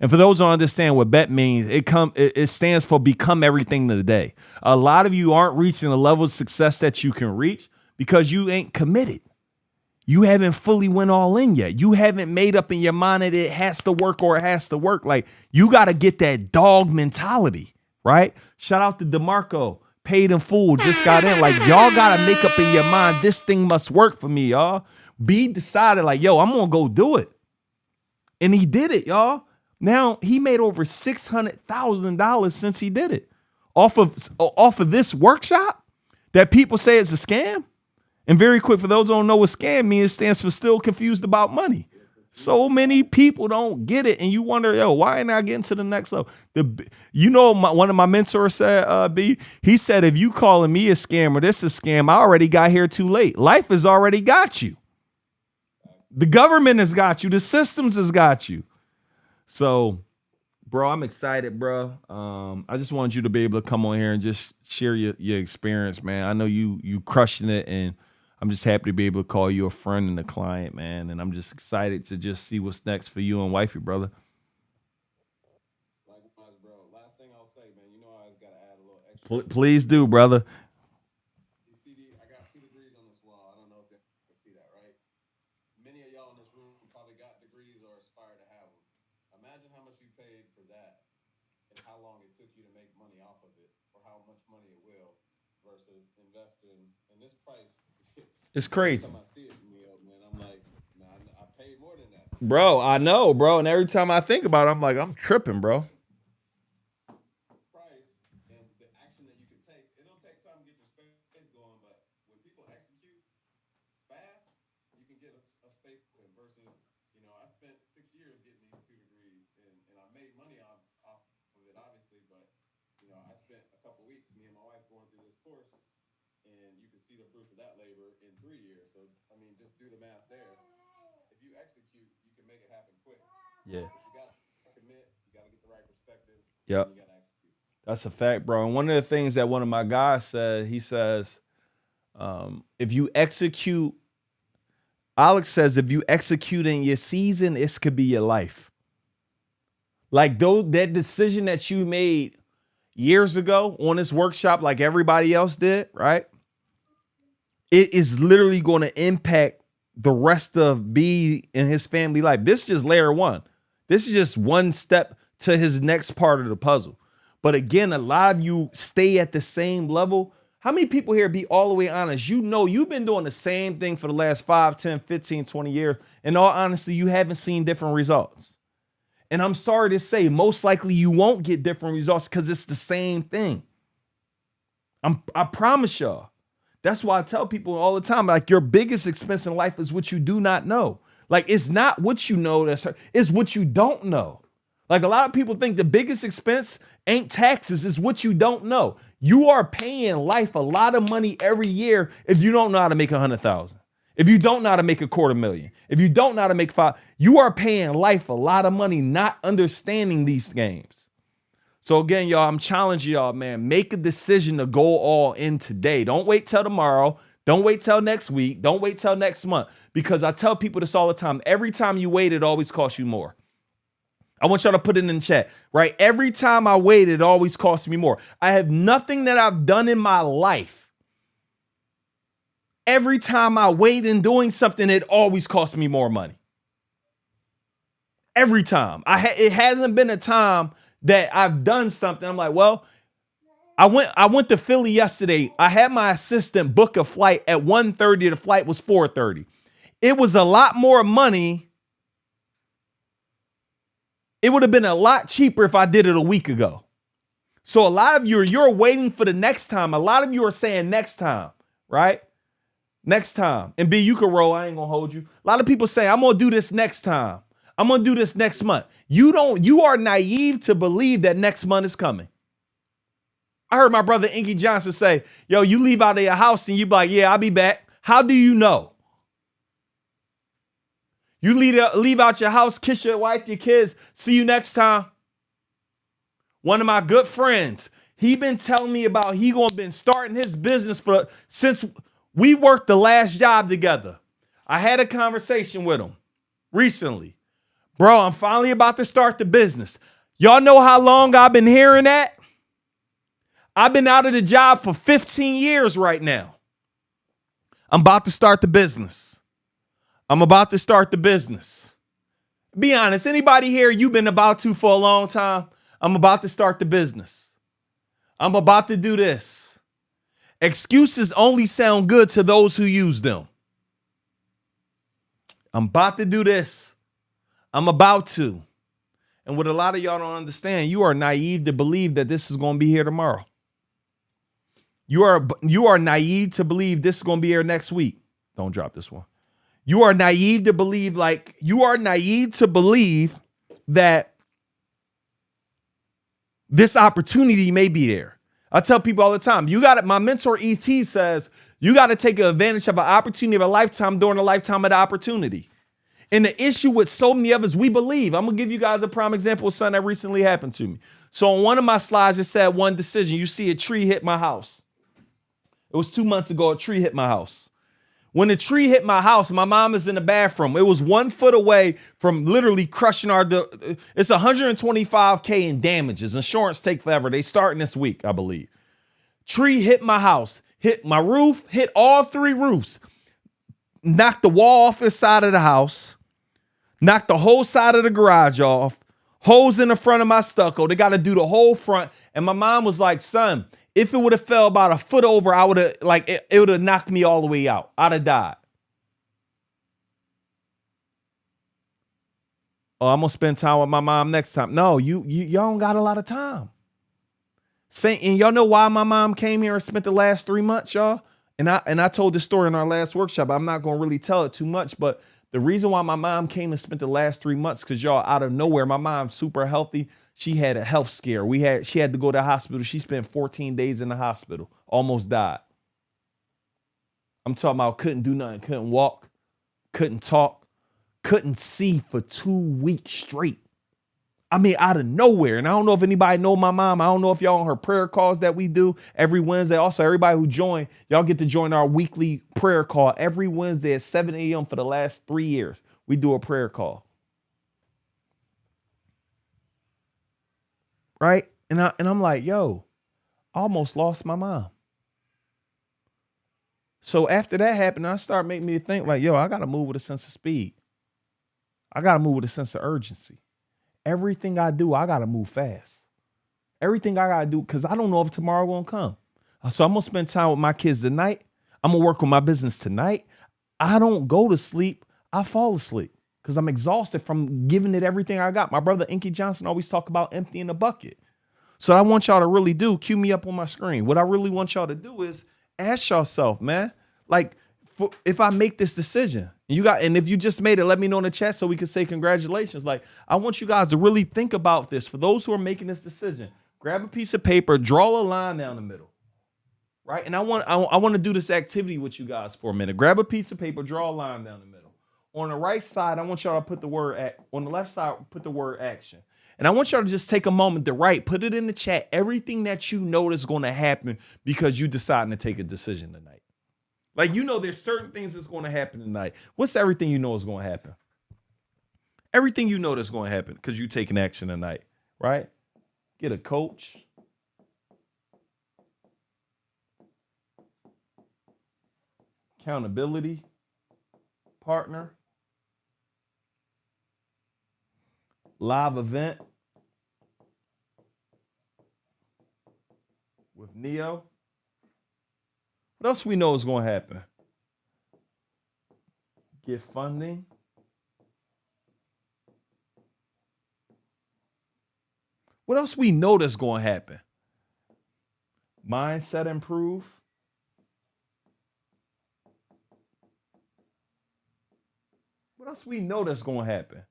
And for those who don't understand what bet means, it stands for become everything today. A lot of you aren't reaching the level of success that you can reach because you ain't committed. You haven't fully went all in yet. You haven't made up in your mind that it has to work or it has to work. Like, you got to get that dog mentality, right? Shout out to DeMarco, paid in full, just got in. Like, y'all got to make up in your mind, this thing must work for me, y'all. B decided like, yo, I'm going to go do it. And he did it, y'all. Now he made over $600,000 since he did it off of this workshop that people say is a scam. And very quick, for those who don't know what scam means, it stands for still confused about money. So many people don't get it, and you wonder, yo, why ain't I getting to the next level? One of my mentors said, B, he said, if you calling me a scam or this is a scam, I already got here too late. Life has already got you. The government has got you. The systems has got you. So, bro, I'm excited, bro. I just wanted you to be able to come on here and just share your experience, man. I know you crushing it, and I'm just happy to be able to call you a friend and a client, man. And I'm just excited to just see what's next for you and wifey, brother. Likewise, bro. Last thing I'll say, man, you know I always got to add a little extra. Please do, brother. You see, I got 2 degrees on this wall. I don't know if you can see that, right? Many of y'all in this room probably got degrees or aspire to have them. Imagine how much you paid for that and how long it took you to make money off of it, or how much money it will, versus investing in this price. It's Every crazy. time I see it, man, I'm like, nah, I paid more than that. Bro, I know, bro. And every time I think about it, I'm like, I'm tripping, bro. Price and the action that you can take. It'll take time to get your space going, but when people execute fast, you can get a space open versus, I spent 6 years getting these 2 degrees and I made money off of it, obviously, but, I spent a couple weeks, me and my wife going through this course, and you can see the fruits of that labor in 3 years. So, I mean, just do the math there. If you execute, you can make it happen quick. Yeah. But you got to commit, you got to get the right perspective, Yep. and you got to execute. That's a fact, bro. And one of the things that one of my guys said, he says, if you execute, Alex says, if you execute in your season, this could be your life. Like that decision that you made years ago on this workshop, like everybody else did, right? It is literally going to impact the rest of B and his family life. This is just layer one. This is just one step to his next part of the puzzle. But again, a lot of you stay at the same level. How many people here, be all the way honest, you've been doing the same thing for the last 5, 10, 15, 20 years. In all honesty, you haven't seen different results. And I'm sorry to say, most likely you won't get different results because it's the same thing. I promise y'all. That's why I tell people all the time, like, your biggest expense in life is what you do not know. Like, it's not what you know, it's what you don't know. Like, a lot of people think the biggest expense ain't taxes, it's what you don't know. You are paying life a lot of money every year if you don't know how to make 100,000. If you don't know how to make $250,000, if you don't know how to make $5, you are paying life a lot of money not understanding these games. So again, y'all, I'm challenging y'all, man, make a decision to go all in today. Don't wait till tomorrow. Don't wait till next week. Don't wait till next month. Because I tell people this all the time. Every time you wait, it always costs you more. I want y'all to put it in the chat, right? Every time I wait, it always costs me more. I have nothing that I've done in my life. Every time I wait in doing something, it always costs me more money. Every time. It hasn't been a time that I've done something. I'm like, well, I went to Philly yesterday. I had my assistant book a flight at 1:30. The flight was 4:30. It was a lot more money. It would have been a lot cheaper if I did it a week ago. So a lot of you're waiting for the next time. A lot of you are saying next time, right? Next time. And B, you can roll. I ain't gonna hold you. A lot of people say, I'm gonna do this next time. I'm gonna do this next month. You are naive to believe that next month is coming. I heard my brother Inky Johnson say, yo, you leave out of your house and you be like, yeah, I'll be back. How do you know? You leave out your house, kiss your wife, your kids, see you next time. One of my good friends, he been telling me about he gonna been starting his business since we worked the last job together. I had a conversation with him recently. Bro, I'm finally about to start the business. Y'all know how long I've been hearing that? I've been out of the job for 15 years right now. I'm about to start the business. I'm about to start the business. Be honest, anybody here, you've been about to for a long time? I'm about to start the business. I'm about to do this. Excuses only sound good to those who use them. I'm about to do this. I'm about to. And what a lot of y'all don't understand, you are naive to believe that this is going to be here tomorrow. You are naive to believe this is going to be here next week. Don't drop this one. You are naive to believe that this opportunity may be there. I tell people all the time, my mentor ET says, you got to take advantage of an opportunity of a lifetime during the lifetime of the opportunity. And the issue with so many of us, we believe. I'm going to give you guys a prime example of something that recently happened to me. So on one of my slides, it said one decision. You see a tree hit my house. It was 2 months ago, a tree hit my house. When the tree hit my house, my mom is in the bathroom. It was 1 foot away from literally crushing it's $125K in damages. Insurance take forever. They starting this week, I believe. Tree hit my house, hit my roof, hit all 3 roofs, knocked the wall off the side of the house, knocked the whole side of the garage off, holes in the front of my stucco. They got to do the whole front. And my mom was like, son, If it would have fell about a foot over, I would have it would have knocked me all the way out. I'd have died. Oh, I'm gonna spend time with my mom next time. No, y'all don't got a lot of time. And y'all know why my mom came here and spent the last 3 months, y'all? And I told this story in our last workshop. I'm not gonna really tell it too much, but the reason why my mom came and spent the last 3 months, because y'all, out of nowhere, my mom's super healthy. She had a health scare. She had to go to the hospital. She spent 14 days in the hospital, almost died. I'm talking about couldn't do nothing, couldn't walk, couldn't talk, couldn't see for 2 weeks straight. I mean, out of nowhere. And I don't know if anybody know my mom. I don't know if y'all on her prayer calls that we do every Wednesday. Also, everybody who joined, y'all get to join our weekly prayer call every Wednesday at 7 a.m. for the last 3 years. We do a prayer call. Right? And I'm like, yo, I almost lost my mom. So after that happened, I started making me think like, yo, I got to move with a sense of speed. I got to move with a sense of urgency. Everything I do, I got to move fast. Everything I got to do, because I don't know if tomorrow won't come. So I'm going to spend time with my kids tonight. I'm going to work on my business tonight. I don't go to sleep. I fall asleep because I'm exhausted from giving it everything I got. My brother Inky Johnson always talk about emptying the bucket. So I want y'all to really do, cue me up on my screen. What I really want y'all to do is ask yourself, man, like, if I make this decision, and if you just made it, let me know in the chat so we can say congratulations. Like, I want you guys to really think about this. For those who are making this decision, grab a piece of paper, draw a line down the middle, right? And I want to do this activity with you guys for a minute. Grab a piece of paper, draw a line down the middle. On the right side, I want y'all to put the word on the left side, put the word action. And I want y'all to just take a moment to write, put it in the chat, everything that you know is going to happen because you deciding to take a decision tonight. Like, you know, there's certain things that's going to happen tonight. What's everything you know is going to happen? Everything you know that's going to happen because you're taking action tonight, right? Get a coach. Accountability partner. Live event with Neo. What else we know is going to happen? Get funding. What else we know that's going to happen? Mindset improve. What else we know that's going to happen?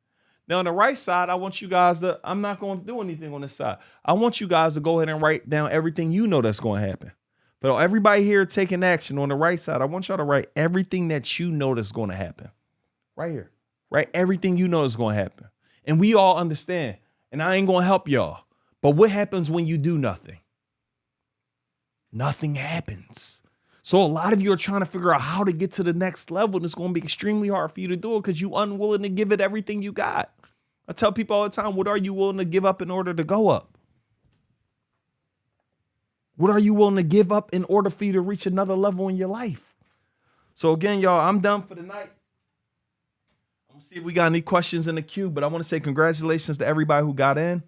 Now, on the right side, I want you guys to, I'm not going to do anything on this side. I want you guys to go ahead and write down everything you know that's going to happen. But everybody here taking action on the right side, I want y'all to write everything that you know that's going to happen. Right here. Write everything you know is going to happen. And we all understand. And I ain't going to help y'all. But what happens when you do nothing? Nothing happens. So a lot of you are trying to figure out how to get to the next level. And it's going to be extremely hard for you to do it because you're unwilling to give it everything you got. I tell people all the time, what are you willing to give up in order to go up? What are you willing to give up in order for you to reach another level in your life? So again, y'all, I'm done for the night. I'm gonna see if we got any questions in the queue, but I want to say congratulations to everybody who got in.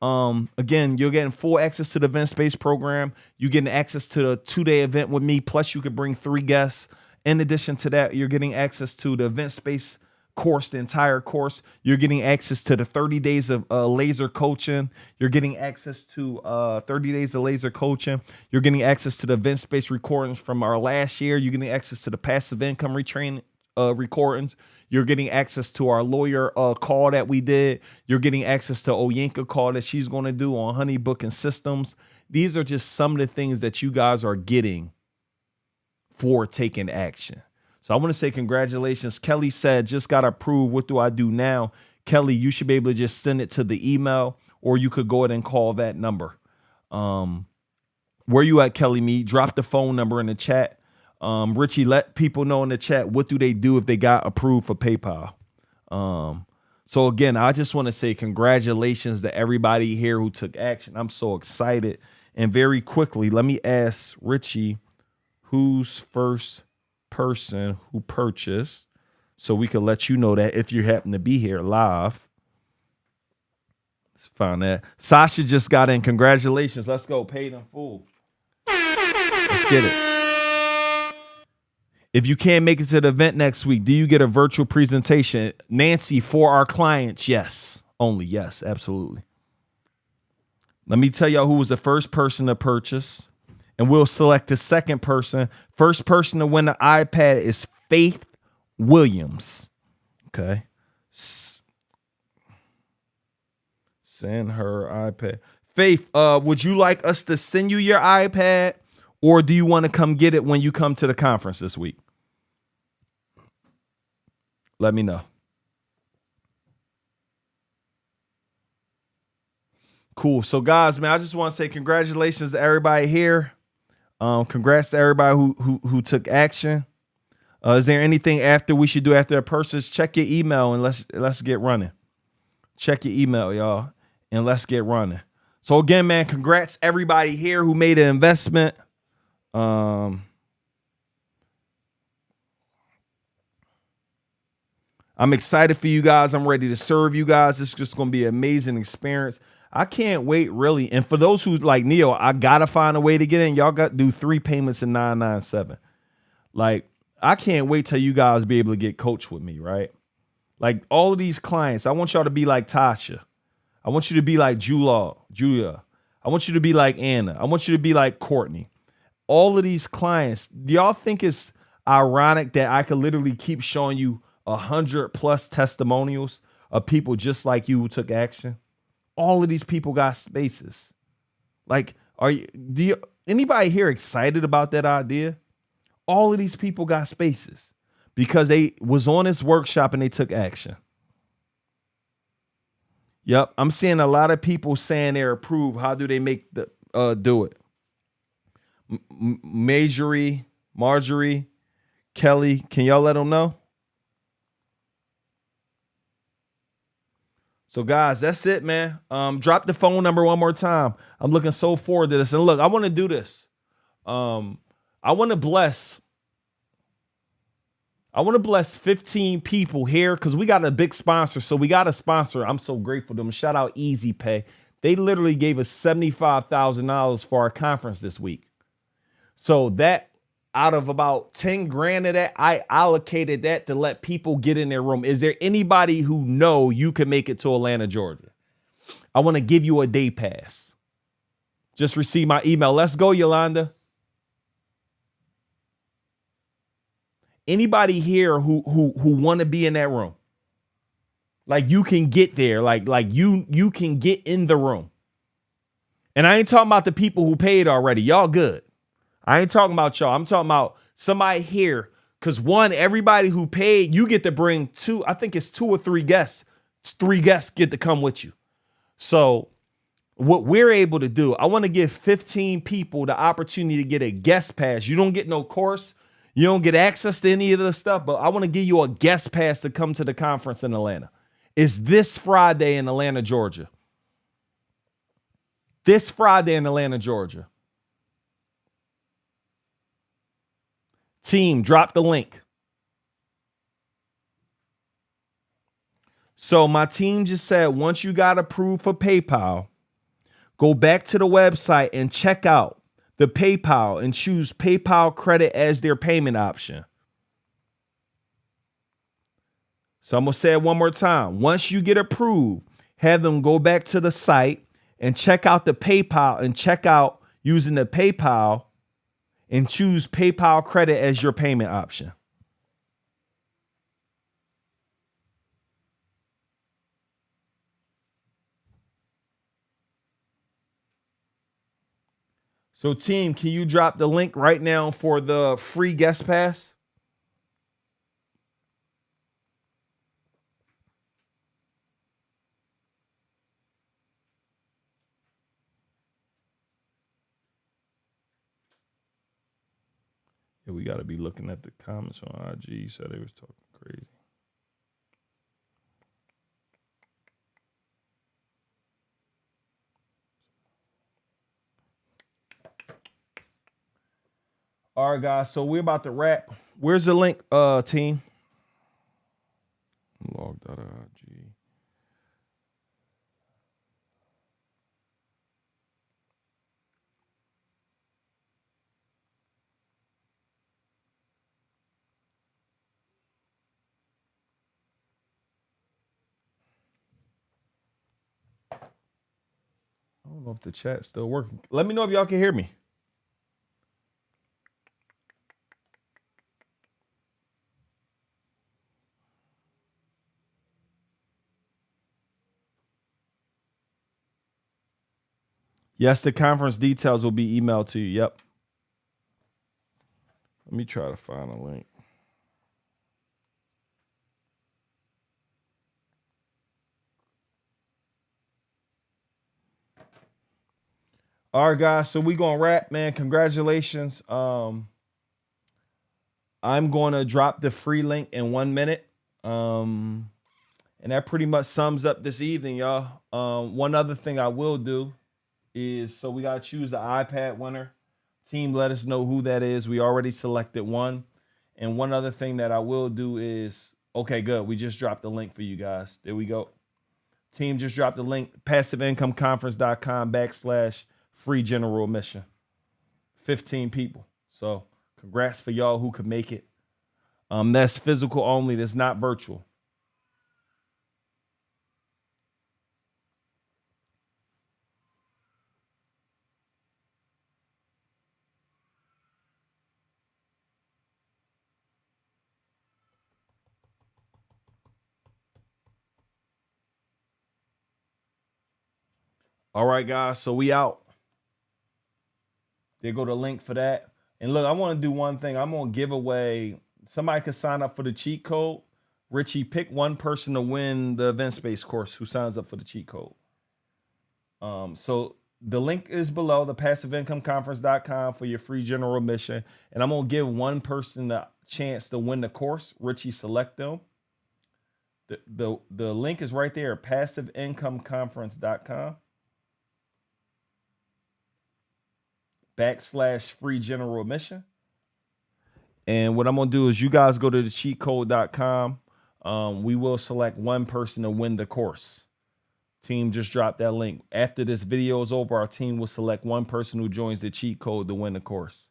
Again, you're getting full access to the event space program. You're getting access to the 2-day event with me. Plus you could bring 3 guests. In addition to that, you're getting access to the event space course, the entire course. You're getting access to the 30 days of laser coaching. You're getting access to 30 days of laser coaching. You're getting access to the event space recordings from our last year. You're getting access to the passive income retraining recordings. You're getting access to our lawyer call that we did. You're getting access to Oyenka call that she's going to do on Honey Booking Systems. These are just some of the things that you guys are getting for taking action. So I want to say congratulations. Kelly said, just got approved. What do I do now? Kelly, you should be able to just send it to the email, or you could go ahead and call that number. Where you at, Kelly Me? Drop the phone number in the chat. Richie, let people know in the chat, what do they do if they got approved for PayPal? So again, I just want to say congratulations to everybody here who took action. I'm so excited. And very quickly, let me ask Richie, who's first person who purchased, so we can let you know that if you happen to be here live. Let's find that. Sasha just got in. Congratulations. Let's go. Paid in full. Let's get it. If you can't make it to the event next week, do you get a virtual presentation? Nancy, for our clients, yes. Only yes, absolutely. Let me tell y'all who was the first person to purchase, and we'll select the second person. First person to win the iPad is Faith Williams. Okay. Send her iPad. Faith, would you like us to send you your iPad, or do you want to come get it when you come to the conference this week? Let me know. Cool. So guys, man, I just want to say congratulations to everybody here. Congrats to everybody who took action. Is there anything after we should do after a purchase? Check your email and let's get running. Check your email, y'all, and let's get running. So again, man, congrats everybody here who made an investment. I'm excited for you guys. I'm ready to serve you guys. It's just going to be an amazing experience. I can't wait, really. And for those who like Neo, I got to find a way to get in. Y'all got to do 3 payments in 997. Like, I can't wait till you guys be able to get coached with me, right? Like, all of these clients, I want y'all to be like Tasha. I want you to be like Julia. I want you to be like Anna. I want you to be like Courtney. All of these clients, do y'all think it's ironic that I could literally keep showing you 100+ testimonials of people just like you who took action? All of these people got spaces. Like, anybody here excited about that idea? All of these people got spaces because they was on this workshop and they took action. Yep, I'm seeing a lot of people saying they're approved. How do they make the do it? Marjorie, Kelly, can y'all let them know? So guys, that's it, man. Drop the phone number one more time. I'm looking so forward to this. And look, I want to do this. I want to bless 15 people here because we got a big sponsor. So we got a sponsor. I'm so grateful to them. Shout out Easy Pay. They literally gave us $75,000 for our conference this week. So that out of about 10 grand of that, I allocated that to let people get in their room. Is there anybody who know you can make it to Atlanta, Georgia? I want to give you a day pass. Just receive my email. Let's go, Yolanda. Anybody here who want to be in that room? Like, you can get there. Like you can get in the room. And I ain't talking about the people who paid already. Y'all good. I ain't talking about y'all. I'm talking about somebody here. Because one, everybody who paid, you get to bring 2. I think it's 2 or 3 guests. 3 guests get to come with you. So what we're able to do, I want to give 15 people the opportunity to get a guest pass. You don't get no course. You don't get access to any of the stuff, but I want to give you a guest pass to come to the conference in Atlanta. It's this Friday in Atlanta, Georgia. This Friday in Atlanta, Georgia. Team, drop the link. So my team just said, once you got approved for PayPal, go back to the website and check out the PayPal and choose PayPal credit as their payment option. So I'm going to say it one more time. Once you get approved, have them go back to the site and check out the PayPal and check out using the PayPal and choose PayPal credit as your payment option. So team, can you drop the link right now for the free guest pass? Yeah, we got to be looking at the comments on IG. You said they was talking crazy. All right, guys. So we're about to wrap. Where's the link, team? Logged out of IG. don't know if the chat's still working. Let me know if y'all can hear me. Yes, the conference details will be emailed to you. Yep. Let me try to find a link. All right, guys. So we gonna wrap, man. Congratulations. I'm gonna drop the free link in 1 minute. And that pretty much sums up this evening, y'all. One other thing I will do is, so we gotta choose the iPad winner. Team, let us know who that is. We already selected one. And one other thing that I will do is, okay, good. We just dropped the link for you guys. There we go. Team just dropped the link, passiveincomeconference.com/free general admission. 15 people. So congrats for y'all who could make it. That's physical only. That's not virtual. All right, guys. So we out. There go the link for that. And look, I want to do one thing. I'm going to give away, somebody can sign up for the cheat code. Richie, pick one person to win the event space course who signs up for the cheat code. So the link is below, the passiveincomeconference.com for your free general admission. And I'm going to give one person the chance to win the course. Richie, select them. The link is right there, passiveincomeconference.com /free general admission. And what I'm going to do is you guys go to the cheatcode.com. We will select one person to win the course. Team, just drop that link. After this video is over, our team will select one person who joins the cheat code to win the course.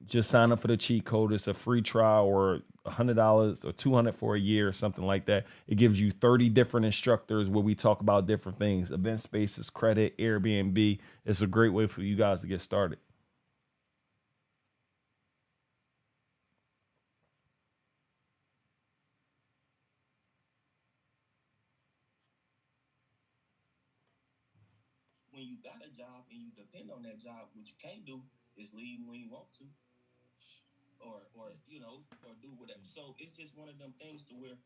Just sign up for the cheat code. It's a free trial, or $100 or $200 for a year or something like that. It gives you 30 different instructors where we talk about different things, event spaces, credit, Airbnb. It's a great way for you guys to get started. When you got a job and you depend on that job, what you can't do is leave when you want to, or do whatever. So it's just one of them things to where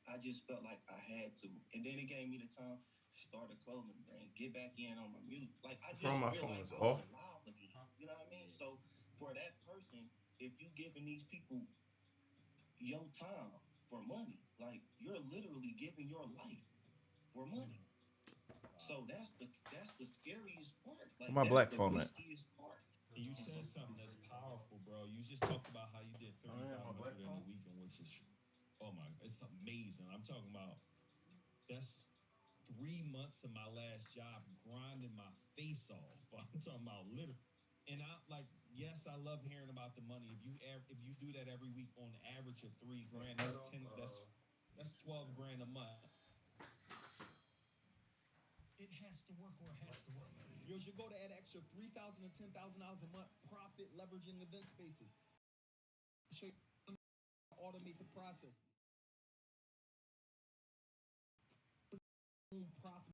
I just felt like I had to, and then it gave me the time to start a clothing brand, get back in on my music. Like I just realized I was alive again. You know what I mean? So for that person, if you giving these people your time for money, like you're literally giving your life for money. So that's the scariest part. Like My black phone at? riskiest part. You said something that's powerful, bro. You just talked about how you did 3,500 in a weekend, which is, oh my, it's amazing. I'm talking about, that's 3 months of my last job grinding my face off. I'm talking about literally. And I like, yes, I love hearing about the money. If you do that every week on average of $3 grand, that's 12 grand a month. It has to work, or it has to work. You should go to add extra $3,000 to $10,000 a month profit leveraging event spaces. Show you automate the process. Profit